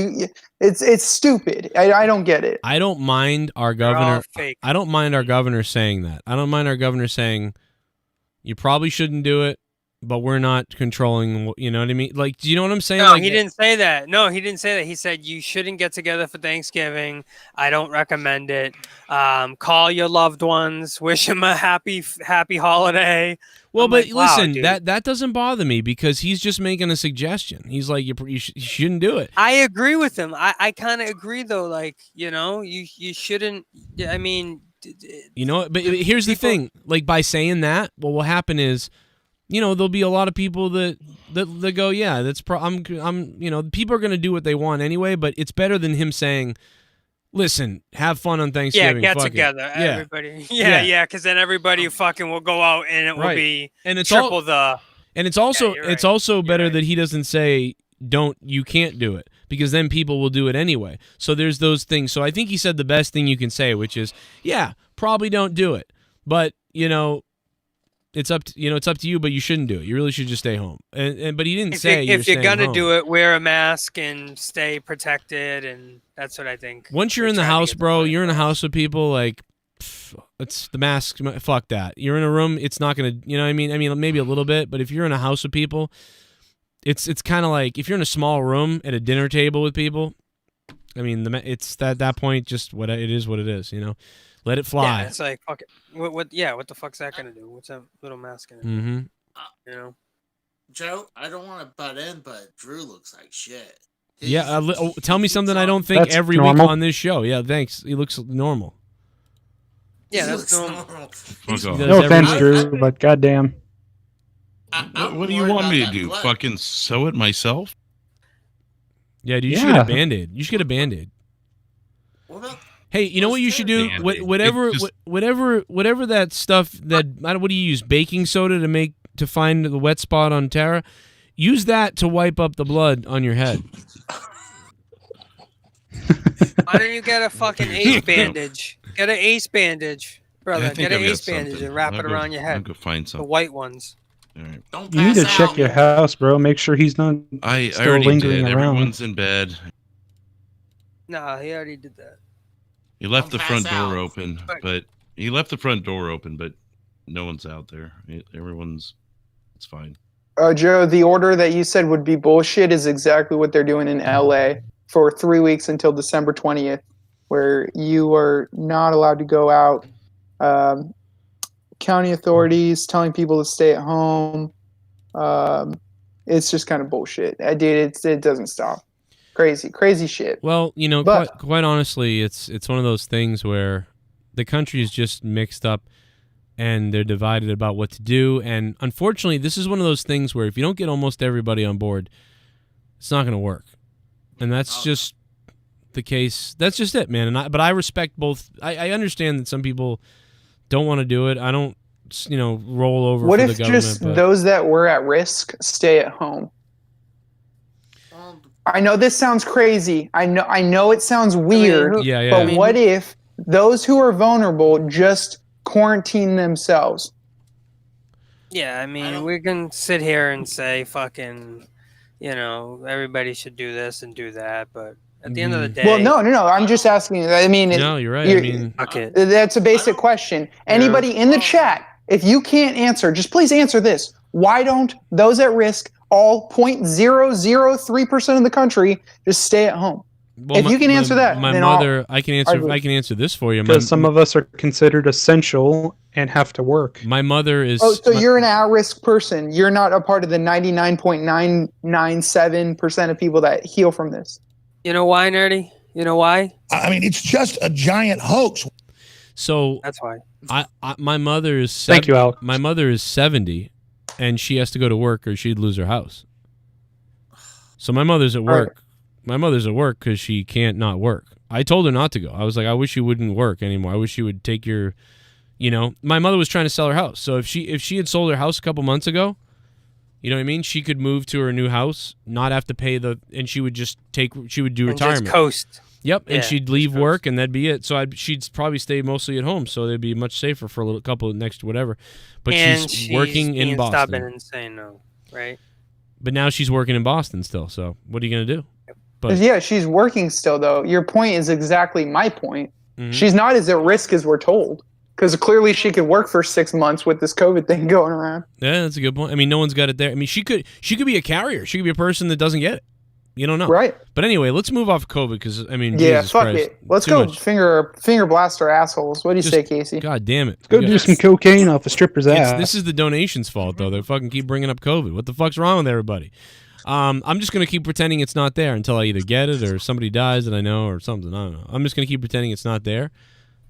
it's stupid. I don't get it. I don't mind our governor. I don't mind our governor saying that. I don't mind our governor saying you probably shouldn't do it, but we're not controlling. You know what I mean? Like, do you know what I'm saying? No, like, he didn't say that. No, he didn't say that. He said you shouldn't get together for Thanksgiving. I don't recommend it. Call your loved ones. Wish them a happy holiday. Well, I'm but like, wow, listen, dude. that doesn't bother me because he's just making a suggestion. He's like, you shouldn't do it. I agree with him. I kind of agree though. Like, you know, you shouldn't. I mean, You know, but here's the thing. Like, by saying that, what will happen is, you know, there'll be a lot of people that go, yeah, that's I'm you know, people are going to do what they want anyway, but it's better than him saying, listen, have fun on Thanksgiving. Yeah, get fuck it." together, Yeah. everybody. Yeah, because then everybody fucking will go out and it will Right. be And it's triple all- the. And it's also you're it's also better that he doesn't say you can't do it, because then people will do it anyway. So there's those things. So I think he said the best thing you can say, which is, yeah, probably don't do it. But, you know, it's up to you, but you shouldn't do it. You really should just stay home. But he didn't say If you're staying gonna home. do it, wear a mask and stay protected, and that's what I think. Once you're in the house, bro, you're in a house with people, like, it's the mask. Fuck that. You're in a room. It's not gonna. You know what I mean? I mean, maybe a little bit, but if you're in a house with people, it's kind of like if you're in a small room at a dinner table with people. I mean, it's at that point just what it is. What it is. You know, let it fly. Yeah, it's like fuck it. What the fuck's that gonna do? What's that little mask gonna do? Mm-hmm. You know, Joe, I don't want to butt in, but Drew looks like shit. Yeah. Tell me something I don't think That's every normal. week on this show. Yeah. Thanks. He looks normal. yeah, He that's looks normal. normal. He does No offense, every- Drew, but goddamn. What do you want me to do? Fucking sew it myself? Yeah, dude, you should get a Band-Aid. You should get a Band-Aid. Hey, you know what you should do? Band-Aid. Whatever, It just- whatever that stuff that what do you use? Baking soda to find the wet spot on Tarr. Use that to wipe up the blood on your head. Why don't you get a fucking ace bandage? Get an ace bandage, brother. I think Get an I've ace got bandage something. and wrap I'll it go- around your I'll head. go find The something. white ones. All right. Don't You need to pass check out. your house, bro. Make sure he's not I still already lingering did. around. Everyone's in bed. No, he already did that. He left the Don't front pass door out. open, but he left the front door open, but no one's out there. It's fine. Joe, the order that you said would be bullshit is exactly what they're doing in LA for 3 weeks until December 20th, where you are not allowed to go out. County authorities telling people to stay at home. It's just kind of bullshit. Dude, it doesn't stop. Crazy shit. Well, you know, But- quite honestly, it's one of those things where the country is just mixed up and they're divided about what to do. And unfortunately, this is one of those things where if you don't get almost everybody on board, it's not going to work. And that's just the case. That's just it, man. But I respect both. I understand that some people don't want to do it. I don't, roll over What for if the government. just but those that were at risk stay at home? I know this sounds crazy. I know it sounds weird. But what if those who are vulnerable just quarantine themselves? Yeah, I mean, we can sit here and say fucking, everybody should do this and do that, but at the end of the day, Well, no. I'm just asking. I mean, No, you're right. I mean, that's a basic question. Anybody in the chat, if you can't answer, just please answer this. Why don't those at risk, all 0.003% of the country, just stay at home? well, if you can answer that, my then mother, I can I'll- answer this for you. Because some of us are considered essential and have to work. My mother is. Oh, so you're an at-risk person. You're not a part of the 99.997% of people that heal from this. you know why, Nerdy? You know why? I mean, it's just a giant hoax. So that's why. My mother is Thank you, Alex. My mother is 70, and she has to go to work or she'd lose her house. So my mother's at work. My mother's at work because she can't not work. I told her not to go. I was like, I wish you wouldn't work anymore. I wish you would take your, my mother was trying to sell her house. So if she had sold her house a couple months ago, you know what I mean? She could move to her new house, not have to pay and she would do retirement. Just coast. Yep, and Yeah, she'd leave work, and that'd be it. So she'd probably stay mostly at home, so they'd be much safer for a little couple next whatever. But And she's working in being Boston. stubborn and saying no, right? But now she's working in Boston still. So what are you gonna do? But Yeah, she's working still, though. Your point is exactly my point. Mhm. She's not as at risk as we're told, because clearly she could work for 6 months with this COVID thing going around. yeah, that's a good point. I mean, no one's got it there. I mean, she could be a carrier. She could be a person that doesn't get it. You don't know, right? But anyway, let's move off COVID because I mean, Yeah, Jesus fuck Christ, it. Let's too go much. finger blast our assholes. What do you say, Casey? God damn it! Go do some cocaine off a stripper's ass. This is the donations' fault, though. They fucking keep bringing up COVID. What the fuck's wrong with everybody? I'm just gonna keep pretending it's not there until I either get it or somebody dies that I know or something. I don't know. I'm just gonna keep pretending it's not there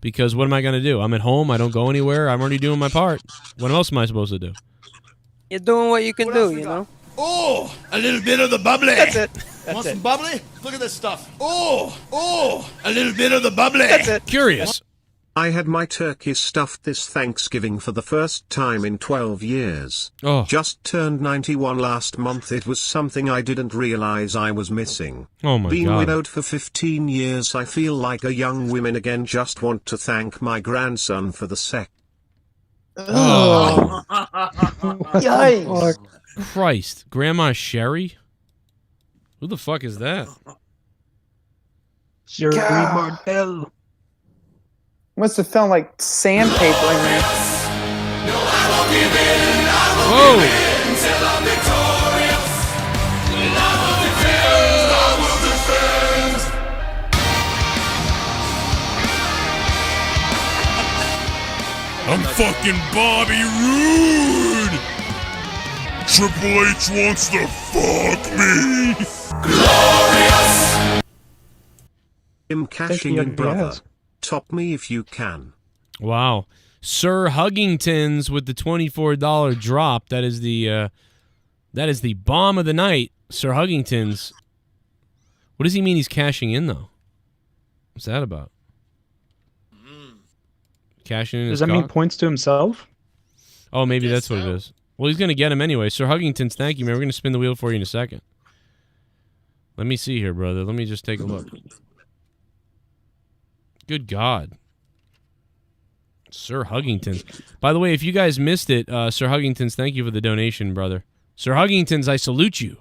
because what am I gonna do? I'm at home. I don't go anywhere. I'm already doing my part. What else am I supposed to do? You're doing what you can do, you know? Oh, a little bit of the bubbly. That's it. Want some bubbly? Look at this stuff. Oh, a little bit of the bubbly. That's it. Curious. I had my turkey stuffed this Thanksgiving for the first time in 12 years. Oh. Just turned 91 last month. It was something I didn't realize I was missing. Oh my Been God. widowed for 15 years. I feel like a young woman again. Just want to thank my grandson for the sex. Oh. Yikes. Christ. Grandma Sherry? Who the fuck is that? Sherry Martel. Must have felt like sandpaper in there. Whoa! I'm fucking Bobby Roode! Triple H wants to fuck me! Him cashing you, in, brother. yes. Top me if you can. Wow. Sir Huggington's with the $24 drop. That is the bomb of the night. Sir Huggington's. What does he mean he's cashing in, though? What's that about? Cashing in Does his that mean cock? points to himself? Oh, maybe that's what it is. Well, he's going to get him anyway. Sir Huggington's, thank you, man. We're going to spin the wheel for you in a second. Let me see here, brother. Let me just take a look. Good God. Sir Huggington's. By the way, if you guys missed it, Sir Huggington's, thank you for the donation, brother. Sir Huggington's, I salute you.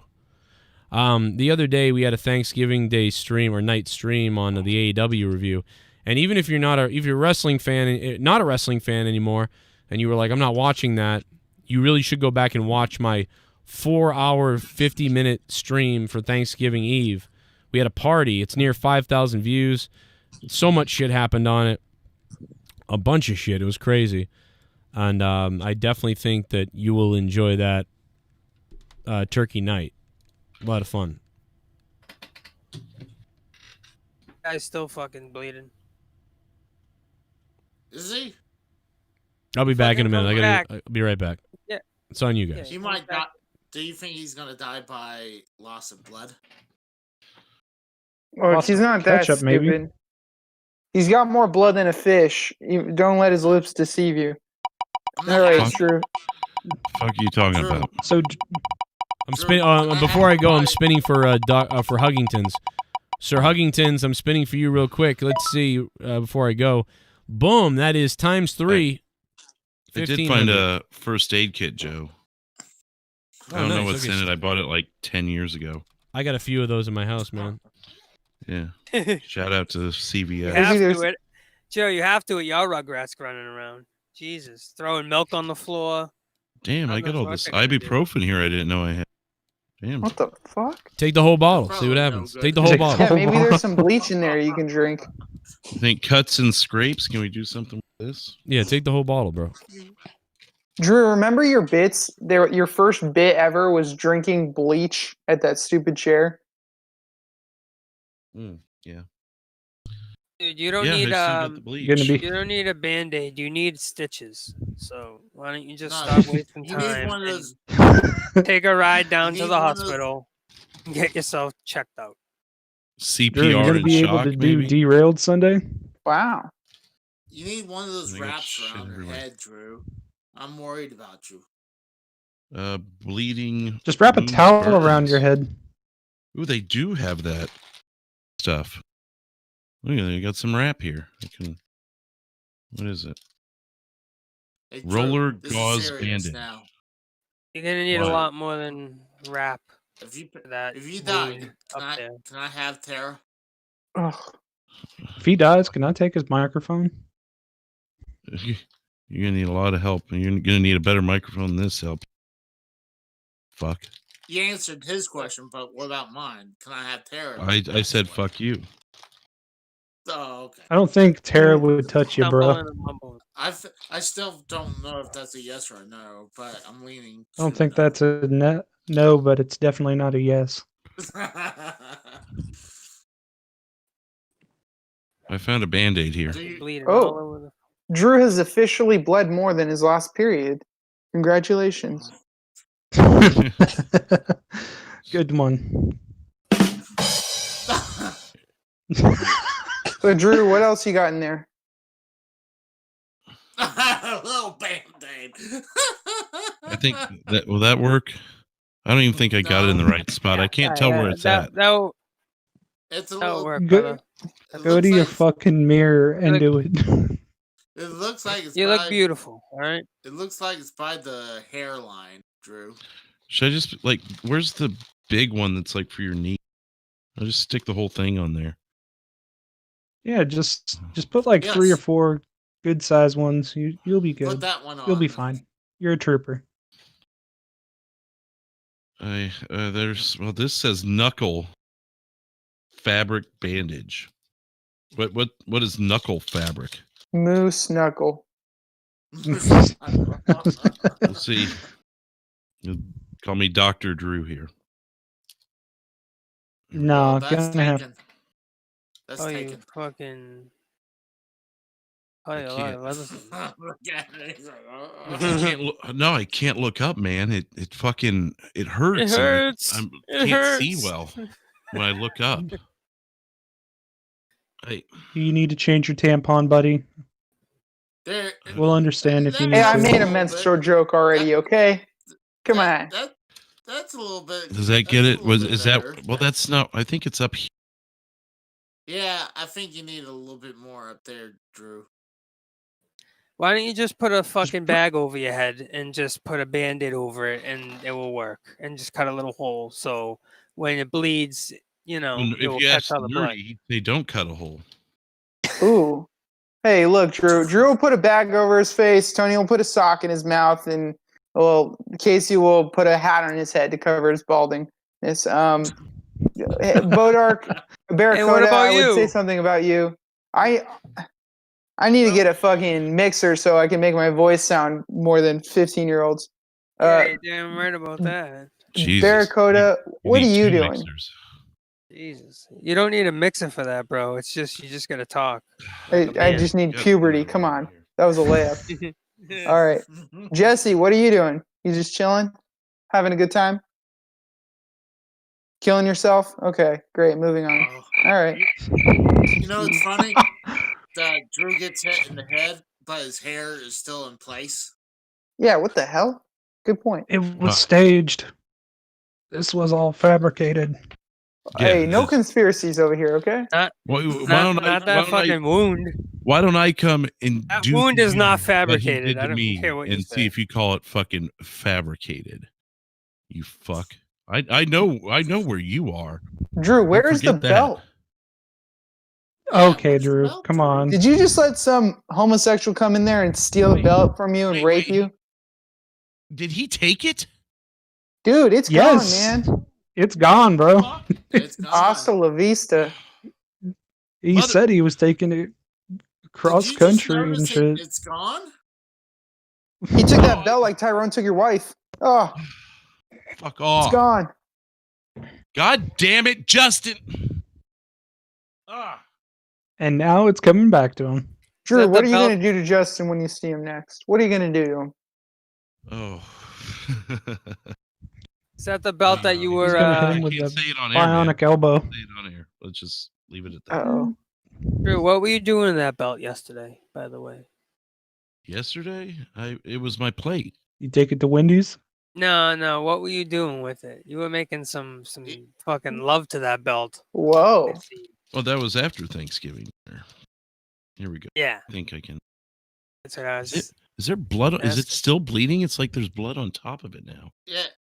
The other day, we had a Thanksgiving Day stream or night stream on the AEW review. And even if you're if you're a wrestling fan, not a wrestling fan anymore, and you were like, I'm not watching that, you really should go back and watch my 4-hour, 50-minute stream for Thanksgiving Eve. We had a party. It's near 5,000 views. So much shit happened on it. A bunch of shit. It was crazy. And I definitely think that you will enjoy that turkey night. A lot of fun. Guy's still fucking bleeding. Is he? I'll be back in a minute. back. I'll be right back. Yeah. It's on you guys. He might die. Do you think he's gonna die by loss of blood? Or he's not that ketchup, stupid. maybe. He's got more blood than a fish. Don't let his lips deceive you. All right, it's true. Fuck are you talking about? So I'm spinning. Before I go, I'm spinning for Huggington's. Sir Huggington's, I'm spinning for you real quick. Let's see before I go. Boom! That is times 3. I did find a first aid kit, Joe. I don't know nice. what's Okay. in it. I bought it like 10 years ago. I got a few of those in my house, man. Yeah. Shout out to You CVS. have to it. Joe, you have to with y'all Rugrats running around. Jesus. Throwing milk on the floor. Damn, I got all this ibuprofen here I didn't know I had. Damn. What the fuck? Take the whole bottle. See what happens. Take the whole bottle. Yeah, maybe there's some bleach in there you can drink. I think cuts and scrapes. Can we do something with this? Yeah, take the whole bottle, bro. Drew, remember your bits? Your first bit ever was drinking bleach at that stupid chair. Yeah. Dude, you don't Yeah, need I still got the bleach. you don't need a band-aid. You need stitches. So why don't you just No, stop wasting you need time one of those. and take a ride down You to need the one of those- hospital and get yourself checked out. CPR Drew, you're gonna and be able shock, to do maybe? derailed Sunday. Wow. You need one of those I got wraps shit around your everywhere. head, Drew. I'm worried about you. Bleeding. Just wrap a wounds, towel around burns. your head. Ooh, they do have that stuff. Look at that. You got some wrap here. What is it? Hey, Drew, Roller this is gauze serious bandage. now. You're gonna need a What? lot more than wrap. If you that die, wound can up there. I have Tarr? Ugh. If he dies, can I take his microphone? You're gonna need a lot of help, and you're gonna need a better microphone than this help. Fuck. You answered his question, but what about mine? Can I have Tarr? I said fuck you. Oh, okay. I don't think Tara would touch you, bro. Stumbling and mumbling. I still don't know if that's a yes or a no, but I'm leaning. I don't think that's a no, but it's definitely not a yes. I found a band-aid here. Bleeding all over Oh, the Drew has officially bled more than his last period. Congratulations. Good one. So, Drew, what else you got in there? A little band-aid. I think that will that work? I don't even think I got it in the right spot. I can't tell where it's at. It's a that'll little. work, Go, brother. go to your fucking mirror and do it. It looks like it's. You look by- beautiful, all right? It looks like it's by the hairline, Drew. Should I just where's the big one that's like for your knee? I'll just stick the whole thing on there. Yeah, just put like 3 or 4 good size ones. You'll be good. Put that one You'll be on. fine. You're a trooper. This says knuckle fabric bandage. What is knuckle fabric? Moose knuckle. Let's see. You'll call me Dr. Drew here. No, That's gonna have. taken. That's Oh, taken. you fucking. Oh, yeah, can't. I can't look up, man. It fucking hurts. It hurts. I It can't see hurts. well when I look up. Hey, You need to change your tampon, buddy. There, We'll understand if you need Hey, I to. made a menstrual joke already, okay? Come on. That's a little bit. does that get it? Is better. that? Well, that's not. I think it's up here. Yeah, I think you need a little bit more up there, Drew. Why don't you just put a fucking bag over your head and just put a band-aid over it and it will work? And just cut a little hole so when it bleeds, it If will you catch ask all the blood. Nerdy, they don't cut a hole. Ooh. Hey, look, Drew. Drew will put a bag over his face. Tony will put a sock in his mouth, and Casey will put a hat on his head to cover his balding. Bodark, Barracuda, about I would you? say something about you. I need to get a fucking mixer so I can make my voice sound more than 15-year-olds. Yeah, you're damn right about that. Jesus. Barracuda, what are need you 2 doing? mixers. Jesus. You don't need a mixer for that, bro. It's just, you just got to talk. I just need puberty. Come on. That was a layup. All right. Jesse, what are you doing? You just chilling? Having a good time? Killing yourself? Okay, great. Moving on. All right. You know, it's funny that Drew gets hit in the head, but his hair is still in place. Yeah, what the hell? Good point. It was staged. This was all fabricated. Hey, no conspiracies over here, okay? Not that fucking wound. Why don't I come and That do wound is not what he fabricated. did I to don't me care what you and say. see if you call it fucking fabricated. You fuck. I know where you are. Drew, where's the forget that. belt? Okay, Drew, come on. Did you just let some homosexual come in there and steal the belt from you and rape you? Did he take it? Dude, it's Yes. gone, man. It's gone, bro. Hasta la vista. He said he was taking it cross country and shit. It's gone? He took that belt like Tyrone took your wife. Oh, Fuck off. it's gone. God damn it, Justin. Ah. And now it's coming back to him. Drew, that what the are you belt- going to do to Justin when you see him next? What are you going to do to him? Oh. Is that the belt that you He's were? gonna hit him I with can't a say it on air, man. bionic elbow. Say it on air. Let's just leave it at that. Oh, Drew, what were you doing to that belt yesterday? By the way. Yesterday, it was my plate. You take it to Wendy's. No. What were you doing with it? You were making some fucking love to that belt. whoa! Well, that was after Thanksgiving. Here we go. Yeah. I think I can. That's what I was. Is there blood? Is it still bleeding? It's like there's blood on top of it now.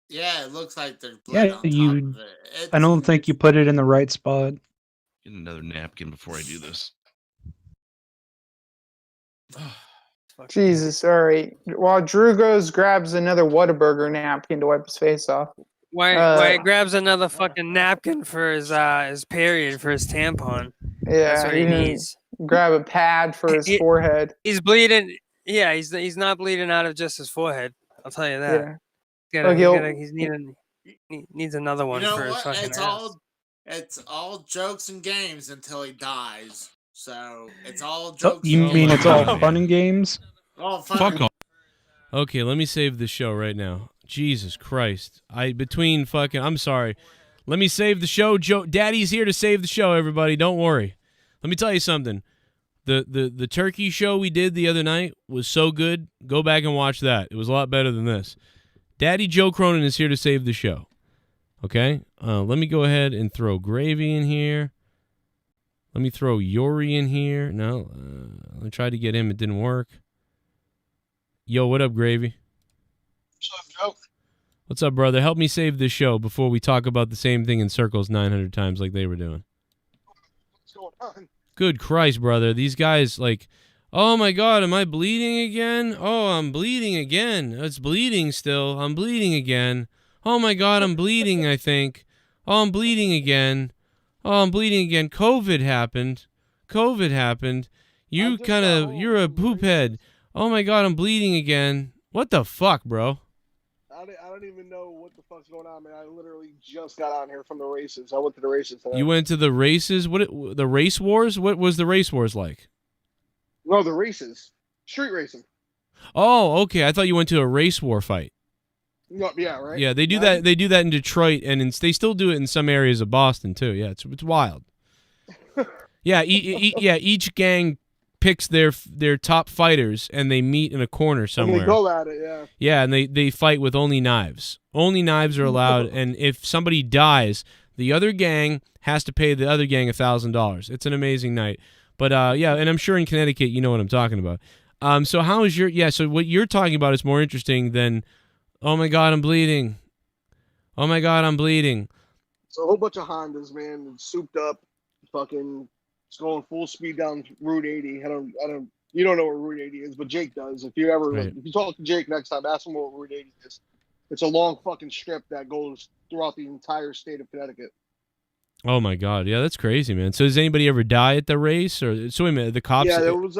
Yeah, it looks like there's blood Yeah, on top you. of it. I don't think you put it in the right spot. Get another napkin before I do this. Jesus, all right. While Drew grabs another Whataburger napkin to wipe his face off. Why he grabs another fucking napkin for his period, for his tampon. Yeah, That's what he can needs. grab a pad for his forehead. He's bleeding. Yeah, he's not bleeding out of just his forehead. I'll tell you that. He needs another one You know for his what? fucking It's all jokes and games until he dies. So it's all Oh, jokes. you and mean games. it's all fun and games? All fun Fuck and- off. Okay, let me save the show right now. Jesus Christ. I'm sorry. Let me save the show. Daddy's here to save the show, everybody. Don't worry. Let me tell you something. The turkey show we did the other night was so good. Go back and watch that. It was a lot better than this. Daddy Joe Cronin is here to save the show. Okay? Let me go ahead and throw Gravy in here. Let me throw Yori in here. No, I tried to get him. It didn't work. Yo, what up, Gravy? What's up, Joe? What's up, brother? Help me save this show before we talk about the same thing in circles 900 times like they were doing. What's going on? Good Christ, brother. These guys, like, oh my God, am I bleeding again? Oh, I'm bleeding again. It's bleeding still. I'm bleeding again. Oh my God, I'm bleeding, I think. Oh, I'm bleeding again. Oh, I'm bleeding again. COVID happened. You're a poop head. Oh my God, I'm bleeding again. What the fuck, bro? I don't even know what the fuck's going on, man. I literally just got on here from the races. I went to the races today. You went to the races? The race wars? What was the race wars like? No, the races. Street racing. Oh, okay. I thought you went to a race war fight. No, yeah, right? Yeah, they do that. They do that in Detroit, and they still do it in some areas of Boston too. Yeah, it's wild. Yeah, each gang picks their top fighters, and they meet in a corner somewhere. And they go at it, yeah. Yeah, and they fight with only knives. Only knives are allowed, and if somebody dies, the other gang has to pay the other gang $1,000. It's an amazing night. But yeah, and I'm sure in Connecticut you know what I'm talking about. So how is so what you're talking about is more interesting than, oh my God, I'm bleeding. Oh my God, I'm bleeding. It's a whole bunch of Hondas, man, souped up, fucking, it's going full speed down Route 80. I don't. You don't know what Route 80 is, but Jake does. If you talk to Jake next time, ask him what Route 80 is. It's a long fucking strip that goes throughout the entire state of Connecticut. Oh my God, yeah, that's crazy, man. So does anybody ever die at the race, or so? Wait a minute, the cops? Yeah, there was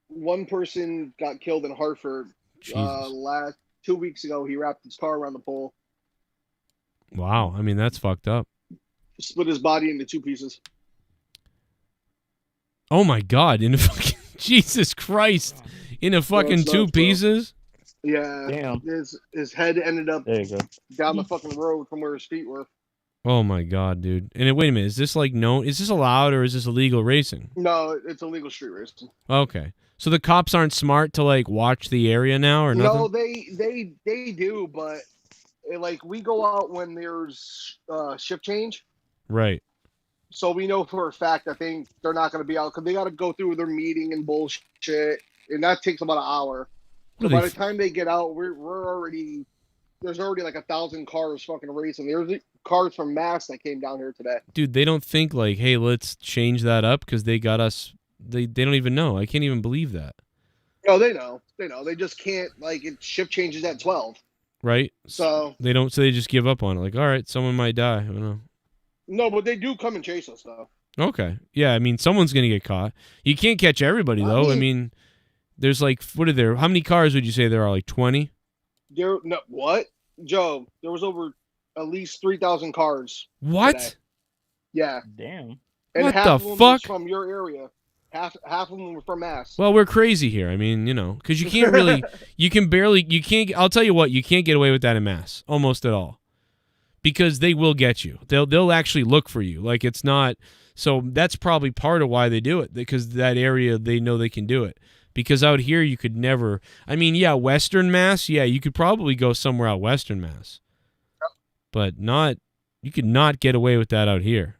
one person got killed in Hartford. Last 2 weeks ago, he wrapped his car around the pole. Wow, I mean that's fucked up. Split his body into two pieces. Oh my God! In a fucking Jesus Christ! In a fucking two pieces? Yeah. Damn. His head ended up There you go. down the fucking road from where his feet were. Oh my God, dude! And wait a minute, is this like known? Is this allowed or is this illegal racing? No, it's illegal street racing. Okay, so the cops aren't smart to like watch the area now or nothing? No, they do, but like we go out when there's shift change. Right. So we know for a fact that they're not going to be out because they got to go through their meeting and bullshit, and that takes about an hour. So by the time they get out, there's already like 1,000 cars fucking racing. There's cars from Mass that came down here today. Dude, they don't think like, hey, let's change that up because they got us. They don't even know. I can't even believe that. No, they know. They just can't, like, it shift changes at 12. Right. So they don't. So they just give up on it. Like, all right, someone might die. I don't know. No, but they do come and chase us though. Okay. Yeah, I mean, someone's gonna get caught. You can't catch everybody though. I mean, there's like, what are there? How many cars would you say there are? Like 20? What, Joe? There was over at least 3,000 cars. What? Today. Yeah. Damn. And What half the of them fuck? was from your area. Half of them were from Mass. Well, we're crazy here. I mean, because you can't really, I'll tell you what, you can't get away with that in Mass, almost at all. Because they will get you. They'll actually look for you. Like, it's not, so that's probably part of why they do it, because that area, they know they can do it. Because out here, you could never, I mean, yeah, Western Mass, yeah, you could probably go somewhere out Western Mass. But you could not get away with that out here.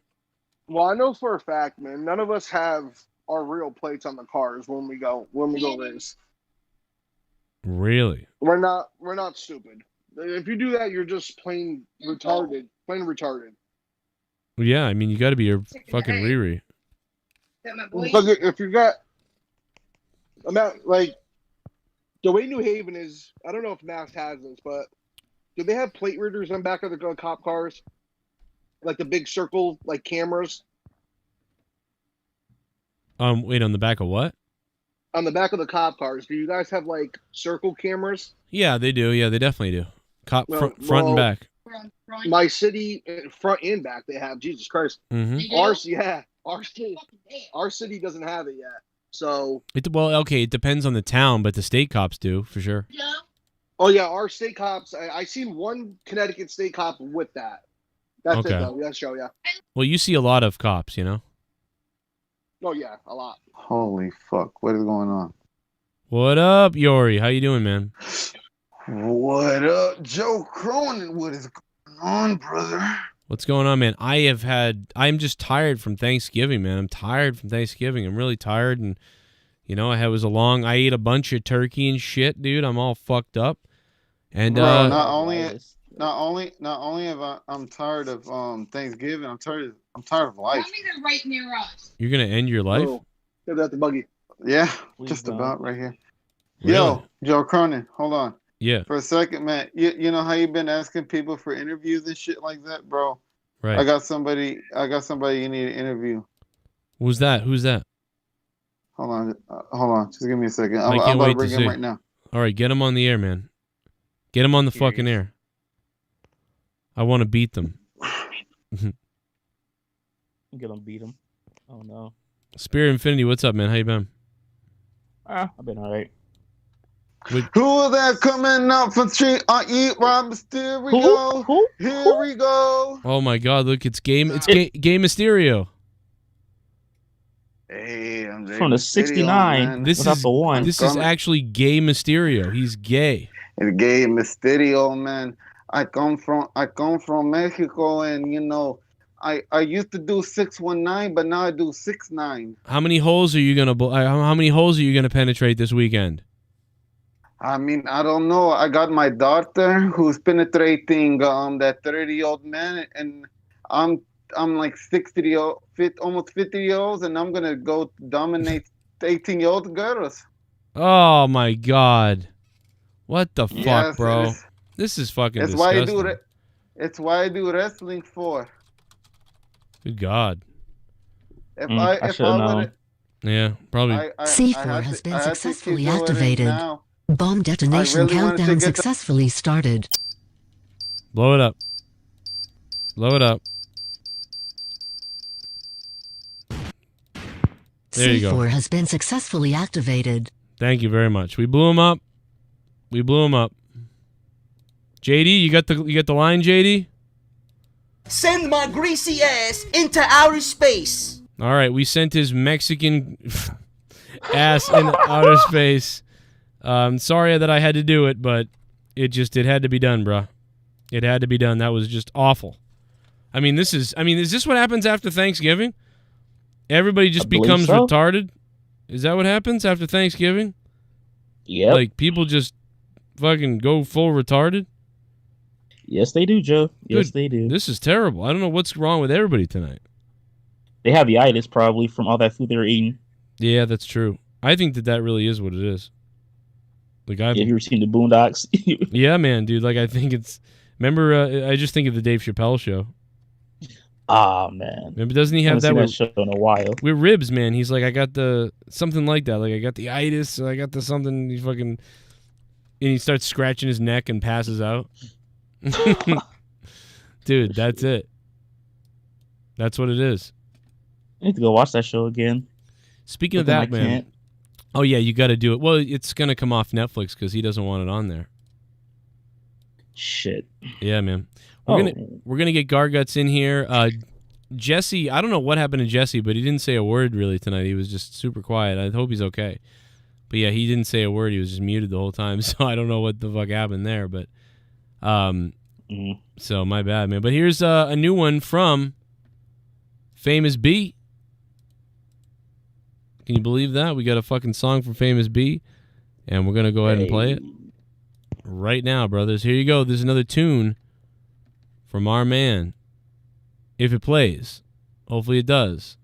Well, I know for a fact, man, none of us have our real plates on the cars when we go race. Really? We're not stupid. If you do that, you're just plain retarded. Plain retarded. Well, yeah, I mean, you got to be your fucking Riri. Look, if you got, like, the way New Haven is, I don't know if Mass has this, but do they have plate readers on back of the cop cars? Like the big circle, like cameras? Wait, on the back of what? On the back of the cop cars, do you guys have, like, circle cameras? Yeah, they do. Yeah, they definitely do. Front and back. My city, front and back, they have. Jesus Christ. Mm-hmm. Our city doesn't have it yet. So. Okay, it depends on the town, but the state cops do, for sure. Yeah. Oh, yeah, our state cops, I seen one Connecticut state cop with that. That's Okay. it, though. That's show, yeah. Well, you see a lot of cops, Oh, yeah, a lot. Holy fuck, what is going on? What up, Yori? How you doing, man? What up, Joe Cronin? What is going on, brother? What's going on, man? I'm just tired from Thanksgiving, man. I'm tired from Thanksgiving. I'm really tired, and I ate a bunch of turkey and shit, dude. I'm all fucked up. And Bro, not only have I'm tired of Thanksgiving, I'm tired of life. They're right near us. You're gonna end your life? Oh, that's the buggy. Yeah, just about right here. Really? Yo, Joe Cronin, hold on. Yeah. For a second, man. You know how you've been asking people for interviews and shit like that, bro? Right. I got somebody you need to interview. Who's that? Hold on. Just give me a second. I I'm can't about wait to bring to him see. right now. All right, get him on the air, man. Get him on the fucking air. I want to beat them. I'm gonna beat him. Oh no. Spirit Infinity, what's up, man? How you been? I've been alright. Who that coming up from street? I eat Rob Mysterio. Who? Here we go. Oh my God! Look, it's Gay Mysterio. Hey, I'm from the '69. This is the one. This is actually Gay Mysterio. He's gay. It's Gay Mysterio, man. I come from Mexico, and I used to do 619, but now I do 69. How many holes are you gonna penetrate this weekend? I mean, I don't know. I got my daughter who's penetrating that 30-year-old man, and I'm like almost 50 years old, and I'm gonna go dominate 18-year-old girls. Oh my God! What the fuck, Yes, bro? This is fucking It's disgusting. It's why I do wrestling for. Good God. If I would, Yeah, probably. C4 has been successfully activated. now. Bomb detonation really wanted to countdown get the- successfully started. Blow it up. Blow it up. There you go. C4 has been successfully activated. Thank you very much. We blew him up. JD, you got the line, JD? Send my greasy ass into outer space. All right, we sent his Mexican ass in outer space. Sorry that I had to do it, but it had to be done, bruh. It had to be done. That was just awful. Is this what happens after Thanksgiving? Everybody just becomes retarded? Is that what happens after Thanksgiving? Yeah. Like, people just fucking go full retarded? Yes, they do, Joe. Yes, Dude, they do. This is terrible. I don't know what's wrong with everybody tonight. They have the itis probably from all that food they were eating. Yeah, that's true. I think that really is what it is. Like, Have you ever seen the Boondocks? Yeah, man, dude. Like, I think it's... Remember, I just think of the Dave Chappelle show. Ah, man. Remember, doesn't he have that, that show in a while? With ribs, man? He's like, I got the... Something like that. Like, I got the itis, or I got the something... He fucking... And he starts scratching his neck and passes out. Dude, that's it. That's what it is. I need to go watch that show again. Speaking of But then that, I man. can't. Oh yeah, you got to do it. Well, it's gonna come off Netflix because he doesn't want it on there. Shit. Yeah, man. Oh. We're gonna get GARGUTS in here. Jesse, I don't know what happened to Jesse, but he didn't say a word really tonight. He was just super quiet. I hope he's okay. But yeah, he didn't say a word. He was just muted the whole time. So I don't know what the fuck happened there. But so my bad, man. But here's a new one from Famous B. Can you believe that? We got a fucking song from Famous B, and we're going to go ahead and play it right now, brothers. Here you go. There's another tune from our man. If it plays. Hopefully it does.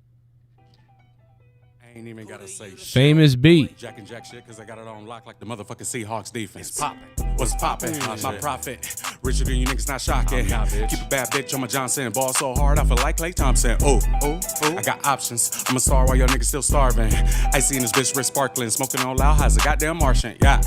Ain't even gotta say shit. Famous B. Jack and Jack shit, cause I got it on lock like the motherfucking Seahawks defense. It's poppin'. What's poppin'? My profit. Richer than you niggas, not shocking. Keep a bad bitch on my Johnson. Ball so hard, I feel like Klay Thompson. Oh. I got options. I'm a star while y'all niggas still starving. I seen this bitch wrist sparkling. Smoking on loud highs, a goddamn Martian. Yeah.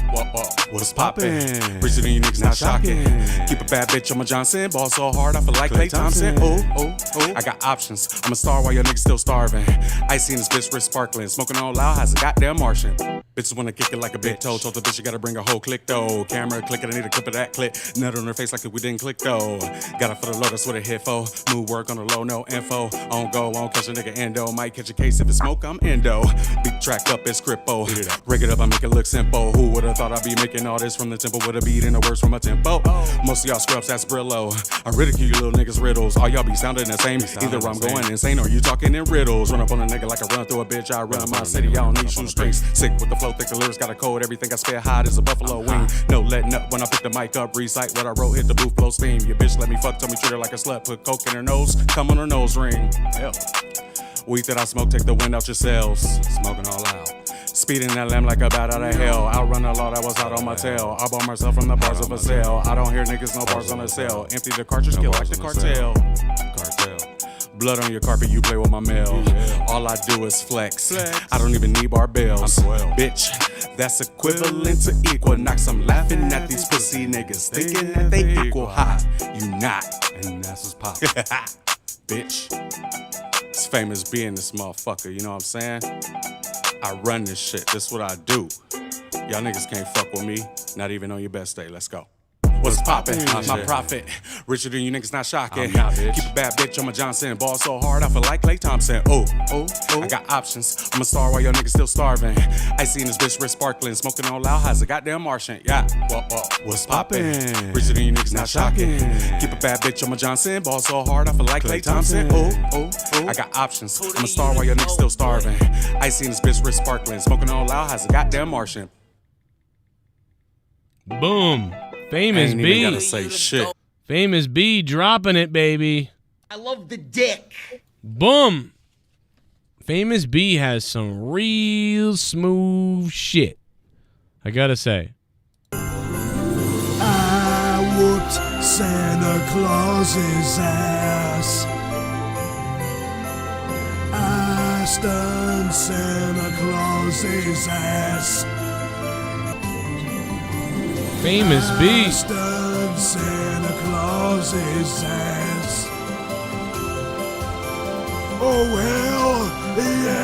What's poppin'? Richer than you niggas, not shocking. Keep a bad bitch on my Johnson. Ball so hard, I feel like Klay Thompson. Oh. I got options. I'm a star while y'all niggas still starving. I seen this bitch wrist sparkling. Smoking on loud highs, a goddamn Martian. Bitches wanna kick it like a big toe. Told the bitch you gotta bring a whole click though. Camera click it, I need a clip of that clip. Nut on her face like we didn't click though. Got it for the low, that's what it hit for. Move work on the low, no info. On go, on catch a nigga endo. Might catch a case if it's smoke, I'm endo. Big track up, it's crippo. Break it up, I make it look simple. Who would've thought I'd be making all this from the tempo with a beat and a words from a tempo? Most of y'all scrubs, that's Brillo. I ridicule you little niggas riddles. All y'all be sounding the same. Either I'm going insane or you talking in riddles. Run up on a nigga like I run through a bitch. I run my city, I don't need shoestrings. Sick with the flow, thick the lyrics, got a code. Everything I spit hot is a buffalo wing. No letting up when I pick the mic up. Recite what I wrote, hit the booth, blow steam. Your bitch let me fuck, told me treat her like a slut. Put coke in her nose, come on her nose ring. Hell. Weed that I smoke, take the wind out your cells. Smoking all out. Speeding that lamb like a bat out of hell. Outrun a law that was hot on my tail. I bought myself from the bars of a sale. I don't hear niggas, no bars on a sale. Empty the cartridge, kill like the cartel. Blood on your carpet, you play with my mail. All I do is flex. I don't even need barbells. Bitch, that's equivalent to equinox. I'm laughing at these pussy niggas, thinking that they equal high. You not, and that's what's poppin'. Bitch, it's Famous being this motherfucker, you know what I'm saying? I run this shit, this what I do. Y'all niggas can't fuck with me, not even on your best day. Let's go. What's poppin'? My profit. Richer than you niggas, not shocking. Keep a bad bitch on my Johnson. Ball so hard, I feel like Klay Thompson. Oh. I got options. I'm a star while y'all niggas still starving. I seen this bitch wrist sparkling. Smoking on loud highs, a goddamn Martian. Yeah. What's poppin'? Richer than you niggas, not shocking. Keep a bad bitch on my Johnson. Ball so hard, I feel like Klay Thompson. Oh. I got options. I'm a star while y'all niggas still starving. I seen this bitch wrist sparkling. Smoking on loud highs, a goddamn Martian. Boom. Famous B. Gotta say shit. Famous B dropping it, baby. I love the dick. Boom. Famous B has some real smooth shit. I gotta say. I whooped Santa Claus's ass. I stunned Santa Claus's ass. Famous B. Stunned Santa Claus's ass. Oh well, yeah.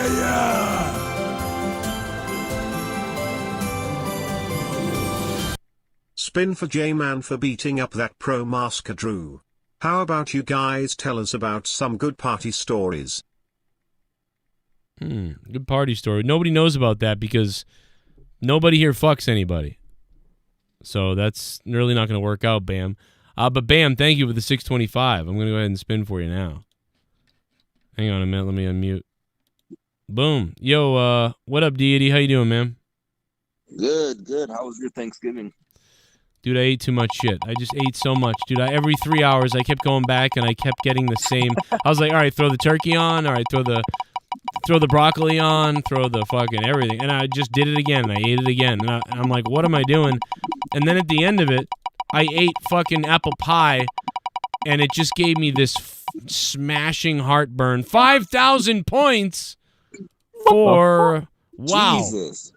Spin for Jman for beating up that pro masker Drew. How about you guys tell us about some good party stories? Good party story. Nobody knows about that because nobody here fucks anybody. So that's really not going to work out, Bam. But Bam, thank you for the 625. I'm going to go ahead and spin for you now. Hang on a minute. Let me unmute. Boom. Yo, what up, Deity? How you doing, man? Good. How was your Thanksgiving? Dude, I ate too much shit. I just ate so much. Dude, every 3 hours, I kept going back, and I kept getting the same. I was like, all right, throw the turkey on. All right, throw the broccoli on. Throw the fucking everything. And I just did it again. And I ate it again. And I'm like, what am I doing? And then at the end of it, I ate fucking apple pie, and it just gave me this smashing heartburn. 5,000 points for wow. Jesus.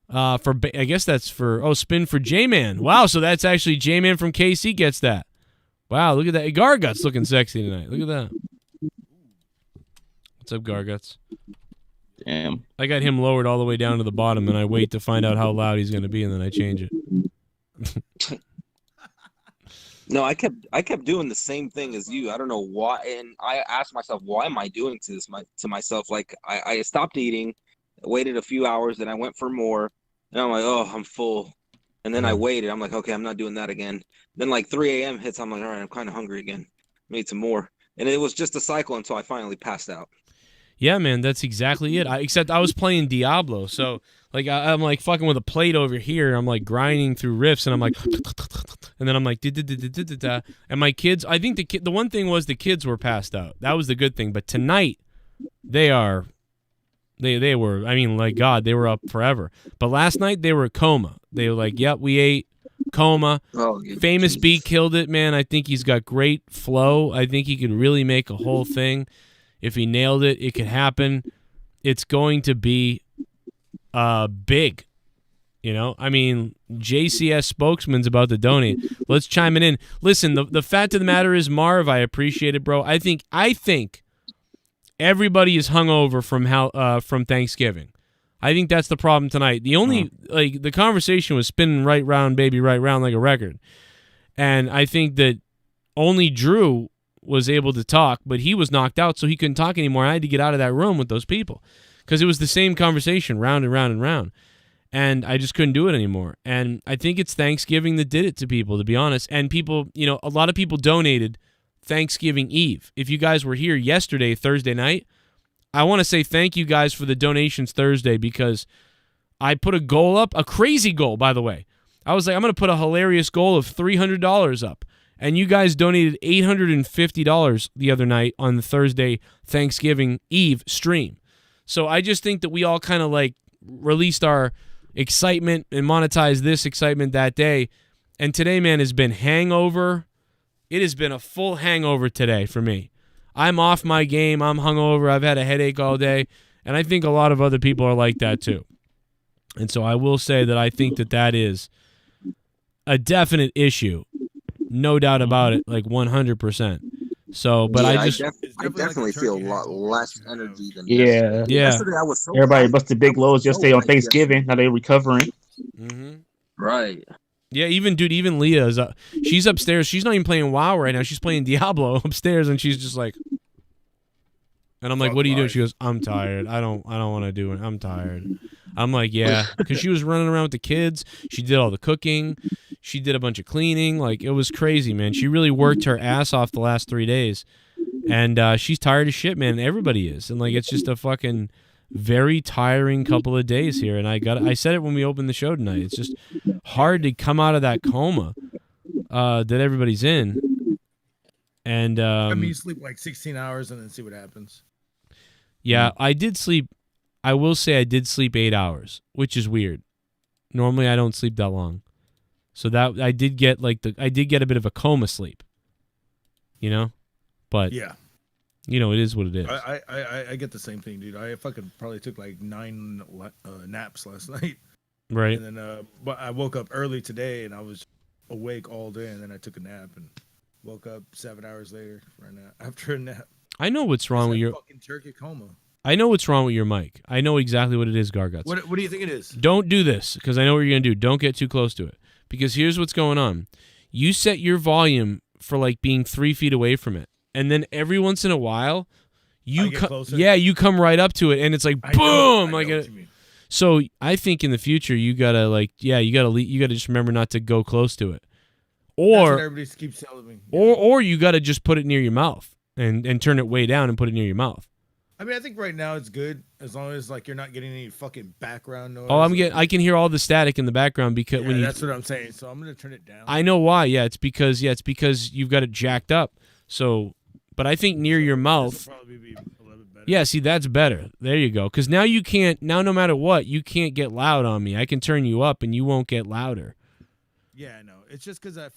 I guess that's for spin for Jman. Wow, so that's actually Jman from KC gets that. Wow, look at that. GARGUTS looking sexy tonight. Look at that. What's up, Garguts? Damn. I got him lowered all the way down to the bottom, and I wait to find out how loud he's going to be, and then I change it. No, I kept doing the same thing as you. I don't know why, and I asked myself, why am I doing to myself? Like I stopped eating, waited a few hours, then I went for more, and I'm like, oh, I'm full. And then I waited. I'm like, okay, I'm not doing that again. Then like 3 a.m. hits. I'm like, all right, I'm kind of hungry again. Made some more, and it was just a cycle until I finally passed out. Yeah, man, that's exactly it. Except I was playing Diablo, so like I'm like fucking with a plate over here. I'm like grinding through riffs, and I'm like, and then I'm like, and my kids. I think the one thing was the kids were passed out. That was the good thing. But tonight, they were. I mean, like God, they were up forever. But last night they were coma. They were like, yep, we ate. Coma. Oh, Famous B killed it, man. I think he's got great flow. I think he could really make a whole thing. If he nailed it, it could happen. It's going to be big. You know, I mean, JCS spokesman's about to donate. Let's chime it in. Listen, the fact of the matter is, Marv, I appreciate it, bro. I think everybody is hungover from Thanksgiving. I think that's the problem tonight. The only the conversation was spinning right round, baby, right round like a record. And I think that only Drew was able to talk, but he was knocked out, so he couldn't talk anymore. I had to get out of that room with those people because it was the same conversation, round and round and round. And I just couldn't do it anymore. And I think it's Thanksgiving that did it to people, to be honest. And people, you know, a lot of people donated Thanksgiving Eve. If you guys were here yesterday, Thursday night, I want to say thank you guys for the donations Thursday because I put a goal up, a crazy goal, by the way. I was like, I'm going to put a hilarious goal of $300 up. And you guys donated $850 the other night on the Thursday Thanksgiving Eve stream. So I just think that we all kind of like released our excitement and monetized this excitement that day. And today, man, has been hangover. It has been a full hangover today for me. I'm off my game. I'm hungover. I've had a headache all day. And I think a lot of other people are like that too. And so I will say that I think that is a definite issue. No doubt about it, like 100%. So, but yeah, I definitely feel a lot less energy than Yeah. yesterday. Yesterday I was so Everybody tired. busted big loads yesterday on Thanksgiving. Now they're recovering. Mm-hmm. Right. Yeah, even Leah is she's upstairs. She's not even playing WoW right now. She's playing Diablo upstairs, and she's just like, and I'm like, what are you doing? She goes, I'm tired. I don't want to do it. I'm tired. I'm like, yeah, because she was running around with the kids. She did all the cooking. She did a bunch of cleaning. Like, it was crazy, man. She really worked her ass off the last 3 days, and she's tired as shit, man. Everybody is, and like, it's just a fucking very tiring couple of days here. And I said it when we opened the show tonight. It's just hard to come out of that coma that everybody's in. And I mean, you sleep like 16 hours and then see what happens. Yeah, I did sleep. I will say I did sleep 8 hours, which is weird. Normally I don't sleep that long. So that I did get a bit of a coma sleep. You know? But yeah. You know, it is what it is. I get the same thing, dude. I fucking probably took like 9 naps last night. Right. And then but I woke up early today and I was awake all day, and then I took a nap and woke up 7 hours later for a nap. After a nap. I know what's wrong with your fucking turkey coma. I know what's wrong with your mic. I know exactly what it is, Garguts. What do you think it is? Don't do this, because I know what you're going to do. Don't get too close to it. Because here's what's going on. You set your volume for like being 3 feet away from it. And then every once in a while, you come right up to it, and it's like boom, So I think in the future you gotta you gotta just remember not to go close to it, or that's what everybody keeps telling me. Or you gotta just put it near your mouth and turn it way down and put it near your mouth. I mean, I think right now it's good as long as like you're not getting any fucking background noise. Oh, I can hear all the static in the background because that's what I'm saying. So I'm gonna turn it down. I know why. Yeah, it's because you've got it jacked up. So. But I think near your mouth. Yeah, see, that's better. There you go. Because now you can't. Now, no matter what, you can't get loud on me. I can turn you up, and you won't get louder. Yeah, I know. It's just because I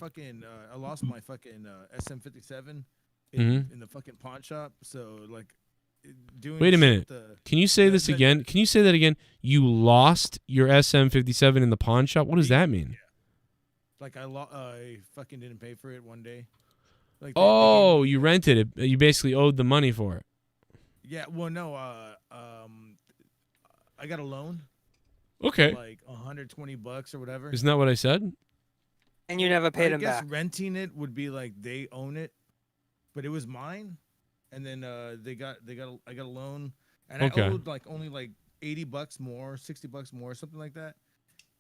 lost my fucking SM57 in the fucking pawn shop. So like, Wait a minute. Can you say this again? Can you say that again? You lost your SM57 in the pawn shop. What does that mean? Yeah. Like I fucking didn't pay for it one day. Like you rented it. You basically owed the money for it. Yeah, well, no, I got a loan. Okay. Like $120 or whatever. Isn't that what I said? And you never paid him I guess back. renting it would be like they own it, but it was mine. And then I got a loan, and Okay. I owed like only like $80 more, $60 more, something like that.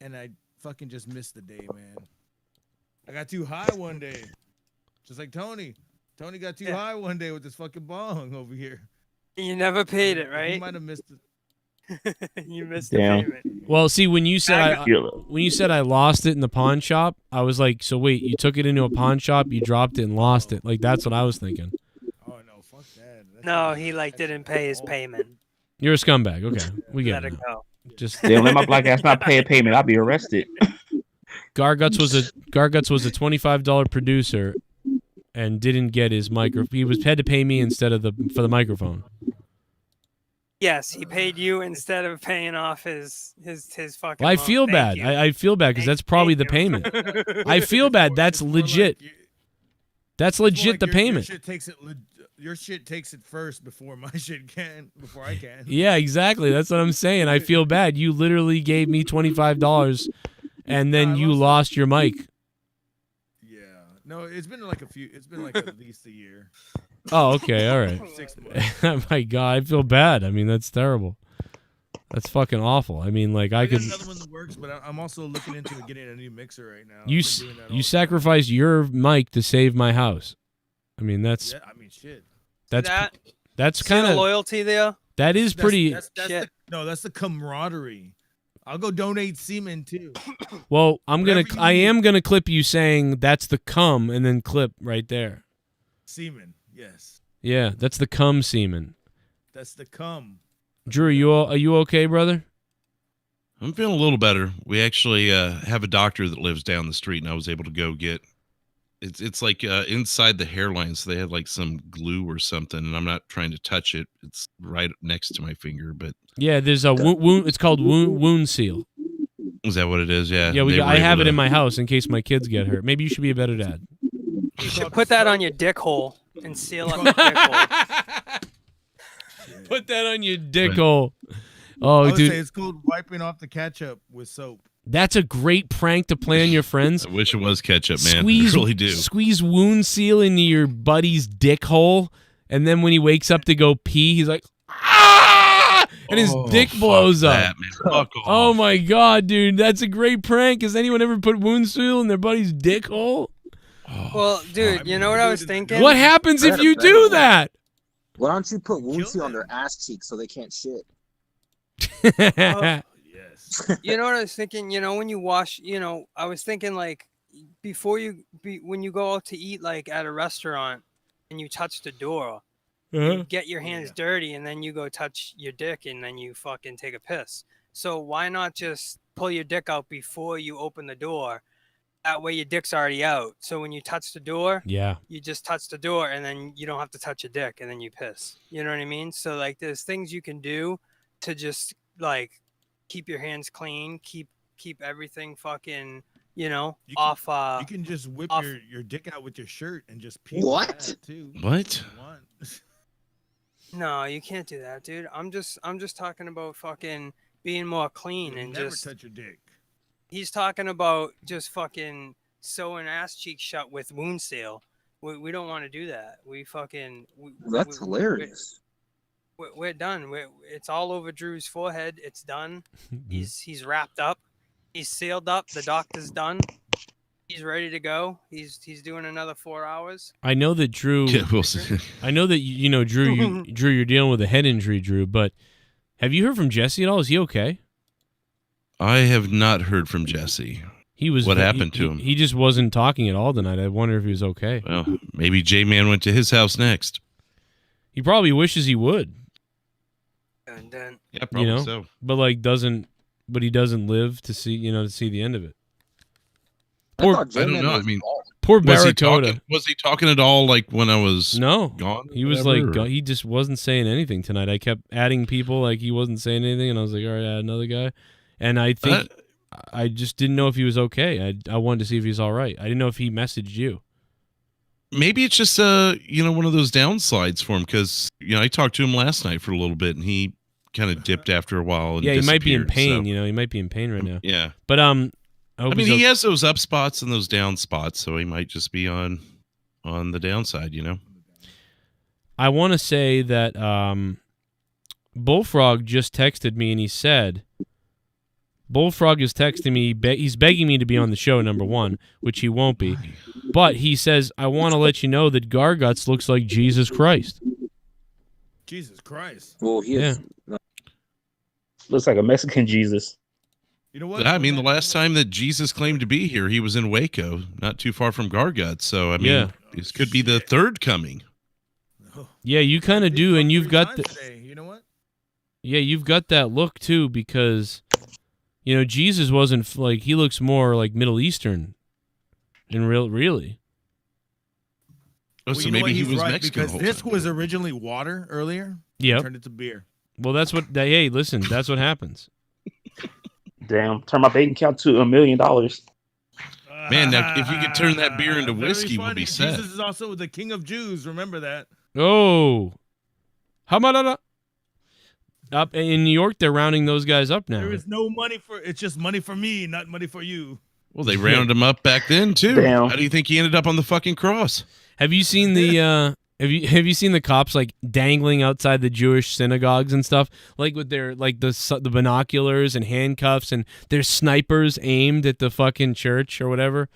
And I fucking just missed the day, man. I got too high one day, just like Tony. Tony got too high one day with this fucking bong over here. You never paid it, He right? might have missed it. You missed Damn. the payment. Well, see, when you said I lost it in the pawn shop, I was like, so wait, you took it into a pawn shop, you dropped it and lost it. Like that's what I was thinking. Oh no, fuck that. No, he like didn't pay his payment. You're a scumbag. Okay, we get Let it. it go. Just Damn, let my black ass not pay a payment. I'll be arrested. GARGUTS was a $25 producer and didn't get his micro. He had to pay me instead of for the microphone. Yes, he paid you instead of paying off his fucking. Well, I loan. feel Thank bad. you. I feel bad because that's probably the payment. I feel bad. That's legit. That's legit the payment. Your shit takes it first before my shit can. Before I can. Yeah, exactly. That's what I'm saying. I feel bad. You literally gave me $25, and then you lost your mic. Yeah. No, it's been like It's been like at least a year. Oh, okay. All right. 6 months. My God, I feel bad. I mean, that's terrible. That's fucking awful. I mean, like I got could. another one that works, but I'm also looking into getting a new mixer right now. You sacrificed your mic to save my house. I mean, that's. Yeah, I mean, shit. That's See kind the of loyalty there. That is pretty. That's that's the camaraderie. I'll go donate semen too. Well, I Whatever am gonna clip you saying that's the cum, and then clip right there. Semen, yes. Yeah, that's the cum semen. That's the cum. Drew, are you okay, brother? I'm feeling a little better. We actually have a doctor that lives down the street, and I was able to go get. It's like inside the hairline, so they had like some glue or something, and I'm not trying to touch it. It's right next to my finger, but Yeah, there's a wound. It's called wound seal. is that what it is? Yeah. Yeah, I have it in my house in case my kids get hurt. Maybe you should be a better dad. You should put that on your dick hole and seal up your dick hole. Put that on your dick hole. Oh, I would dude, say it's called wiping off the ketchup with soap. that's a great prank to play on your friends. I wish it was ketchup, man. Squeeze, I really do. Squeeze wound seal into your buddy's dick hole, and then when he wakes up to go pee, he's like, ah! And his dick blows up. That, man. Fuck off. Oh my God, dude, that's a great prank. Has anyone ever put wound seal in their buddy's dick hole? Well, dude, you know what I was thinking? What happens if you do that? Why don't you put wound seal on their ass cheeks so they can't shit? You know what I was thinking? You know, when you wash, I was thinking like before when you go out to eat like at a restaurant and you touch the door, you get your hands dirty and then you go touch your dick and then you fucking take a piss. So why not just pull your dick out before you open the door? That way your dick's already out. So when you touch the door, you just touch the door and then you don't have to touch your dick and then you piss. You know what I mean? So like there's things you can do to just like keep your hands clean, keep everything fucking, off. You can just whip your dick out with your shirt and just pee. What? Too. What? No, you can't do that, dude. I'm just talking about fucking being more clean and never just touch your dick. He's talking about just fucking sewing ass cheeks shut with wound seal. We don't want to do that. We fucking. That's hilarious. We're done. It's all over Drew's forehead. It's done. He's wrapped up. He's sealed up. The doctor's done. He's ready to go. He's doing another 4 hours. I know that Drew. Yeah, we'll see. I know that Drew. Drew, you're dealing with a head injury, Drew. But have you heard from Jesse at all? Is he okay? I have not heard from Jesse. What happened to him? He just wasn't talking at all tonight. I wonder if he was okay. Well, maybe Jman went to his house next. He probably wishes he would. And then, yeah, probably so. But like but he doesn't live to see the end of it. I don't know. I mean, poor was Baratota. Was he talking at all like when I was gone? He was he just wasn't saying anything tonight. I kept adding people like he wasn't saying anything, and I was like, all right, add another guy. And I think I just didn't know if he was okay. I wanted to see if he's all right. I didn't know if he messaged you. maybe it's just one of those downsides for him, because I talked to him last night for a little bit and he kind of dipped after a while. And he might be in pain. So. He might be in pain right now. Yeah, but he has those up spots and those down spots, so he might just be on the downside. I want to say that Bullfrog just texted me and he said, Bullfrog is texting me. He's begging me to be on the show, number one, which he won't be. But he says, I want to let you know that GARGUTS looks like Jesus Christ. Jesus Christ. Well, he is. Looks like a Mexican Jesus. You know what? I mean, the last time that Jesus claimed to be here, he was in Waco, not too far from GARGUTS. So, I mean, this could be the third coming. Yeah, you kind of do, and you've got today. You know what? Yeah, you've got that look too, because Jesus wasn't he looks more like Middle Eastern, really. Oh, so maybe he was right, Mexican because the whole this time. was originally water earlier. Yep. Turned it to beer. Well, that's what. Hey, listen, that's what happens. Damn, turn my bank account to $1 million. Man, now, if you could turn that beer into whiskey, we'll be set. Jesus is also the King of Jews. Remember that. Oh, how about up in New York? They're rounding those guys up now. There is no money it's just money for me, not money for you. Well, they rounded him up back then too. Damn. How do you think he ended up on the fucking cross? Have you seen the have you seen the cops dangling outside the Jewish synagogues and stuff, with their the binoculars and handcuffs, and there's snipers aimed at the fucking church or whatever,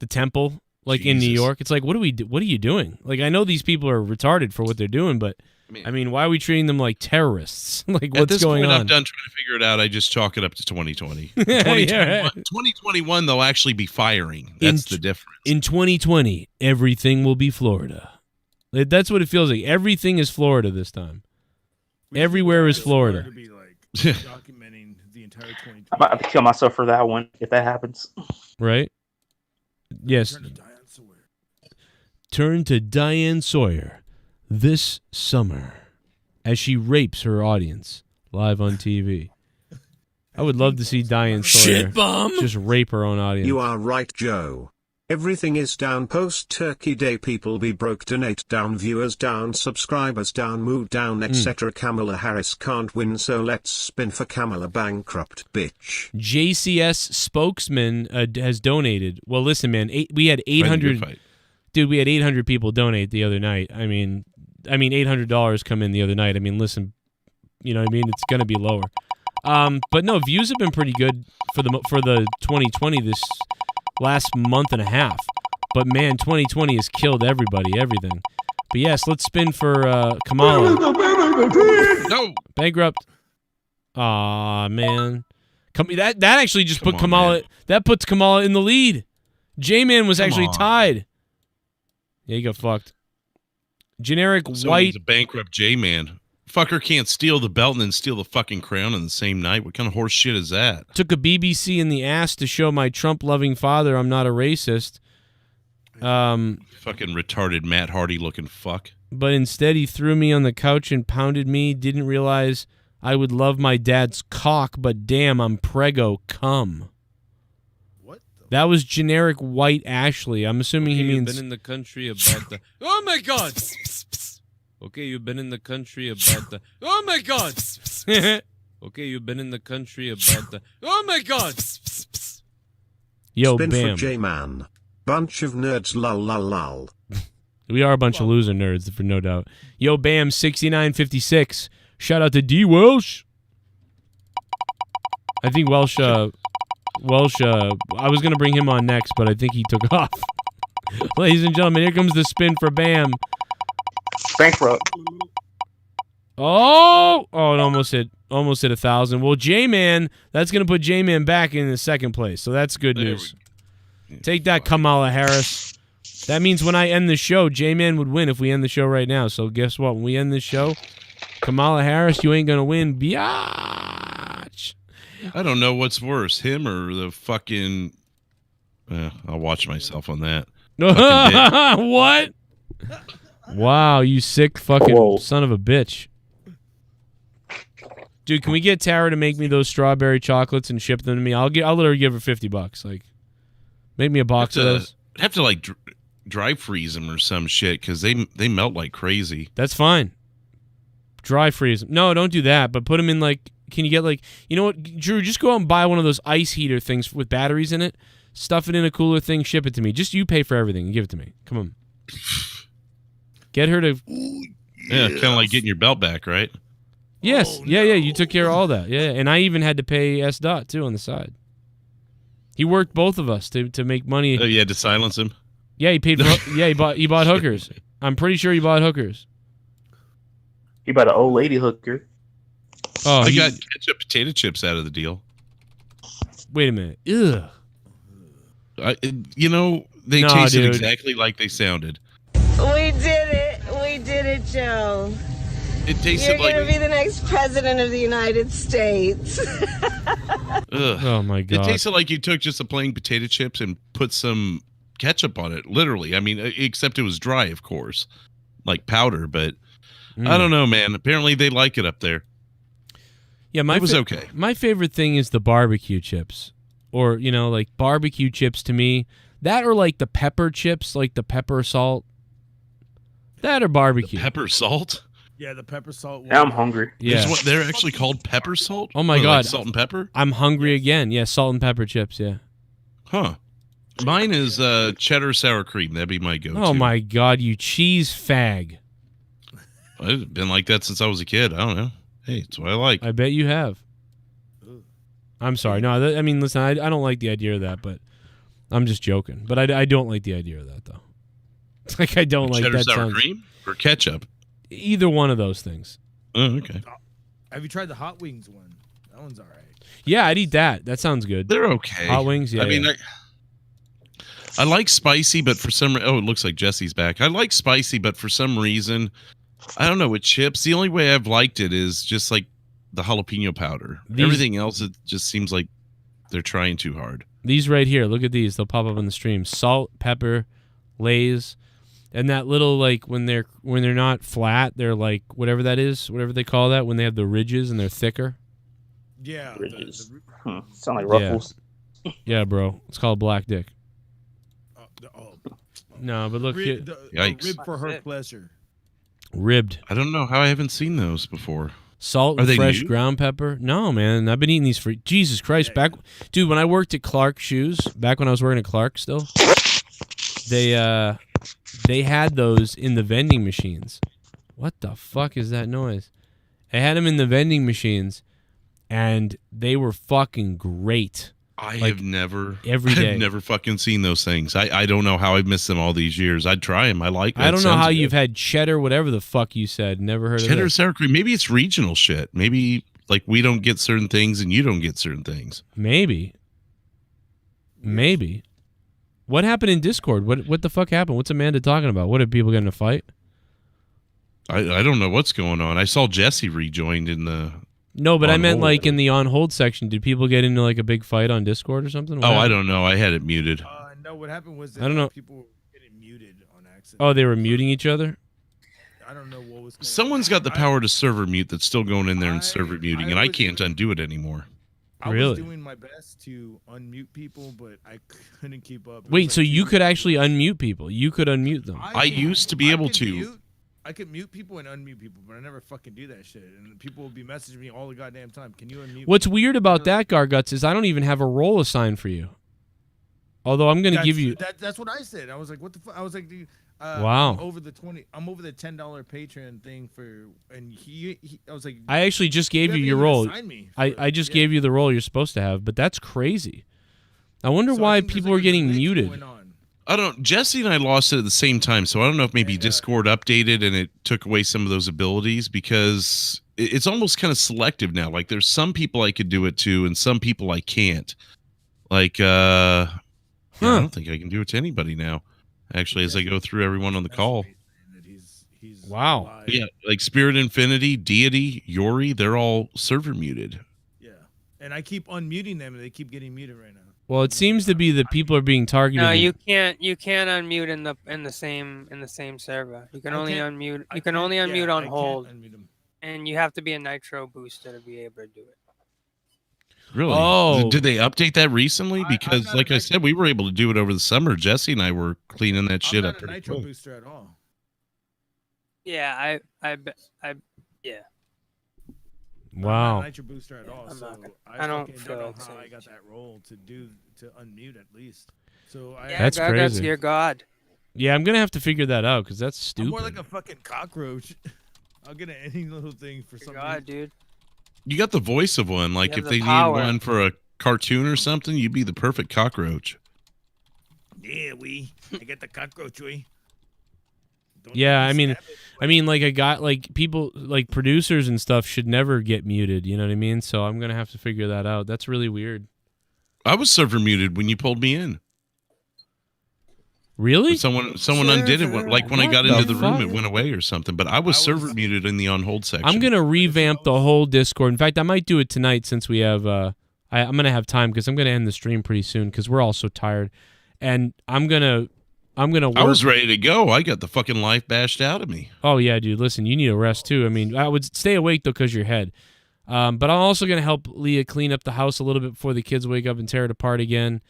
the temple, in New York? It's what are you doing? I know these people are retarded for what they're doing, but I mean, why are we treating them like terrorists? What's going on? At this point, I'm done trying to figure it out. I just chalk it up to 2020. 2021, they'll actually be firing. That's the difference. In 2020, everything will be Florida. That's what it feels like. Everything is Florida this time. Everywhere is Florida. To be documenting the entire 2020. I'm about to kill myself for that one if that happens. Right? Yes. Turn to Diane Sawyer this summer as she rapes her audience live on TV. I would love to see Diane Sawyer just rape her own audience. You are right, Joe. Everything is down post Turkey Day. People be broke, donate down, viewers down, subscribers down, mood down, etc. Kamala Harris can't win, so let's spin for Kamala, bankrupt bitch. JCS spokesman has donated. Well, listen, man, we had 800. Dude, we had 800 people donate the other night. I mean, $800 come in the other night. I mean, listen, it's gonna be lower. But no, views have been pretty good for the 2020 this last month and a half. But man, 2020 has killed everything. But yes, let's spin for Kamala. No, bankrupt. Aw, man. That actually just put Kamala. Man. That puts Kamala in the lead. Jman was actually tied. Yeah, you got fucked. Generic white. He's a bankrupt J-man. Fucker can't steal the belt and then steal the fucking crown in the same night. What kind of horse shit is that? Took a BBC in the ass to show my Trump-loving father I'm not a racist. Fucking retarded Matt Hardy looking fuck. But instead he threw me on the couch and pounded me. Didn't realize I would love my dad's cock, but damn, I'm prego cum. That was generic white Ashley. I'm assuming he means... You've been in the country about the... Oh, my God! Okay, you've been in the country about the... Oh, my God! Okay, you've been in the country about the... Oh, my God! Yo, Spin Bam. for J-Man. Bunch of nerds, lol, lol, lol. We are a bunch of loser nerds, for no doubt. Yo, Bam, 6956. Shout out to D. Welsh. I think Welsh, I was going to bring him on next, but I think he took off. Ladies and gentlemen, here comes the spin for Bam. Bankrupt. Oh, it almost hit 1,000. Well, J-Man, that's going to put J-Man back in the second place, so that's good news. Take that, Kamala Harris. That means when I end the show, J-Man would win if we end the show right now. So guess what? When we end this show, Kamala Harris, you ain't going to win. Biatch. I don't know what's worse, him or the fucking... I'll watch myself on that. What? Wow, you sick fucking son of a bitch. Dude, can we get Tarr to make me those strawberry chocolates and ship them to me? I'll let her give her $50. Like, make me a box of those. I'd have to dry freeze them or some shit because they melt like crazy. That's fine. Dry freeze them. No, don't do that. But put them in like. Can you get like? You know what, Drew? Just go out and buy one of those ice heater things with batteries in it. Stuff it in a cooler thing. Ship it to me. Just you pay for everything and give it to me. Come on. Get her to. Yeah, kind of like getting your belt back, right? Yes. Yeah. You took care of all that. Yeah. And I even had to pay S. too on the side. He worked both of us to make money. Oh, you had to silence him? Yeah, he paid for. Yeah, he bought hookers. I'm pretty sure he bought hookers. He bought an old lady hooker. Oh, I got ketchup potato chips out of the deal. Wait a minute. Ugh. They tasted exactly like they sounded. We did it. We did it, Joe. It tasted You're going to be the next president of the United States. Ugh. Oh, my God. It tasted like you took just a plain potato chips and put some ketchup on it, literally. I mean, except it was dry, of course, like powder, but I don't know, man. Apparently they like it up there. Yeah, it was okay. My favorite thing is the barbecue chips, or like barbecue chips to me. That or like the pepper chips, like the pepper salt. That or barbecue. The pepper salt. Yeah, the pepper salt. Now I'm hungry. Yeah, they're actually called pepper salt. Oh my God, like salt and pepper. I'm hungry again. Yeah, salt and pepper chips. Yeah. Huh. Mine is cheddar sour cream. That'd be my go-to. Oh my God, you cheese fag. I've been like that since I was a kid. I don't know. Hey, it's what I like. I bet you have. I'm sorry. No, I mean, listen, I don't like the idea of that, but I'm just joking. But I don't like the idea of that, though. Like, I don't like cheddar that. Cheddar sour cream or ketchup? Either one of those things. Oh, okay. Have you tried the hot wings one? That one's all right. Yeah, I'd eat that. That sounds good. They're okay. Hot wings, yeah. I mean, I like spicy, but for some it looks like Jesse's back. I like spicy, but for some reason, I don't know, with chips, the only way I've liked it is just like the jalapeno powder. Everything else, it just seems like they're trying too hard. These right here, look at these. They'll pop up on the stream. Salt, pepper, Lay's, and that little, like, when they're not flat, they're like whatever that is, whatever they call that, when they have the ridges and they're thicker. Yeah. Ridges. Sound like ruffles. Yeah, bro. It's called black dick. No, but look here. Yikes. Rib for her pleasure. Ribbed. I don't know how I haven't seen those before. Salt and fresh ground pepper. No, man. I've been eating these for Jesus Christ. Dude, when I worked at Clark Shoes, back when I was working at Clark still, they had those in the vending machines. What the fuck is that noise? They had them in the vending machines, and they were fucking great. I've never fucking seen those things. I don't know how I've missed them all these years. I'd try them. I like. I don't know how you've had cheddar, whatever the fuck you said. Never heard of cheddar it. sour cream. Maybe it's regional shit. Maybe like we don't get certain things and you don't get certain things. Maybe. What happened in Discord? What the fuck happened? What's Amanda talking about? What, are people getting in a fight? I don't know what's going on. I saw Jesse rejoined in the. No, but I meant like in the on hold section. Did people get into like a big fight on Discord or something? I don't know. I had it muted. No, what happened was that I don't know. People were getting muted on accident. Oh, they were muting each other? I don't know what was going Someone's got the power to server mute that's still going in there and server muting, and I can't undo it anymore. I was doing my best to unmute people, but I couldn't keep up. Wait, so you could actually unmute people? You could unmute them? I used to be able to. I could mute people and unmute people, but I never fucking do that shit. And people will be messaging me all the goddamn time. Can you unmute? What's weird about that, Garguts, is I don't even have a role assigned for you. Although I'm going to give you. That's what I said. I was like, what the fuck? I was like, dude. Wow. I'm over the $10 Patreon thing for, and I was like. I actually just gave you your role. I just gave you the role you're supposed to have, but that's crazy. I wonder why people are getting muted. I don't. Jesse and I lost it at the same time, so I don't know if maybe Discord updated and it took away some of those abilities because it's almost kind of selective now. Like there's some people I could do it to, and some people I can't. Like, I don't think I can do it to anybody now. Actually, as I go through everyone on the call. Wow. Yeah, like Spirit Infinity, Deity, Yori, they're all server muted. Yeah, and I keep unmuting them, and they keep getting muted right now. Well, it seems to be that people are being targeted. No, you can't unmute in the same server. You can only unmute. You can only unmute on hold, and you have to be a Nitro booster to be able to do it. Really? Oh. Did they update that recently? Because, like I said, we were able to do it over the summer. Jesse and I were cleaning that shit up pretty nitro quick. booster at all. Yeah, yeah. Wow. I'm not a nitro booster at all. So I don't know how I got that role to unmute at least. So That's crazy. Your god. Yeah, I'm gonna have to figure that out because that's stupid. I'm more like a fucking cockroach. I'll get any little thing for some god, dude. You got the voice of one. Like, You if have they the need power. one for a cartoon or something, you'd be the perfect cockroach. Yeah, I get the cockroach, Yeah, I mean, like I got like people like producers and stuff should never get muted. You know what I mean? So I'm gonna have to figure that out. That's really weird. I was server muted when you pulled me in. Really? But someone undid it. Like when I got into the room, it went away or something. But I was server muted in the on hold section. I'm gonna revamp the whole Discord. In fact, I might do it tonight since we have. I'm gonna have time because I'm gonna end the stream pretty soon because we're all so tired, and I'm gonna. Work. I was ready to go. I got the fucking life bashed out of me. Oh yeah, dude. Listen, you need a rest too. I mean, I would stay awake though because your head. But I'm also gonna help Leah clean up the house a little bit before the kids wake up and tear it apart again.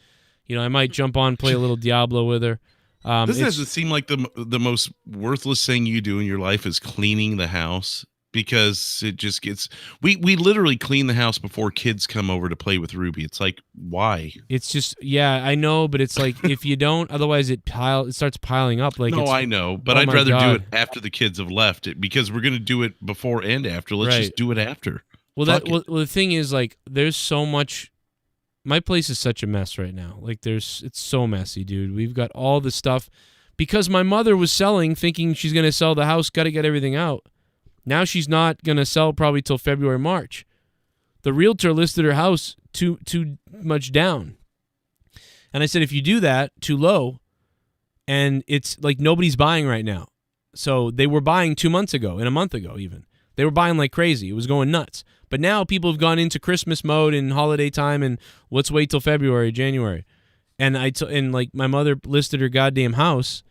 You know, I might jump on play a little Diablo with her. Doesn't it seem like the most worthless thing you do in your life is cleaning the house? Because it just gets we literally clean the house before kids come over to play with Ruby. It's like, why? It's just, yeah, I know, but it's like if you don't, otherwise it starts piling up. Like, no, I know, but oh I'd my rather God. do it after the kids have left it because we're gonna do it before and after. Let's Right. just do it after. Well, Fuck well, the thing is, like, there's so much. My place is such a mess right now. Like, it's so messy, dude. We've got all the stuff because my mother was selling, thinking she's gonna sell the house. Got to get everything out. Now she's not gonna sell probably till February, March. The realtor listed her house too much down, and I said, if you do that too low, and it's like nobody's buying right now. So they were buying 2 months ago and a month ago even. They were buying like crazy. It was going nuts. But now people have gone into Christmas mode and holiday time, and let's wait till February, January. And and like my mother listed her goddamn house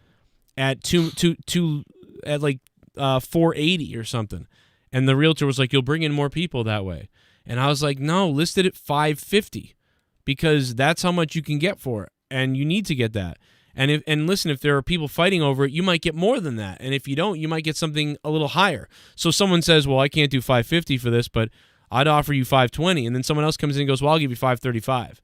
at 480 or something, and the realtor was like, "You'll bring in more people that way." And I was like, "No, list it at 550 because that's how much you can get for it, and you need to get that." And listen, if there are people fighting over it, you might get more than that. And if you don't, you might get something a little higher. So someone says, well, I can't do 550 for this, but I'd offer you 520. And then someone else comes in and goes, well, I'll give you 535.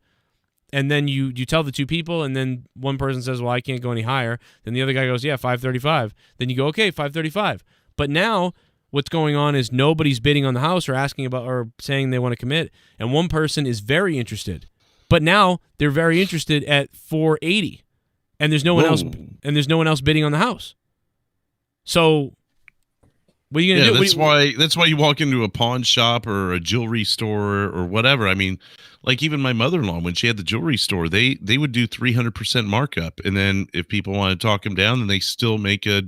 And then you tell the two people, and then one person says, well, I can't go any higher. Then the other guy goes, yeah, 535. Then you go, okay, 535. But now what's going on is nobody's bidding on the house or asking about or saying they want to commit. And one person is very interested. But now they're very interested at 480. And there's no one else, and there's no one else bidding on the house. So, what are you gonna do? That's why you walk into a pawn shop or a jewelry store or whatever. I mean, like even my mother-in-law, when she had the jewelry store, they would do 300% markup, and then if people want to talk them down, then they still make a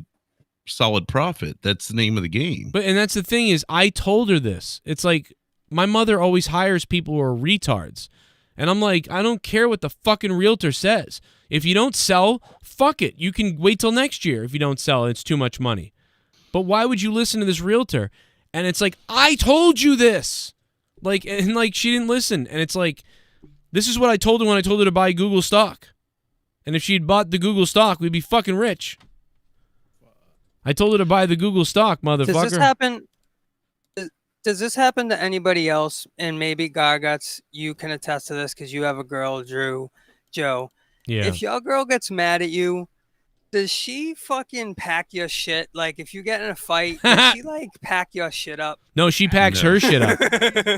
solid profit. That's the name of the game. And that's the thing is, I told her this. It's like my mother always hires people who are retards, and I'm like, I don't care what the fucking realtor says. If you don't sell, fuck it. You can wait till next year if you don't sell. It's too much money. But why would you listen to this realtor? And it's like, I told you this. Like, and like she didn't listen. And it's like, this is what I told her when I told her to buy Google stock. And if she'd bought the Google stock, we'd be fucking rich. I told her to buy the Google stock, motherfucker. Does this happen? Does this happen to anybody else? And maybe GARGUTS, you can attest to this because you have a girl, Joe. Yeah. If your girl gets mad at you, does she fucking pack your shit? Like, if you get in a fight, does she like pack your shit up? No, she packs her shit up.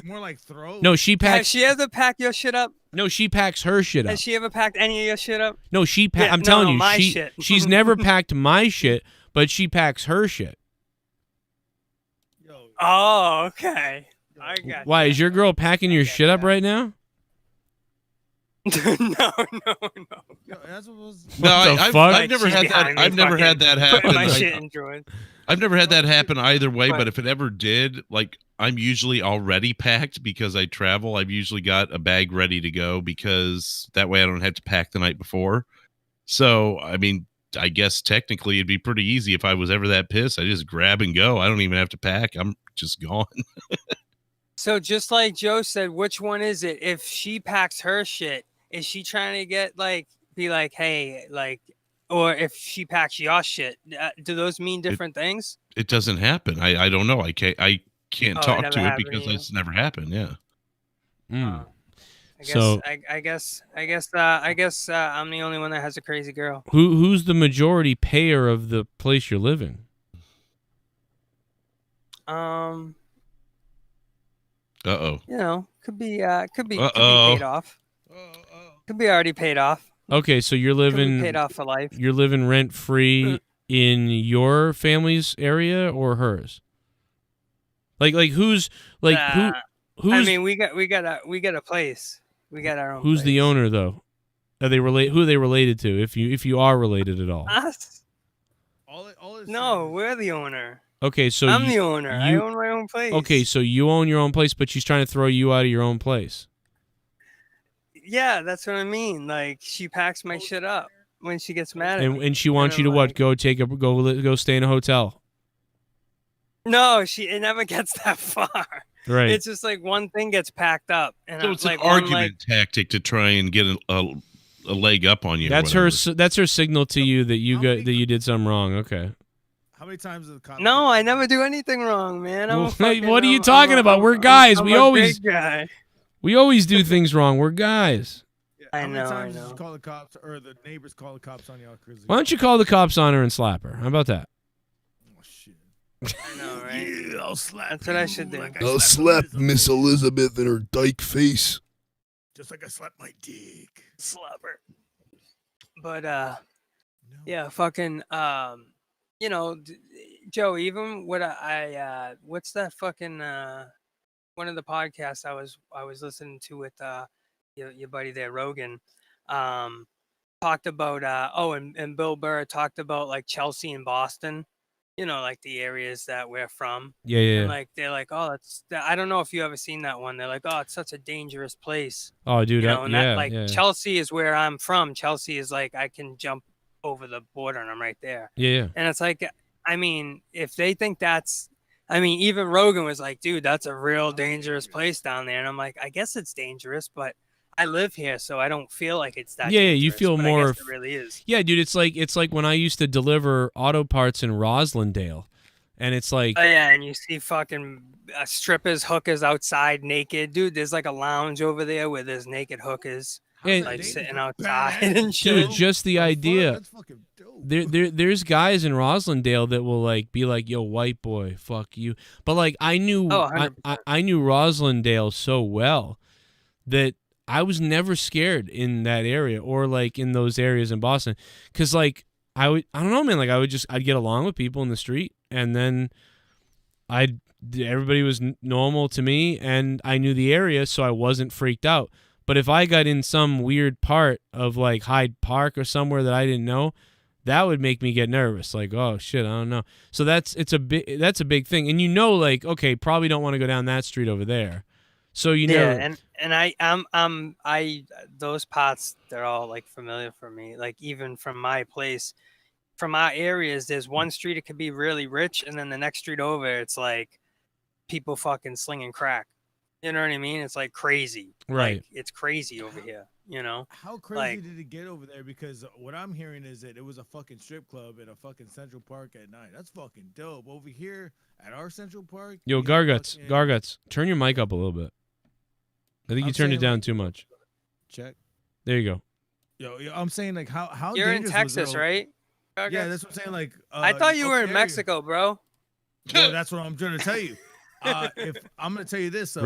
More like throw. No, she packs. Has she ever packed your shit up? No, she packs her shit up. Has she ever packed any of your shit up? No, she. Yeah, I'm telling you, my shit. she's never packed my shit, but she packs her shit. Oh, okay. I got. Why is your girl packing your shit up right now? No. Yo, that's what was. No, I've Like, never she's had that. behind me I've never had that happen. putting my shit in drawers. I've never had that happen either way, But- but if it ever did, like I'm usually already packed because I travel. I've usually got a bag ready to go because that way I don't have to pack the night before. So, I mean, I guess technically it'd be pretty easy if I was ever that pissed. I just grab and go. I don't even have to pack. I'm just gone. So just like Joe said, which one is it? If she packs her shit, is she trying to get be like, hey, like, or if she packs your shit, do those mean different things? It doesn't happen. I don't know. I can't Oh, it talk never to it happened because to you? it's never happened. Yeah. I guess I'm the only one that has a crazy girl. Who's the majority payer of the place you're living? Uh-oh. You know, could be paid Uh-oh. off. Could be already paid off. Okay, so you're Could be living paid off for life. You're living rent free in your family's area or hers? Like who's who's I mean, we got a place. We got our own. who's place. the owner though? Are they who are they related to? If you are related at all? Us? No, we're the owner. Okay, so I'm the owner. I own my own place. Okay, so you own your own place, but she's trying to throw you out of your own place. Yeah, that's what I mean. Like she packs my shit up when she gets mad at me. And she wants you to what? Go stay in a hotel. No, it never gets that far. Right. It's just like one thing gets packed up, and So it's like an argument tactic to try and get a leg up on you. That's her signal to you that you did something wrong. Okay. How many times have the cops? No, I never do anything wrong, man. What are you talking about? We're guys. We always guy. We always do things wrong. We're guys. I know. How many times did you call the cops or the neighbors call the cops on y'all? Why don't you call the cops on her and slap her? How about that? I know, right? Yeah, I'll slap. That's what I should do. I'll slap Miss Elizabeth in her dyke face. Just like I slapped my dick. Slap her. But yeah, fucking you know, Joe. Even what what's that fucking one of the podcasts I was listening to with your buddy there, Rogan, talked about and Bill Burr talked about like Chelsea and Boston, you know, like the areas that we're from. Yeah. And like they're like, oh, I don't know if you ever seen that one. They're like, oh, it's such a dangerous place. Oh, dude, you know, and yeah, that, like yeah. Chelsea is where I'm from. Chelsea is like I can jump over the border and I'm right there. Yeah. And it's like, I mean, if they think that's, I mean, even Rogan was like, dude, that's a real dangerous place down there. And I'm like, I guess it's dangerous, but I live here, so I don't feel like it's that. Yeah, dangerous, you feel but more. I guess it really is. Yeah, dude, it's like when I used to deliver auto parts in Roslindale, and it's like. Oh yeah, and you see fucking strippers, hookers outside naked, dude. There's like a lounge over there where there's naked hookers, like sitting outside and shit. Dude, just the idea. There's guys in Roslindale that will like be like, "Yo, white boy, fuck you." But like, I knew I knew Roslindale so well that I was never scared in that area or like in those areas in Boston, because like I don't know, man. Like I'd get along with people in the street, and then everybody was normal to me, and I knew the area, so I wasn't freaked out. But if I got in some weird part of like Hyde Park or somewhere that I didn't know, that would make me get nervous. Like, oh shit, I don't know. So that's a big thing, and you know, like, okay, probably don't want to go down that street over there. So you know, and I those parts, they're all like familiar for me. Like even from my place, from our areas, there's one street it could be really rich, and then the next street over, it's like people fucking slinging crack. You know what I mean? It's like crazy. Right. Like, it's crazy over here, you know? How crazy did it get over there? Because what I'm hearing is that it was a fucking strip club in a fucking Central Park at night. That's fucking dope. Over here at our Central Park. Yo, Garguts, turn your mic up a little bit. I think you turned it down too much. Check. There you go. Yo, I'm saying like how you're in dangerous Texas, was it? right? Yeah, that's what I'm saying. Like I thought you were in Mexico, bro. Well, that's what I'm trying to tell you. If I'm gonna tell you this, though,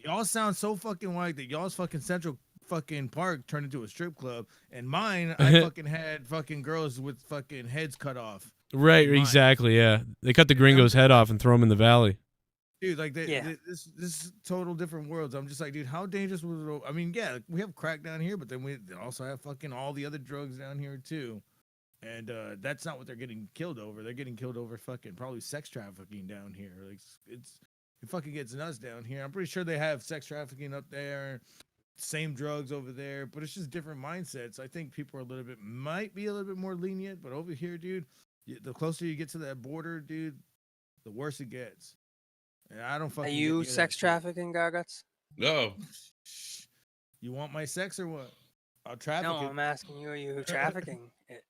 y'all sound so fucking white that y'all's fucking Central fucking Park turned into a strip club, and mine, I fucking had fucking girls with fucking heads cut off. Right, exactly. Yeah, they cut the gringo's head off and throw him in the valley. Dude, like this is total different worlds. I'm just like, dude, how dangerous was it? I mean, yeah, we have crack down here, but then we also have fucking all the other drugs down here too. And that's not what they're getting killed over. They're getting killed over fucking probably sex trafficking down here. Like it fucking gets nuts down here. I'm pretty sure they have sex trafficking up there, same drugs over there, but it's just different mindsets. I think people are might be a little bit more lenient, but over here, dude, the closer you get to that border, dude, the worse it gets. Yeah, I don't Are fucking. you get sex trafficking, GARGUTS? No. You want my sex or what? I'll traffic No, it. I'm asking you. Are you trafficking it?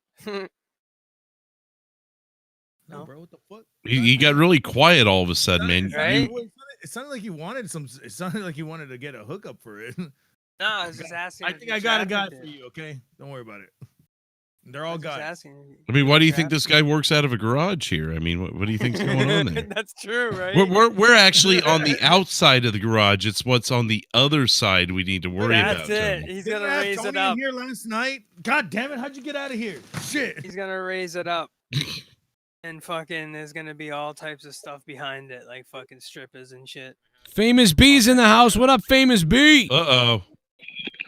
No, bro. What the fuck? He got really quiet all of a sudden, man. Right? It sounded like you wanted some. It sounded like you wanted to get a hookup for it. No, I was just asking. I if think you I got a guy trafficked for it. you. Okay, don't worry about it. They're all I was just guys. asking. I mean, why do you think this guy works out of a garage here? I mean, what do you think's going on there? That's true, right? We're actually on the outside of the garage. It's what's on the other side we need to worry That's about. it. Tony. He's Didn't gonna I have raise it Tony up. in here last night. God damn it! How'd you get out of here? Shit. He's gonna raise it up. And fucking, there's gonna be all types of stuff behind it, like fucking strippers and shit. Famous B's in the house. What up, Famous B? Uh-oh.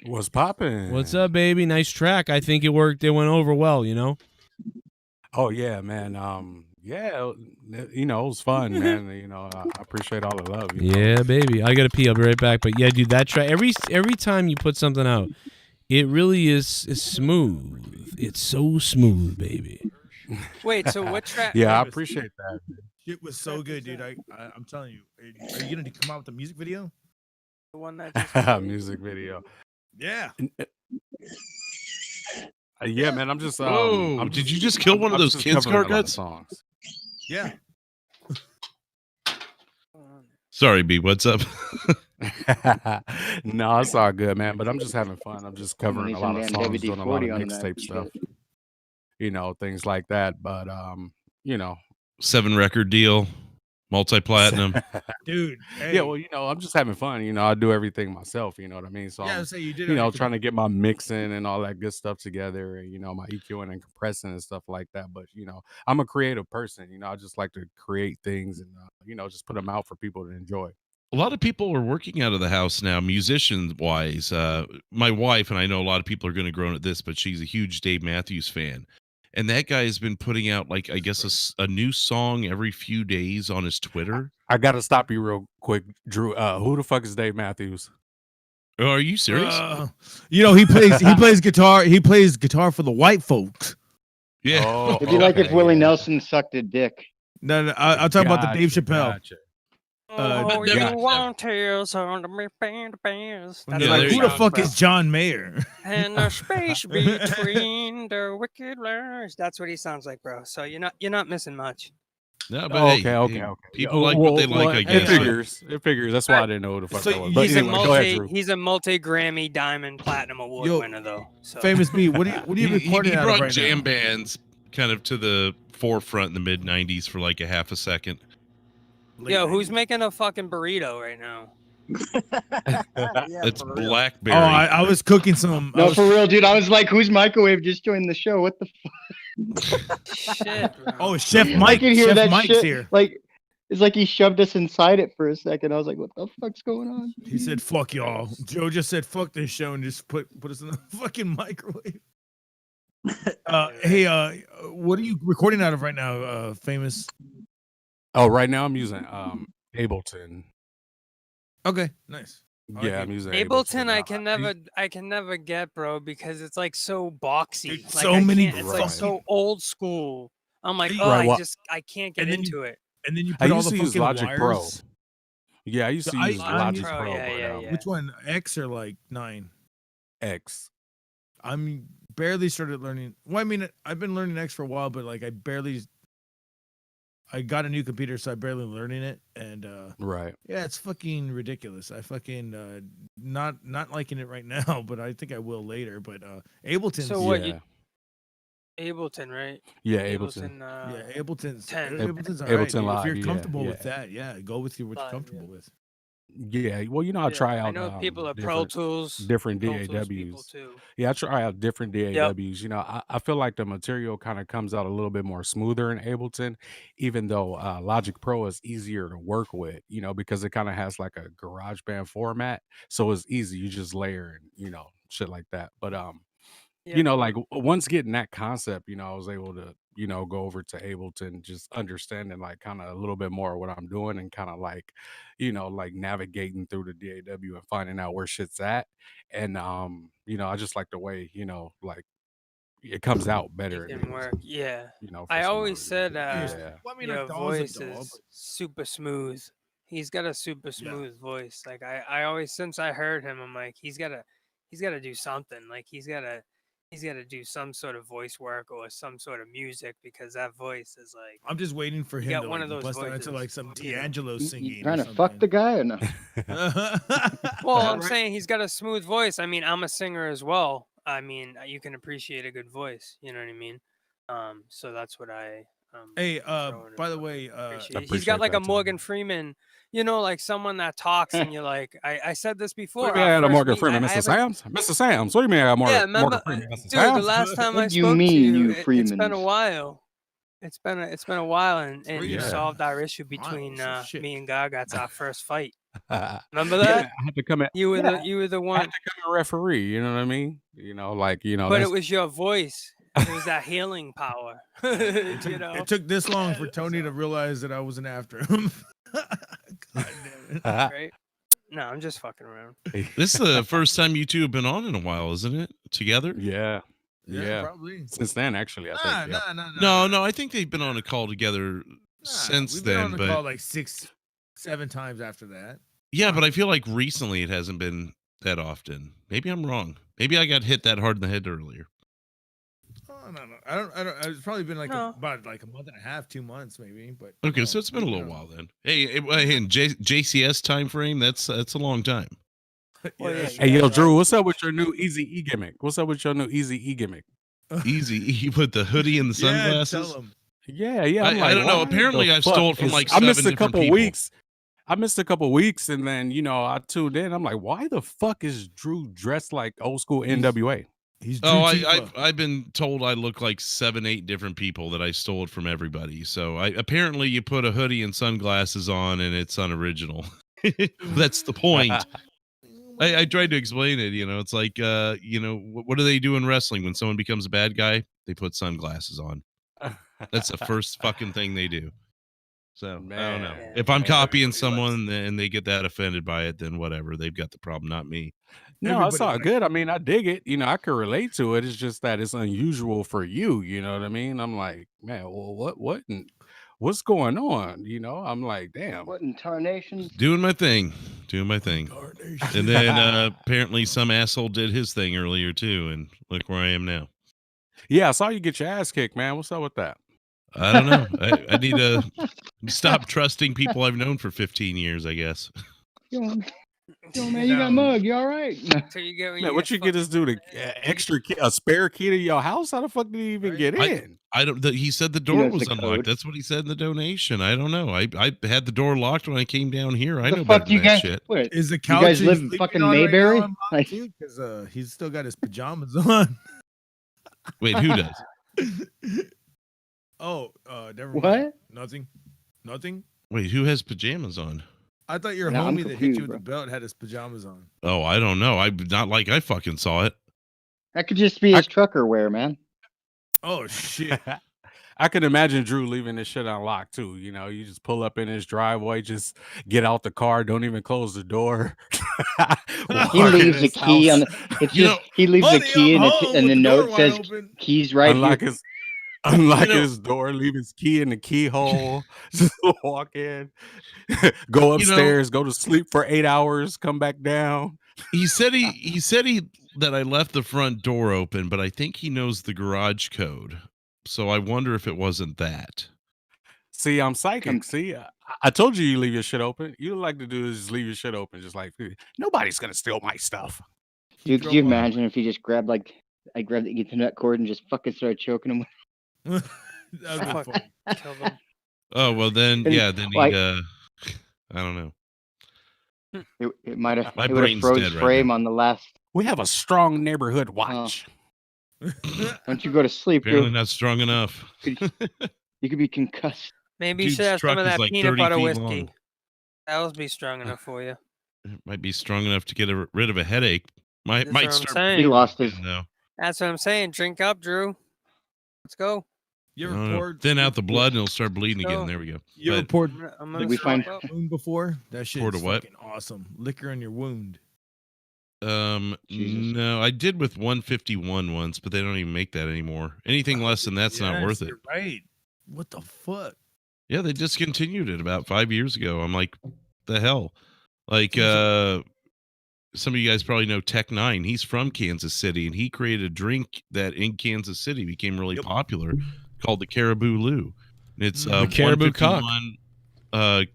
What's poppin'? What's up, baby? Nice track. I think it worked. It went over well, you know? Oh yeah, man. Yeah, you know, it was fun, man. You know, I appreciate all the love. You know? Yeah, baby. I gotta pee. I'll be right back. But yeah, dude, that track. Every time you put something out, it really is smooth. It's so smooth, baby. Wait, so what track? Yeah, I appreciate that. Shit was so good, dude. I'm telling you. Are you gonna come out with a music video? The one that just Music video. Yeah. Yeah, man. I'm just. Whoa, did you just kill one of I'm those just kids, covering a lot of GARGUTS? songs. Yeah. Sorry, B. What's up? No, it's all good, man. But I'm just having fun. I'm just covering a lot of songs, doing a lot of mixtape stuff. You know, things like that. But you know, 7 record deal, multi-platinum. Dude. Hey. Yeah, well, you know, I'm just having fun. You know, I do everything myself. You know what I mean? So Yeah, I'm, so you did you know, everything. trying to get my mixing and all that good stuff together, and you know, my EQing and compressing and stuff like that. But you know, I'm a creative person. You know, I just like to create things and you know, just put them out for people to enjoy. A lot of people are working out of the house now, musician-wise. My wife, and I know a lot of people are going to groan at this, but she's a huge Dave Matthews fan. And that guy has been putting out, like, I guess, a new song every few days on his Twitter. I got to stop you real quick, Drew. Who the fuck is Dave Matthews? Oh, are you serious? You know, he plays guitar. He plays guitar for the white folks. Yeah. Oh, It'd be like if Willie Nelson sucked a dick. No, I'll talk about the Dave Chappelle. Gotcha. Oh, you gotcha. want tears on the band bears. That's like, who the fuck is John Mayer? And the space between the wicked lines. That's what he sounds like, bro. So you're not missing much. No, but hey, okay. People like what they like, I guess. It figures. That's why I didn't know who the fuck So that was. But He's anyway, go ahead, Drew. he's a multi-Grammy Diamond Platinum Award winner, though. So. Famous B, what are you recording He out of brought right jam now? bands kind of to the forefront in the mid-'90s for like a half a second. Yo, who's making a fucking burrito right now? It's Blackberry. Oh, I was cooking some. No, for real, dude. I was like, "Whose microwave just joined the show? What the fuck?" Shit. Oh, Chef I Mike. can hear Chef that Mike's shit. here. Like, it's like he shoved us inside it for a second. I was like, "What the fuck's going on?" He said, "Fuck y'all." Joe just said, "Fuck this show," and just put us in the fucking microwave. Hey, what are you recording out of right now, Famous? Oh, right now I'm using Ableton. Okay, nice. Yeah, I'm using Ableton. I can never get, bro, because it's like so boxy. Dude, Like, so many It's like so old school. I'm like, Right, well- I can't get into it. And then you I put all used the to use fucking Logic Pro. wires. Yeah, I used to use Logic Pro. but, Which one, X or like 9? X. I'm barely started learning. Well, I mean, I've been learning X for a while, but like I got a new computer, so I'm barely learning it, and right. Yeah, it's fucking ridiculous. I fucking not liking it right now, but I think I will later. But Ableton. So what? Ableton, right? Yeah, Ableton. Yeah, Ableton's 10. Ableton's all right, Ableton dude. Live, If you're yeah, comfortable yeah. with that, yeah, go with what you're comfortable with. Yeah, well, you know, I try out. I know people at Pro Tools. different Pro Tools people DAWs. too. Yeah, I try out different DAWs. You know, I feel like the material kind of comes out a little bit more smoother in Ableton, even though Logic Pro is easier to work with. You know, because it kind of has like a GarageBand format, so it's easy. You just layer and you know shit like that. But you know, like once getting that concept, you know, I was able to, you know, go over to Ableton, just understanding like kind of a little bit more of what I'm doing and kind of like, you know, like navigating through the DAW and finding out where shit's at. And, you know, I just like the way, you know, like it comes out better. It can work. Yeah. You know, I always said Well, I mean, your a doll's a voice doll, is super smooth. He's got a super smooth voice. Like I always, since I heard him, I'm like, he's gotta do something. Like he's gotta do some sort of voice work or some sort of music, because that voice is like. I'm just waiting for him got to one like, of those bust out into voices, like some you know? D'Angelo singing. You trying to fuck the guy or no? Well, I'm saying he's got a smooth voice. I mean, I'm a singer as well. I mean, you can appreciate a good voice. You know what I mean? So that's what I. Hey, by the way, appreciate. He's got like a Morgan Freeman, you know, like someone that talks and you're like, I said this before. What do you mean I had a Morgan Freeman, Mr. Sam's? Mr. Sam's, what do you mean I had Yeah, Morgan remember, Freeman, Mr. dude, Sam's? the last time I What do you spoke mean, to you, you it's been a Freemans? while. It's been a while, and you Yeah. solved our issue between me and GARGUTS, our first fight. Remember Yeah, that? I had to come in. You were Yeah. you were the I one. had to come in referee. You know what I mean? You know, like But that's, it was your voice. It was that healing power. You know. it took this long for Tony to realize that I wasn't after him. Right? No, I'm just fucking around. This is the first time you two have been on in a while, isn't it? Together? Yeah. Yeah. Probably. Since then, actually, I think. yeah. No, I think they've been on a call together since We've been then. on the But call like 6-7 times after that. yeah, but I feel like recently it hasn't been that often. Maybe I'm wrong. Maybe I got hit that hard in the head earlier. Oh, no. I don't. It's probably been like No. about like a month and a half, 2 months maybe. But Okay, so it's been a little while then. Hey, in JCS time frame, that's a long time. Well, yeah, Hey, yo, Drew, what's up with your new Easy E gimmick? What's up with your new Easy E gimmick? Easy E with the hoodie and the sunglasses. tell him. Yeah, yeah. I'm I like, don't know. why Apparently, the I've fuck stole it from is- like I missed 7 a couple different people. weeks. I missed a couple weeks, and then I tuned in. I'm like, why the fuck is Drew dressed like old school NWA? He's Drew Oh, Tifa. I've been told I look like 7, 8 different people that I stole it from everybody. So apparently you put a hoodie and sunglasses on and it's unoriginal. That's the point. I tried to explain it. You know, it's like what do they do in wrestling when someone becomes a bad guy? They put sunglasses on. That's the first fucking thing they do. So I don't know. If I'm copying someone and they get that offended by it, then whatever. They've got the problem, not me. No, it's all good. I mean, I dig it. I can relate to it. It's just that it's unusual for you. You know what I mean? I'm like, man, well, what's going on? I'm like, damn. What in tarnation? Doing my thing. And then apparently some asshole did his thing earlier too, and look where I am now. Yeah, I saw you get your ass kicked, man. What's up with that? I don't know. I need to stop trusting people I've known for 15 years, I guess. Yo, man, you got mugged. You all right? So you get Man, what you get us do a spare key to your house? How the fuck did he even get in? I don't. He said the door knows was the unlocked. code. That's what he said in the donation. I don't know. I had the door locked when I came down here. I The know fuck better you than that guys? shit. What? Is the You couch guys he's live in sleeping fucking on right Mayberry? now unlocked too? Because he's still got his pajamas on. Wait, who does? Oh, never mind. What? Nothing. Wait, who has pajamas on? I thought your No, I'm homie that hit confused, you with bro. the belt had his pajamas on. Oh, I don't know. I'm not like I fucking saw it. That could just be his trucker wear, man. Oh shit! I can imagine Drew leaving this shit unlocked too. You just pull up in his driveway, just get out the car, don't even close the door. He leaves the key on the. It's just he leaves the key and the note says keys right here. Unlock his door, leave his key in the keyhole, just walk in, go upstairs, go to sleep for 8 hours, come back down. He said that I left the front door open, but I think he knows the garage code. So I wonder if it wasn't that. See, I'm psychic. See, I told you leave your shit open. You like to do is just leave your shit open, just like nobody's gonna steal my stuff. Dude, could you imagine if he just grabbed the Ethernet cord and just fucking started choking him with That'd be fun. Oh well, then And, yeah, then he. like- I don't know. it might have My it would have brain's froze dead right frame now. on the last. We have a strong neighborhood watch. Don't you go to sleep, Apparently dude. not strong enough. You could be concussed. Maybe you Dude's should have truck some of is that like peanut 30 butter feet whiskey. long. That'll be strong enough for you. It might be strong enough to get rid of a headache. Might That's what I'm start. saying. He lost his. No. That's what I'm saying. Drink up, Drew. Let's go. You I ever don't know. poured? Thin out the blood and it'll start bleeding Go. again. There we go. You ever But poured? I'm Did gonna we find- stop up. wound before? That shit Poured is a what? fucking awesome. Liquor in your wound. Jesus. no, I did with 151 once, but they don't even make that anymore. Anything less than that's not Yes, worth it. you're right. What the fuck? Yeah, they discontinued it about 5 years ago. I'm like, The hell? Like, some of you guys probably know Tech 9. He's from Kansas City, and he created a drink that in Kansas City became really popular called the Caribou Lou. And it's the Caribou Cock.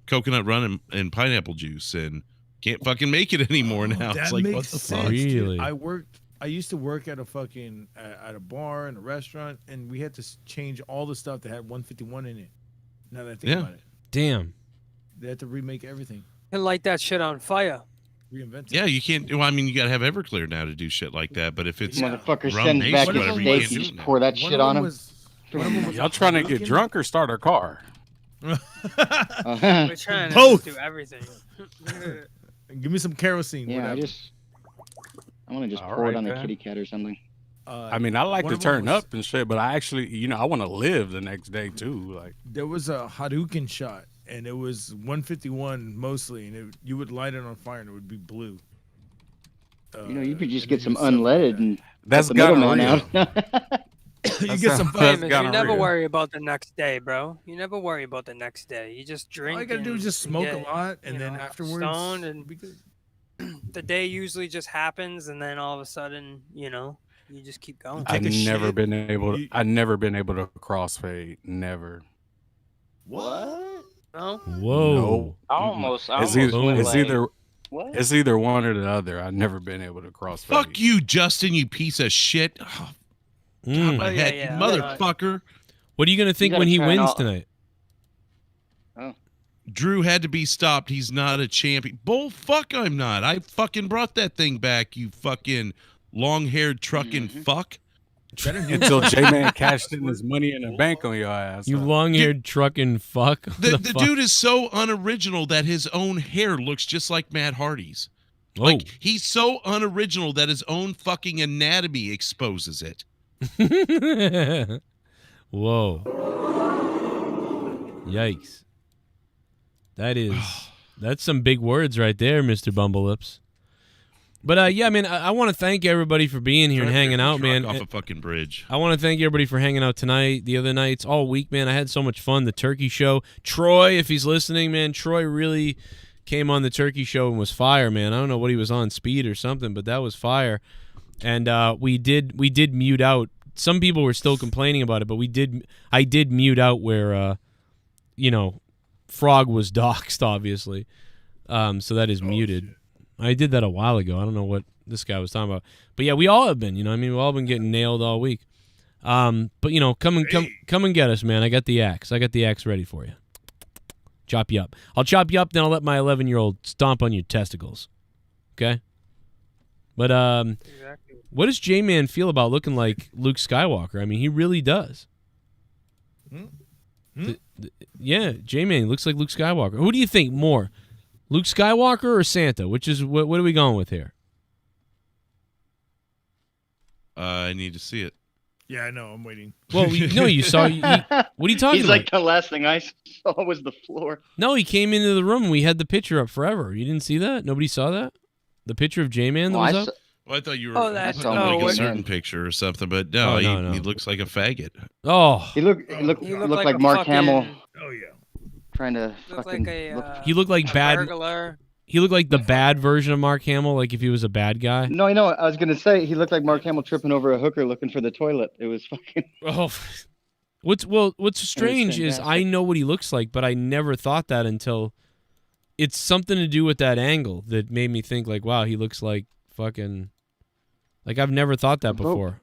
Coconut rum and pineapple juice, and can't fucking make it anymore now. That It's like, makes what the sense, fuck? dude. I used to work at a fucking at a bar and a restaurant, and we had to change all the stuff that had 151 in it. Now that I think about it, Damn. they had to remake everything, And light that shit on fire. reinvent it. Yeah, you can't. Well, I mean, you gotta have Everclear now to do shit like that. But if it's Motherfucker rum sends based, back his whatever, you steak, can't you do just it now. pour that shit on him. Y'all trying to get drunk or start a car? We're trying to Both. do everything. Give me some kerosene. Yeah, whatever. I want to just All pour it right, on a man. kitty cat or something. I mean, I like one to of them turn was- up and shit, but I actually, I want to live the next day too. Like, There was a Hadouken shot, and it was 151 mostly, and you would light it on fire, and it would be blue. You could just get some unleaded and That's cut the middleman gonorrhea. out. You get some Hey, fun. man, you never worry about the next day, bro. You never worry about the next day. You just drink. All you gotta do is and just smoke get, a lot, and you then know, afterwards, stoned, and the day usually just happens, and then all of a sudden, you just keep going. I've never been able to. I've never been able to crossfade. Never. What? No. Whoa. No. I almost It's either one or the other. I've never been able to crossfade. Fuck you, Justin, you piece of shit. Oh, God, my head, you motherfucker. What are you gonna think when he wins tonight? Drew had to be stopped. He's not a champion. Bull fuck, I'm not. I fucking brought that thing back, you fucking long-haired trucking fuck. Until Jman cashed in his money in the bank on your ass. You long-haired trucking fuck. The dude is so unoriginal that his own hair looks just like Matt Hardy's. Oh. Like, he's so unoriginal that his own fucking anatomy exposes it. Whoa. Yikes. That's some big words right there, Mr. Bumblelips. But yeah, man, I want to thank everybody for being here and hanging out, man. Off a fucking bridge. I want to thank everybody for hanging out tonight, the other nights, all week, man. I had so much fun. The turkey show. Troy, if he's listening, man, Troy really came on the turkey show and was fire, man. I don't know what he was on, speed or something, but that was fire. And we did mute out. Some people were still complaining about it, but I did mute out where Frog was doxxed, obviously. So that is muted. Shit. I did that a while ago. I don't know what this guy was talking about. But yeah, we all have been, we've all been getting nailed all week. But come and get us, man. I got the axe. I got the axe ready for you. Chop you up. I'll chop you up, then I'll let my 11-year-old stomp on your testicles. Okay? But what does Jman feel about looking like Luke Skywalker? I mean, he really does. Yeah, Jman looks like Luke Skywalker. Who do you think more? Luke Skywalker or Santa? Which is what are we going with here? I need to see it. Yeah, I know. I'm waiting. Well, you saw. What are you talking He's about? like, the last thing I saw was the floor. No, he came into the room and we had the picture up forever. You didn't see that? Nobody saw that? The picture of J-Man that was up? Well, I thought you were like a certain picture or something, but no, he looks like a faggot. Oh. He looked like Mark Hamill. Oh, yeah. Trying to fucking he looked like bad. Burglar. He looked like the bad version of Mark Hamill, like if he was a bad guy. No, I know. I was gonna say he looked like Mark Hamill tripping over a hooker looking for the toilet. It was fucking. Oh, what's strange is I know what he looks like, but I never thought that until it's something to do with that angle that made me think like, wow, he looks like fucking. Like I've never thought that before.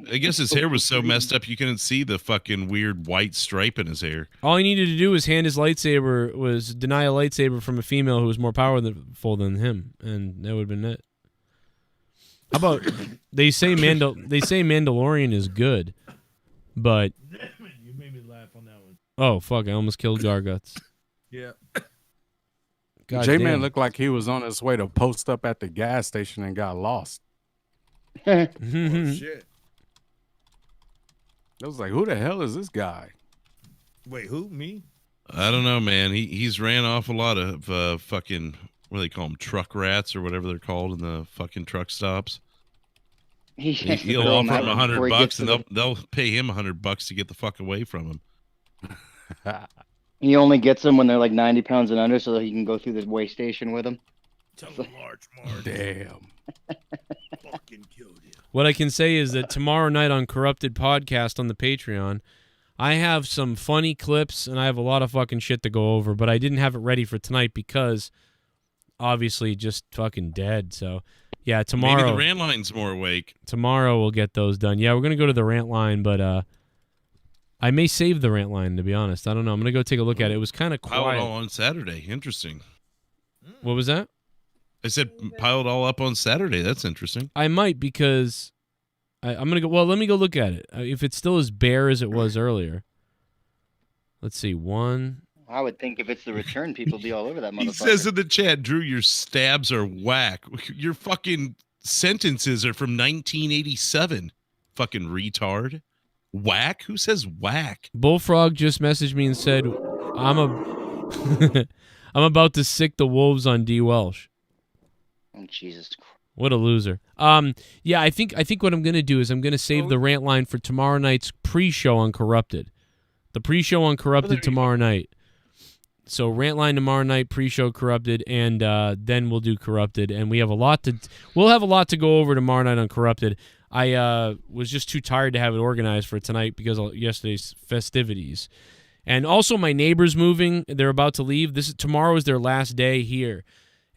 I guess his hair was so messed up you couldn't see the fucking weird white stripe in his hair. All he needed to do was hand his lightsaber, deny a lightsaber from a female who was more powerful than him, and that would have been it. How about they say Mandalorian is good, but you made me laugh on that one. Oh fuck! I almost killed GARGUTS. Yeah. J-Man looked like he was on his way to post up at the gas station and got lost. Oh, shit. I was like, who the hell is this guy? Wait, who? Me? I don't know, man. He's ran off a lot of fucking, what do they call them, truck rats or whatever they're called in the fucking truck stops. He'll offer him $100 and they'll pay him $100 to get the fuck away from him. He only gets them when they're like 90 pounds and under, so that he can go through the weigh station with them. Damn. What I can say is that tomorrow night on Corrupted Podcast on the Patreon, I have some funny clips and I have a lot of fucking shit to go over, but I didn't have it ready for tonight because obviously just fucking dead. So yeah, tomorrow. Maybe the rant line's more awake. Tomorrow we'll get those done. Yeah, we're going to go to the rant line, but I may save the rant line, to be honest. I don't know. I'm going to go take a look at it. It was kind of Pile quiet. it all on Saturday. Interesting. What was that? I said pile it all up on Saturday. That's interesting. I might because I'm going to go. Well, let me go look at it. If it's still as bare as it was earlier. Let's see. One. I would think if it's the return, people be all over that motherfucker. He says in the chat, Drew, your stabs are whack. Your fucking sentences are from 1987. Fucking retard. Whack? Who says whack? Bullfrog just messaged me and said, I'm about to sick the wolves on D. Welsh. Oh, Jesus Christ. What a loser. Yeah, I think what I'm gonna do is I'm gonna save the rant line for tomorrow night's pre-show on Corrupted. The pre-show on Corrupted tomorrow night. So rant line tomorrow night, pre-show Corrupted, and then we'll do Corrupted. And we'll have a lot to go over tomorrow night on Corrupted. I was just too tired to have it organized for tonight because of yesterday's festivities. And also my neighbor's moving. They're about to leave. Tomorrow is their last day here.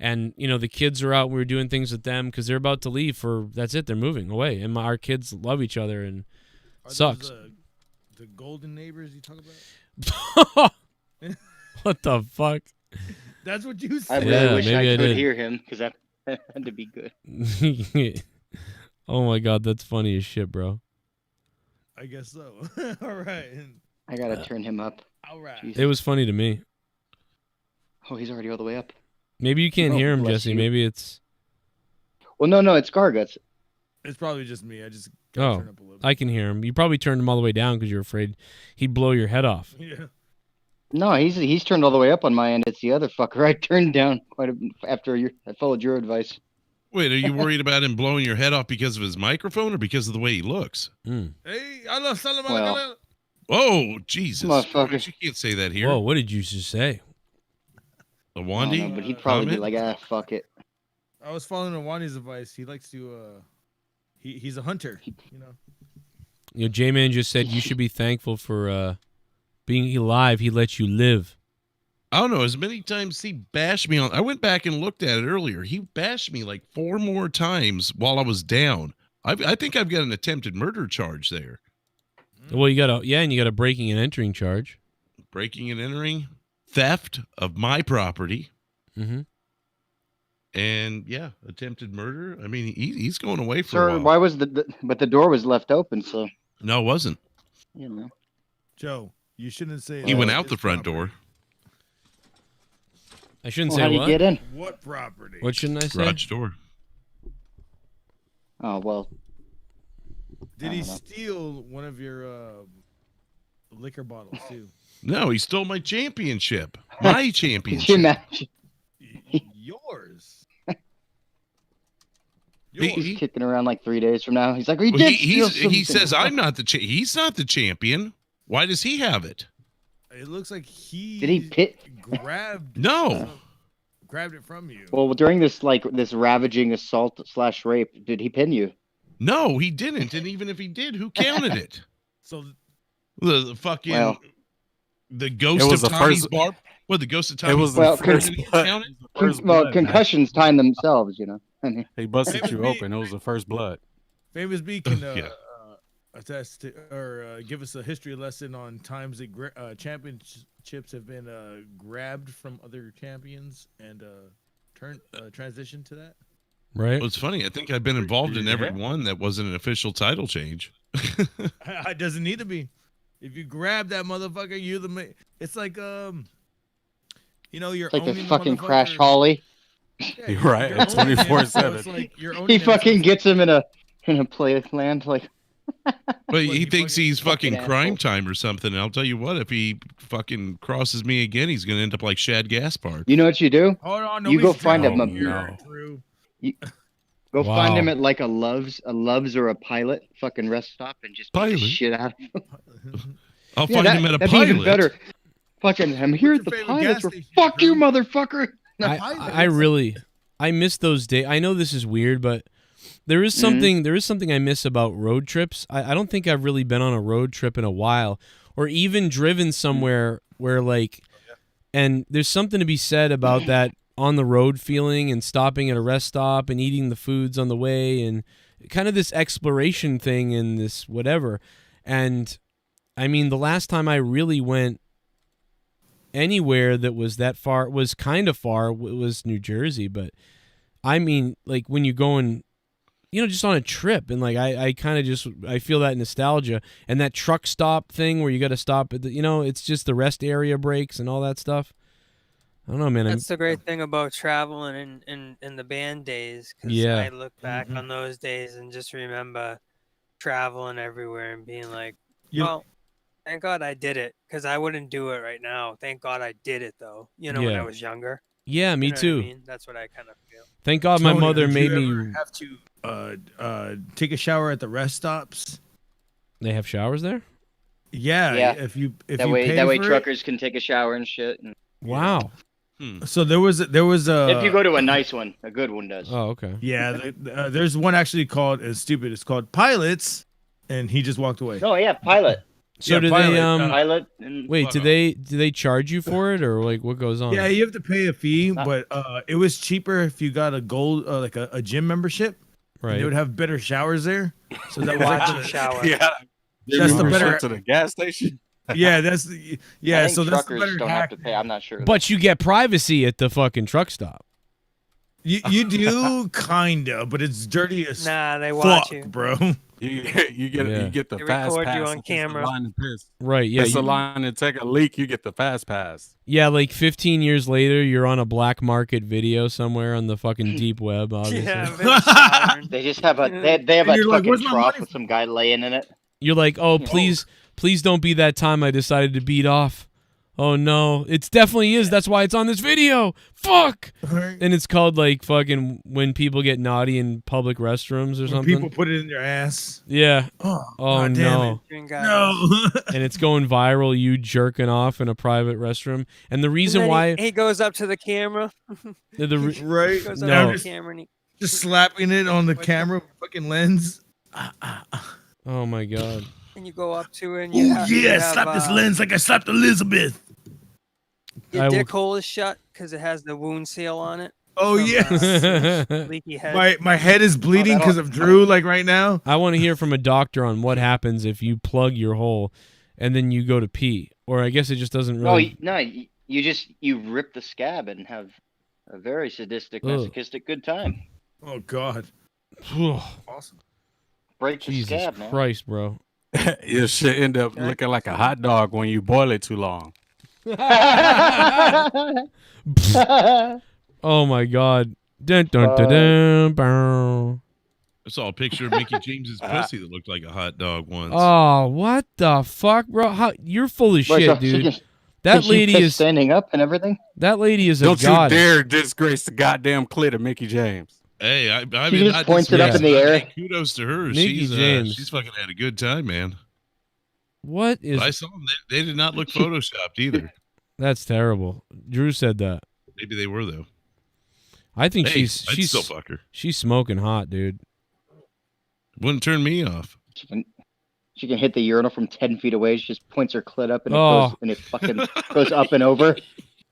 And, you know, the kids are out. We were doing things with them because they're about to leave that's it. They're moving away. And our kids love each other and sucks. Those, the golden neighbors you talk about? What the fuck? That's what you I said. really wish I could hear him because that had to be good. Oh my God, that's funny as shit, bro. I guess so. All right. I got to turn him up. All right. It was funny to me. Oh, he's already all the way up. Maybe you can't hear him, Jesse. Maybe it's... Well, no, it's GARGUTS. It's probably just me. I just got to turn up a little bit. I can hear him. You probably turned him all the way down because you're afraid he'd blow your head off. Yeah. No, he's turned all the way up on my end. It's the other fucker I turned down after I followed your advice. Wait, are you worried about him blowing your head off because of his microphone or because of the way he looks? Hey, Allah salam Well. Oh, Jesus. Motherfucker. You can't say that here. Whoa, what did you just say? The Wandy? But he'd probably be like, fuck it. I was following Wandy's advice. He likes to, he's a hunter, you know. You know, Jman just said you should be thankful for being alive. He lets you live. I don't know. As many times he bashed me on. I went back and looked at it earlier. He bashed me like 4 more times while I was down. I think I've got an attempted murder charge there. Well, you got a breaking and entering charge. Breaking and entering, theft of my property. Mm-hmm. And yeah, attempted murder. I mean, he's going away for Sir, a while. why was but the door was left open, so. No, it wasn't. You know. Joe, you shouldn't say He went out the front door. I shouldn't Well, say how do you what? get in? What property? What shouldn't I say? Garage door. Oh, well. Did he steal one of your liquor bottles too? No, he stole my championship. My championship. Can you imagine? Yours. He's kicking around like 3 days from now. He's like, Well, he says I'm not the he's not the champion. Why does he have it? It looks like he Did he pit? grabbed grabbed it from you. Well, during this ravaging assault / rape, did he pin you? No, he didn't. And even if he did, who counted it? So the fucking Well, the ghost of Tommy's bar. What, the ghost of Tommy's was bar? blood. Concussions time themselves, you know. I mean, They busted you open. It was the first blood. Famous B can attest to, or give us a history lesson on times that championships have been grabbed from other champions and transition to that. Right. Well, it's funny. I think I've been involved in every one that wasn't an official title change. It doesn't need to be. If you grab that motherfucker, you're the. It's like you know, you're it's like owning a the fucking motherfucker. Crash Holly. You're right. It's 24/7. Like you're owning He him, fucking gets him in a playland like. But he thinks he's fucking crime time or something. And I'll tell you what, if he fucking crosses me again, he's gonna end up like Shad Gaspard. You know what you do? Hold on, you go nobody's find him. drunk here, Drew. Go Wow. find him at like a Love's or a Pilot fucking rest stop and just beat the shit out of him. I'll find him at a that'd be even Pilot. better. Fucking, I'm here at the Pilots. Fuck you, motherfucker. I miss those days. I know this is weird, but there is something I miss about road trips. I don't think I've really been on a road trip in a while, or even driven somewhere where like, and there's something to be said about that on the road feeling and stopping at a rest stop and eating the foods on the way and kind of this exploration thing and this whatever. And I mean, the last time I really went anywhere that was that far, was kind of far, was New Jersey. But I mean, like when you're going, you know, just on a trip, and like I kind of just, I feel that nostalgia and that truck stop thing where you got to stop at the, you know, it's just the rest area breaks and all that stuff. I don't know, man. That's the great thing about traveling in the band days. 'Cause Yeah. I look back on those days and just remember traveling everywhere and being like, well, thank God I did it, because I wouldn't do it right now. Thank God I did it, though. You know, when I was younger. Yeah, me You know what I too. mean? That's what I kind of feel. Thank God my Tony, mother did made you me. ever have to take a shower at the rest stops? They have showers there? Yeah. If you that pay way for it. truckers can take a shower and shit. And, Wow. So there was a if you go to a nice one, a good one does. Oh, okay. Yeah, there's one actually called, it's stupid, it's called Pilots, and he just walked away. Oh yeah, Pilot. So Yeah, do Pilot, they Pilot and wait, do they charge you for it, or like what goes on? Yeah, you have to pay a fee, but it was cheaper if you got a gold, like a gym membership. Right. And they would have better showers there. So that was Watch like you shower. Yeah, that's the better to the gas station. Yeah, that's I think so that's the truckers better don't hack. have to pay. I'm not sure. But you get privacy at the fucking truck stop. You do kinda, but it's dirty as Nah, they watch fuck, you, bro. You get the They fast record pass. you on if it's camera. the line to piss. Right, yeah. If it's the line to take a leak, you get the fast pass. Yeah, like 15 years later, you're on a black market video somewhere on the fucking deep web, obviously. Yeah, they just have a they have And a you're like, fucking "Where's my trough money?" with some guy laying in it. You're like, oh, please don't be that time I decided to beat off. Oh, no. It definitely is. That's why it's on this video. Fuck! And it's called, like, fucking when people get naughty in public restrooms or When something. people put it in their ass. Yeah. Oh, Oh, God damn no. it. No. And it's going viral, you jerking off in a private restroom. And the reason And then why... he goes up to the camera. Right? He goes up No. to the camera and he, Just slapping it on the camera fucking lens. Oh, my God. and you go up to it. And Oh you have, yeah, slap this lens like I slapped Elizabeth. Your dick hole is shut because it has the wound seal on it. Oh from, yes. leaky head. My head is bleeding because of Drew, like right now. I want to hear from a doctor on what happens if you plug your hole and then you go to pee. Or I guess it just doesn't really... You rip the scab and have a very sadistic, masochistic good time. Oh God. Awesome. Break the Jesus scab, man. Christ, bro. Your shit end up looking like a hot dog when you boil it too long. Oh my God. Dun, dun, dun, dun, bow. I saw a picture of Mickey James's pussy that looked like a hot dog once. Oh, what the fuck, bro? You're full of Wait, shit, so dude. That she lady pissed is standing up and everything. That lady is a Don't goddess. you dare disgrace the goddamn clit of Mickey James. Hey, I She mean, just I points it up in the air. Kudos to her. Mickey James. She's fucking had a good time, man. What is? But I saw them. They did not look photoshopped either. That's terrible. Drew said that. Maybe they were though. I think Hey, she's I'd still fuck her. She's smoking hot, dude. Wouldn't turn me off. She can hit the urinal from 10 feet away. She just points her clit up and Oh. it fucking goes up and over.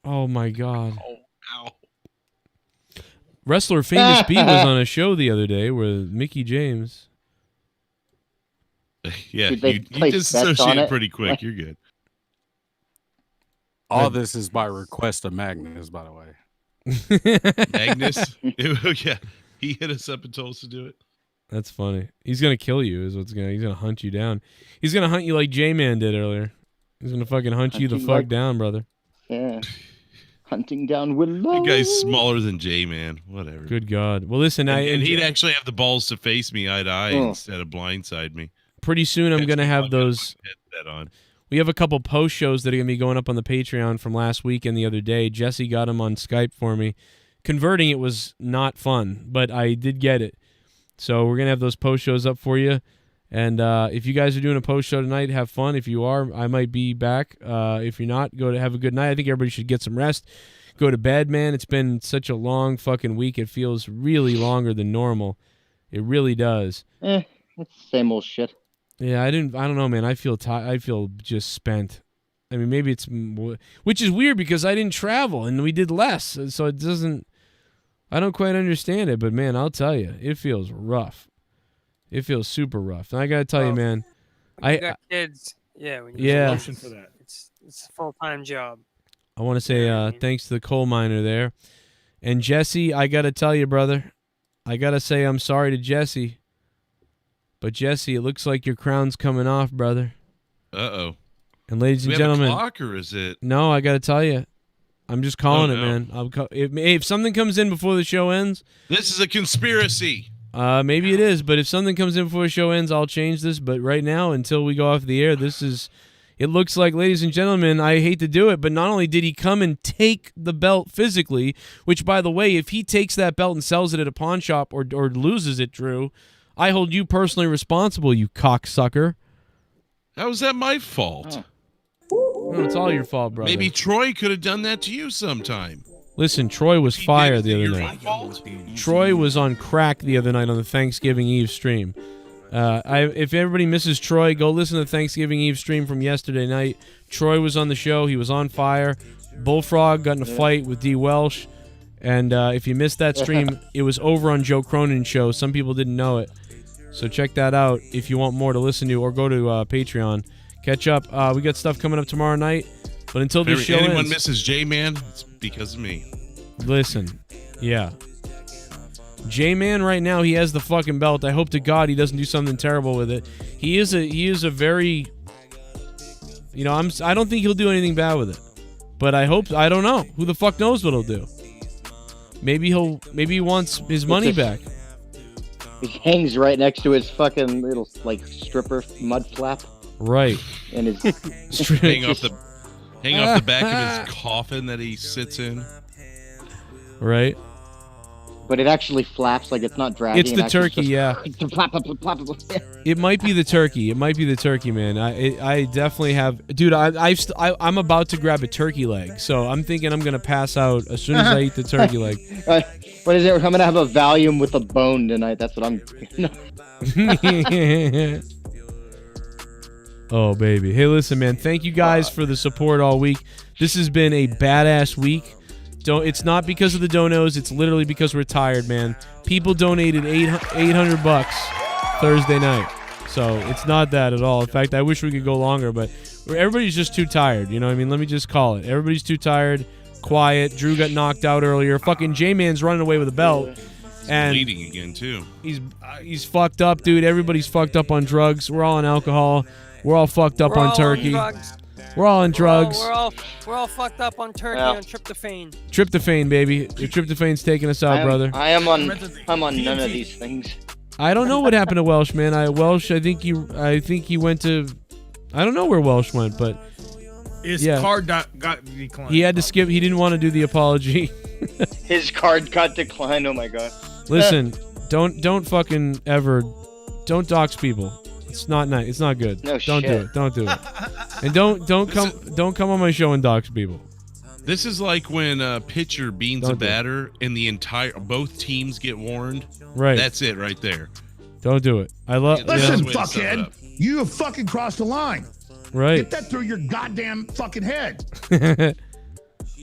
Oh my God. Oh, ow. Wrestler Famous B was on a show the other day with Mickey James. Yeah, Did they you place bets on disassociate it? pretty quick. You're good. All this is by request of Magnus, by the way. Magnus? Yeah, he hit us up and told us to do it. That's funny. He's gonna kill you. He's gonna hunt you down. He's gonna hunt you like Jman did earlier. He's gonna fucking hunt you the Hunting fuck like- down, brother. Yeah. Hunting down Willow. That guy's smaller than J-Man. Whatever. Good God. Well, listen, And he'd actually have the balls to face me eye to eye Oh. instead of blindside me. pretty soon I'm gonna have those. Headset on. We have a couple post shows that are gonna be going up on the Patreon from last week and the other day. Jesse got them on Skype for me. Converting it was not fun, but I did get it. So we're gonna have those post shows up for you. And if you guys are doing a post show tonight, have fun. If you are, I might be back. If you're not, go to have a good night. I think everybody should get some rest. Go to bed, man. It's been such a long fucking week. It feels really longer than normal. It really does. It's the same old shit. Yeah, I don't know, man. I feel I feel just spent. I mean, maybe it's, which is weird because I didn't travel and we did less, so it doesn't. I don't quite understand it, but man, I'll tell you, it feels rough. It feels super rough, and I gotta tell you, man, You got kids. Yeah. When you Yeah. Motion for that. It's a full-time job. I want to say thanks to the coal miner there, and Jesse. I gotta tell you, brother, I gotta say I'm sorry to Jesse, but Jesse, it looks like your crown's coming off, brother. Uh-oh. And ladies Do and we have a gentlemen, clock, or is it? No, I gotta tell you, I'm just calling Oh, it, no. man. If something comes in before the show ends, This is a conspiracy. maybe it is. But if something comes in before the show ends, I'll change this. But right now, until we go off the air, this is. It looks like, ladies and gentlemen, I hate to do it, but not only did he come and take the belt physically, which, by the way, if he takes that belt and sells it at a pawn shop or loses it, Drew, I hold you personally responsible, you cocksucker. How is that my fault? No, it's all your fault, brother. Maybe Troy could have done that to you sometime. Listen, Troy was fire the other night. Troy was on crack the other night on the Thanksgiving Eve stream. If everybody misses Troy, go listen to the Thanksgiving Eve stream from yesterday night. Troy was on the show. He was on fire. Bullfrog got in a fight with D. Welsh. And if you missed that stream, it was over on Joe Cronin Show. Some people didn't know it. So check that out if you want more to listen to, or go to Patreon. Catch up. We got stuff coming up tomorrow night. But until this show anyone ends, misses Jman, it's because of me. listen, yeah. Jman right now, he has the fucking belt. I hope to God he doesn't do something terrible with it. He is a very, I don't think he'll do anything bad with it. But I don't know. Who the fuck knows what he'll do? Maybe he wants his money back. It hangs right next to his fucking little stripper mud flap. Right. And his hang off the back of his coffin that he sits in. Right. But it actually flaps, like it's not dragging. It's the turkey, yeah. Flap, flap, flap, flap. It might be the turkey. It might be the turkey, man. I definitely have, dude. I'm about to grab a turkey leg, so I'm thinking I'm gonna pass out as soon as I eat the turkey leg. What is it? I'm gonna have a Valium with a bone tonight. That's what I'm. Oh baby, hey, listen, man. Thank you guys for the support all week. This has been a badass week. It's not because of the donos. It's literally because we're tired, man. People donated $800 Thursday night, so it's not that at all. In fact, I wish we could go longer, but everybody's just too tired. You know what I mean? Let me just call it. Everybody's too tired. Quiet. Drew got knocked out earlier. Fucking J-Man's running away with a belt. And bleeding again too. He's fucked up, dude. Everybody's fucked up on drugs. We're all on alcohol. We're all fucked up on turkey. We're all on drugs. We're all fucked up on turkey on tryptophan. Tryptophan, baby. The tryptophan's taking us out, brother. I'm on none of these things. I don't know what happened to Welsh, man. I think he went to. I don't know where Welsh went, but his card got declined. He had to skip. He didn't want to do the apology. His card got declined. Oh my god. Listen, don't fucking ever, don't dox people. It's not nice. It's not good. No don't shit. do it. Don't do it. And don't come on my show and dox people. This is like when a pitcher beans a batter and both teams get warned. Right. That's it right there. Don't do it. Listen, fuckhead, you have fucking crossed the line. Right. Get that through your goddamn fucking head.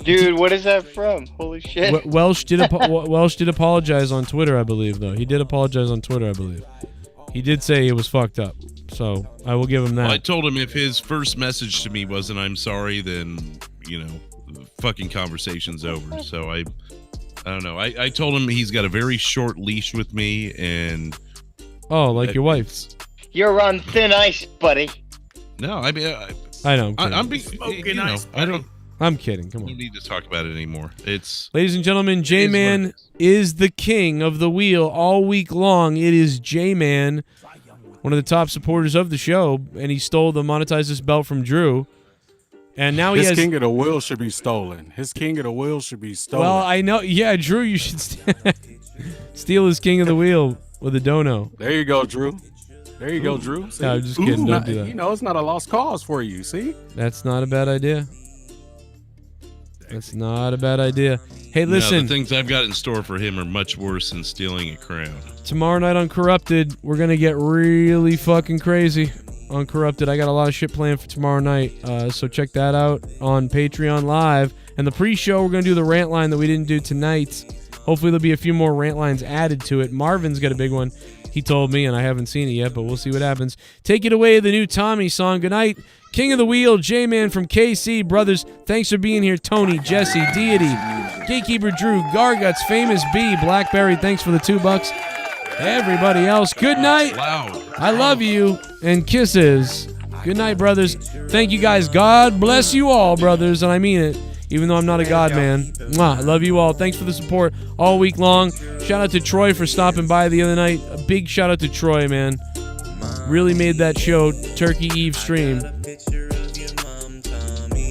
Dude, what is that from? Holy shit. Welsh did apologize on Twitter, I believe, though. He did apologize on Twitter, I believe. He did say it was fucked up. So I will give him that. Well, I told him if his first message to me wasn't "I'm sorry," then the fucking conversation's over. So I don't know. I told him he's got a very short leash with me, and like your wife. You're on thin ice, buddy. No, I mean I know. I'm being smoking ice. I'm kidding. Come on. We don't need to talk about it anymore. Ladies and gentlemen, J-Man is the king of the wheel all week long. It is J-Man, one of the top supporters of the show, and he stole the Monetize This belt from Drew. And now His king of the wheel should be stolen. His king of the wheel should be stolen. Well, I know. Yeah, Drew, you should steal his king of the wheel with a dono. There you go, Drew. There you go, Drew. See? No, I'm just kidding. Don't do that. You know, it's not a lost cause for you. See? That's not a bad idea. That's not a bad idea. Hey, listen. No, the things I've got in store for him are much worse than stealing a crown. Tomorrow night on Corrupted, we're going to get really fucking crazy on Corrupted. I got a lot of shit planned for tomorrow night, so check that out on Patreon Live. And the pre-show, we're going to do the rant line that we didn't do tonight. Hopefully there'll be a few more rant lines added to it. Marvin's got a big one. He told me, and I haven't seen it yet, but we'll see what happens. Take it away, the new Tommy song. Good night. King of the Wheel, Jman from KC. Brothers, thanks for being here. Tony, Jesse, Deity, Gatekeeper Drew, GARGUTS, Famous B, Blackberry, thanks for the $2. Everybody else, good night. I love you, and kisses. Good night, brothers. Thank you guys. God bless you all, brothers, and I mean it. Even though I'm not a god man. Mwah, I love you all. Thanks for the support all week long. Shout out to Troy for stopping by the other night. A big shout out to Troy, man. Really made that show Turkey Eve stream.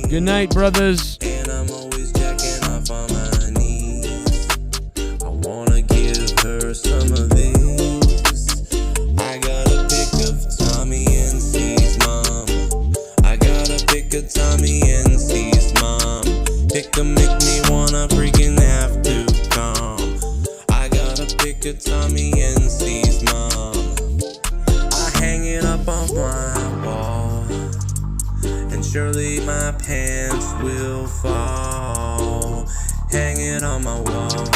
Good night, brothers. And I'm always jacking off on my knees. I wanna give her some of this. I got a pic of Tommy and C's mom. I got a pic of Tommy and C's mom. Pick to make me wanna freaking have to come. I got a pic of Tommy and C's mom. I hang it up on my wall, and surely my pants will fall. Hang it on my wall.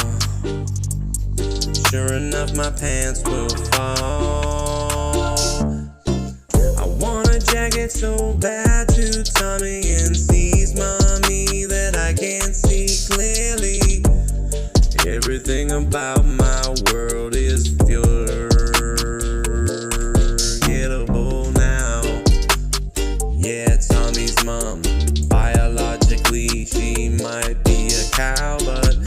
Sure enough, my pants will fall. I want a jacket so bad to Tommy and C's mommy that I can't see clearly. Everything about my world is forgettable now. Yeah, Tommy's mom, biologically she might be a cow, but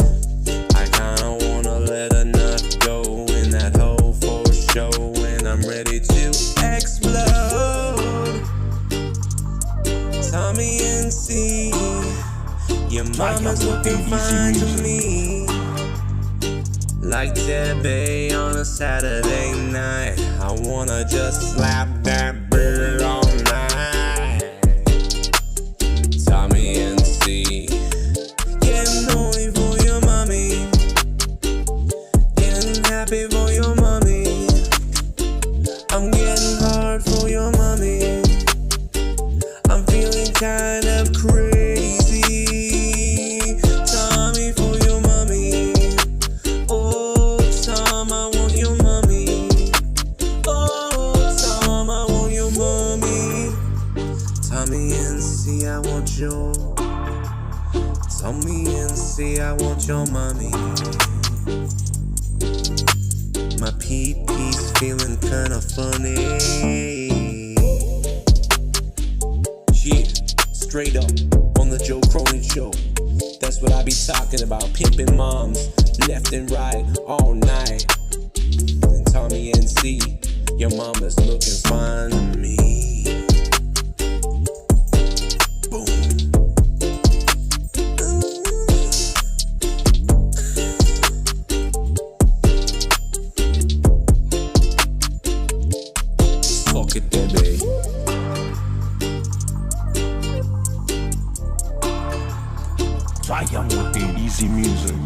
I kinda wanna let a nut go in that hole for show when I'm ready to explode. Tommy and C, your mama's looking fine to me. Like Zippay on a Saturday night, I wanna just slap that bird all night. Tommy and C, getting horny for your mommy, getting happy for your mommy. I'm getting hard for your mommy. I'm feeling kind of crazy. Tommy for your mommy. Oh, Tom, I want your mommy. Oh, Tom, I want your mommy. Tommy and C, I want your. Tommy and C, I want your mommy. My pee-pee's feeling kinda funny. Yeah, straight up on the Joe Cronin Show. That's what I be talking about. Pimping moms left and right all night. And Tommy and C, your mama's looking fine to me. Boom. Fuck it, baby. Try with the easy music.